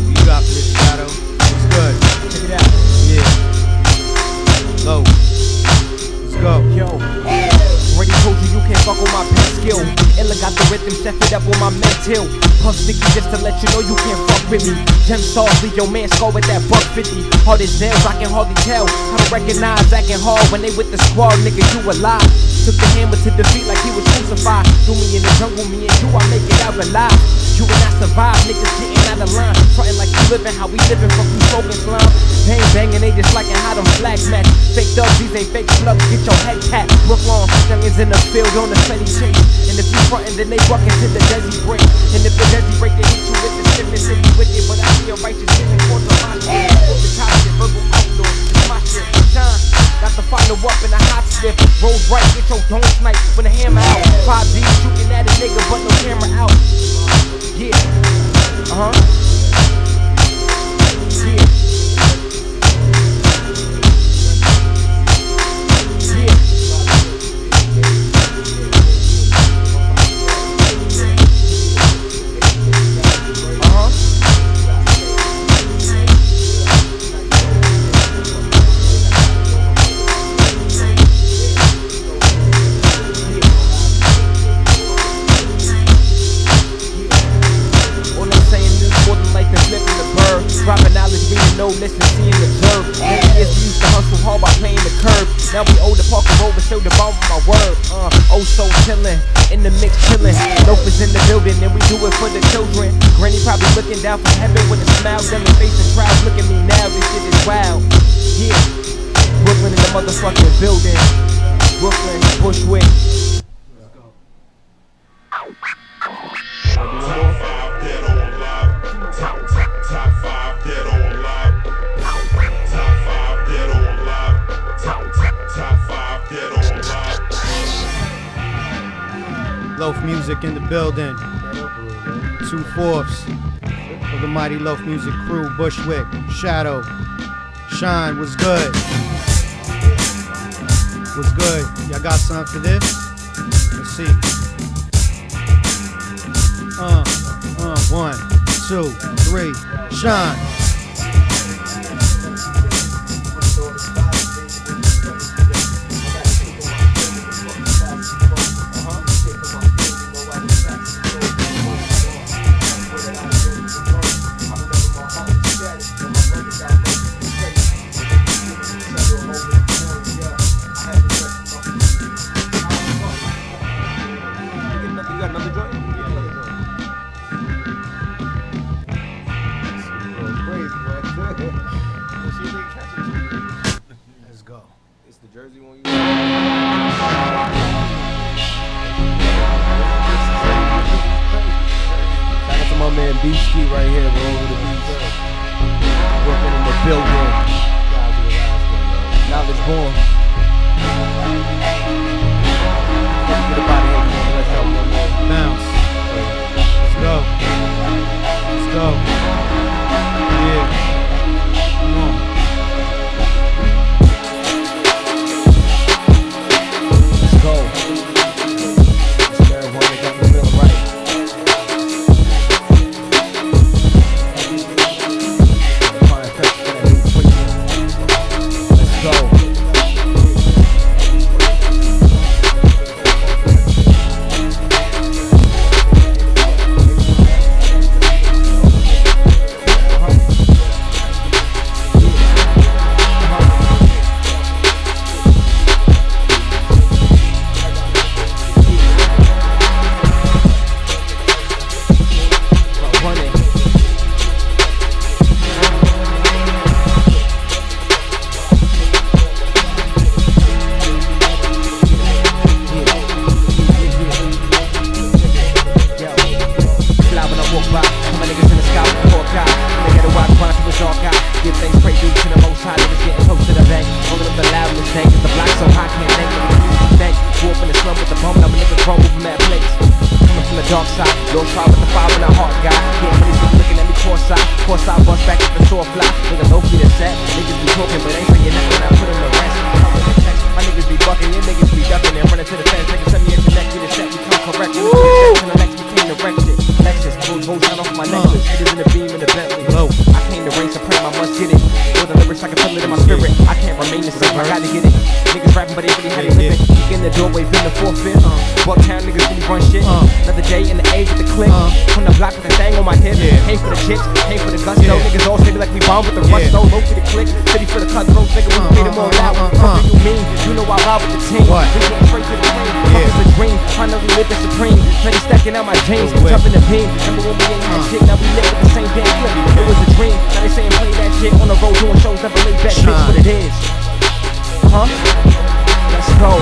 You got for this shadow. It's good. Check it out. Yeah. Low. Let's go. Yo. Already told you can't fuck with my pen skill. Illa got the rhythm, step it up with my mental. Puff sticky just to let you know you can't fuck with me. Gem stars, leave your man score with that $150. Hard as nails, I can hardly tell how to recognize acting hard when they with the squad, nigga, you alive. Took the hammer to defeat like he was crucified. Threw me in the jungle, me and you, I make it out alive. You and I survive, niggas getting out of line. Frontin' like you living how we living, fuck you smoking slime. Bang banging, they just liking how them flags match. Fake thugs, these ain't fake slugs, get your head tapped. Brooklyn, youngins in the field on the steady chase. And if you frontin', then they buckin' to the Desi break. And if the Desi break, they hit you with the stiffness and you with it. But I see a righteous vision, cause of my shit. With the top shit, verbal outlaw, it's my shit. Shine, got to follow up in a hot stiff. Roll right, get your dome snipe when the hammer out. 5D shooting at a nigga, but no camera out. Yeah, yeah. Dropping knowledge, reading, no, listen, see and observe. Many years we used to hustle hard by playing the curb. Now we owe the Parker Rover, show the bomb with my word. Oh, so chillin', in the mix chillin'. Loafers in the building, and we do it for the children. Granny probably looking down from heaven with a smile. Them facing crowds, look at me now, this shit is wild. Yeah, Brooklyn in the motherfucking building. Brooklyn, Bushwick. Loaf Music in the building. 2/4 of the mighty Loaf Music crew. Bushwick, Shadow, Shine. Was good. Was good. Y'all got something for this? Let's see. 1, 2, 3. Shine. BSKI right here, bro, over the beats. Working in the building. Knowledge born. Get up out of here, man. Let's go. Bounce. Let's go. Let's go. Yeah. Come on. Let's go. This marijuana got me feeling right. Dark side, don't try with the fire when I heart guy. Can't really see looking at me course I bust back at the shore fly. Niggas low key the set, niggas be talking but ain't saying nothing when I put in the rest. My niggas be bucking, your niggas be ducking and running to the fence. Niggas send me internet, we the set, we come correct. We the next, we came to wreck shit. Lexus, gold shine off my necklace. Niggas in the beam in the Bentley. I came to reign supreme, I must get it. With the lyrics, I can feel it in my spirit. I can't remain the same, I gotta get it. Niggas rapping, but they really had it living. Peek in the doorway, been the forfeit. Bucktown niggas really run shit. Another day in the A with the click. From the block with the thing on my hip. Came for the chicks, came for the gusto. Niggas all steady like we bomb with the rush. Low for the click, city for the cutthroat. Nigga, we made them all out. What do you mean? You know I ride with the team. What? We get straight to the cream. Yeah. It's a dream. Finally living supreme. Steady stacking out my jeans. Wait. Jumping the beam. Remember when we ain't that shit? Now we live with the same damn clip. It was a dream. Now they saying play that shit on the road doing shows. Never laid back. Bitch, what it is. Let's go.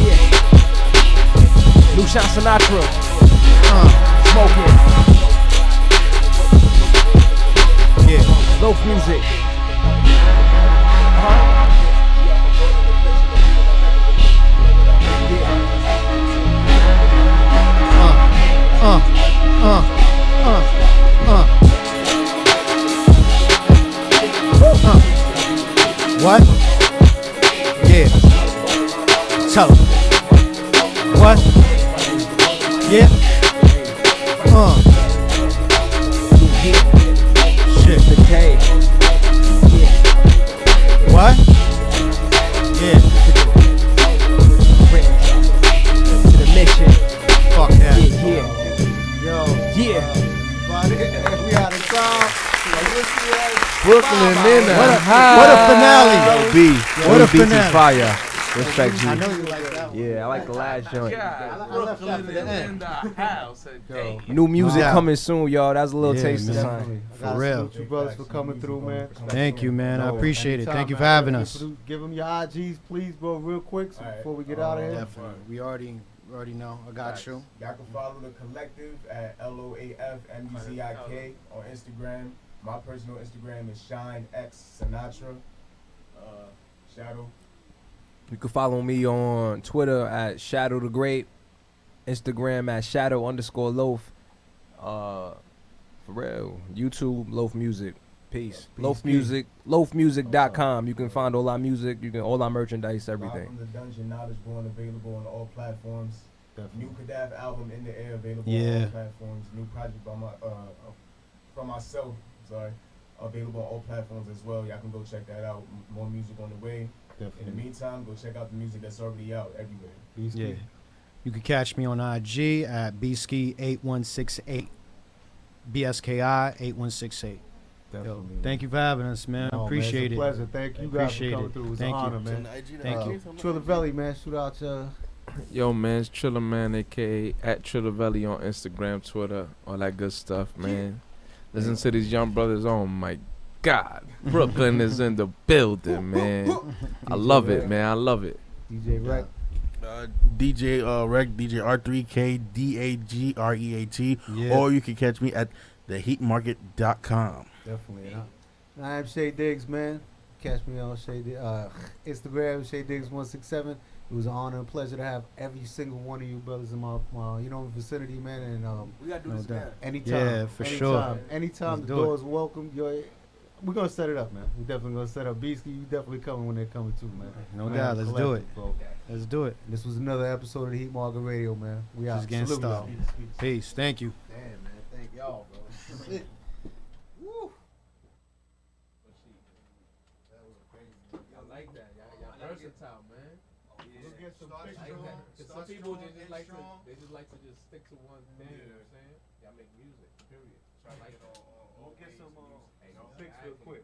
Yeah. New Sean Sinatra. Smoking. Yeah. Loaf music. What? Yeah. So. What? Yeah. Shit. What? Yeah. To the mission. Fuck that. Yeah. Yo. Yeah. We out of town. Brooklyn in the house. What a finale. Yo, B. What a Beats is finale. fire. Respect you. I know you like that one. Yeah, I like the last joint. I left that for the end. New music Yeah. coming soon, y'all. That's a little Yeah, taste of man. time. For real. Salute you brothers for coming through, man. Thank you, man. I Yo, appreciate it. anytime, Thank you for man. having us. Give them your IGs, please, bro, real quick, before we get out of here. Definitely. We already know. I got you. Y'all can follow the collective at LOAFMUZIK on Instagram. My personal Instagram is ShineXSinatra. Shadow. You can follow me on Twitter at Shadow the Great, Instagram at Shadow_Loaf. For real, YouTube Loaf Music. Peace. Loaf Music, LOAFMUZIK.com. You can find all our music, all our merchandise, Live everything. from the Dungeon, Knowledge Born, available on all platforms. New Kadaf album in the air, available on Yeah. all platforms. New project by from myself, available on all platforms as well. Y'all can go check that out. More music on the way. In the meantime, go check out the music that's already out everywhere. Yeah. You can catch me on IG at BSKI8168. BSKI 8168. Yo, thank you for having us, man. No, Appreciate man, it's a it. pleasure. Thank you guys for coming through. It was Thank an you. honor, man. Thank you. Trillavelli, man. Shoot out your. Yo, man, it's Triller Man, aka at Trillavelli on Instagram, Twitter, all that good stuff, man. Listen to these young brothers. Oh my God, Brooklyn is in the building, man. I love it, man. I love it. DJ Rec. DJ Rec, DJ R3KDAGREAT, Yeah. or you can catch me at theheatmarket.com. Definitely. I am Shay Diggs, man. Catch me on Instagram, Shay Diggs167. It was an honor and pleasure to have every single one of you brothers in my vicinity, man. And we gotta do this again. Anytime. Yeah, for sure. Anytime Let's the do it. door is welcome. We're gonna set it up, man. We're definitely gonna set up. BSKI, you definitely coming when they're coming too, man. No Man, doubt. Let's do it. collective, bro. Let's do it. This was another episode of the Heat Market Radio, man. We out. Just getting Salute, y'all. started. Peace. Thank you. Damn, man. Thank y'all, bro. Woo. I like that. Y'all versatile, man. We'll get some pictures. Some people they just like to just stick to one thing. You know what I'm saying? Y'all make music. Period. So I like that. We'll get some pics real quick.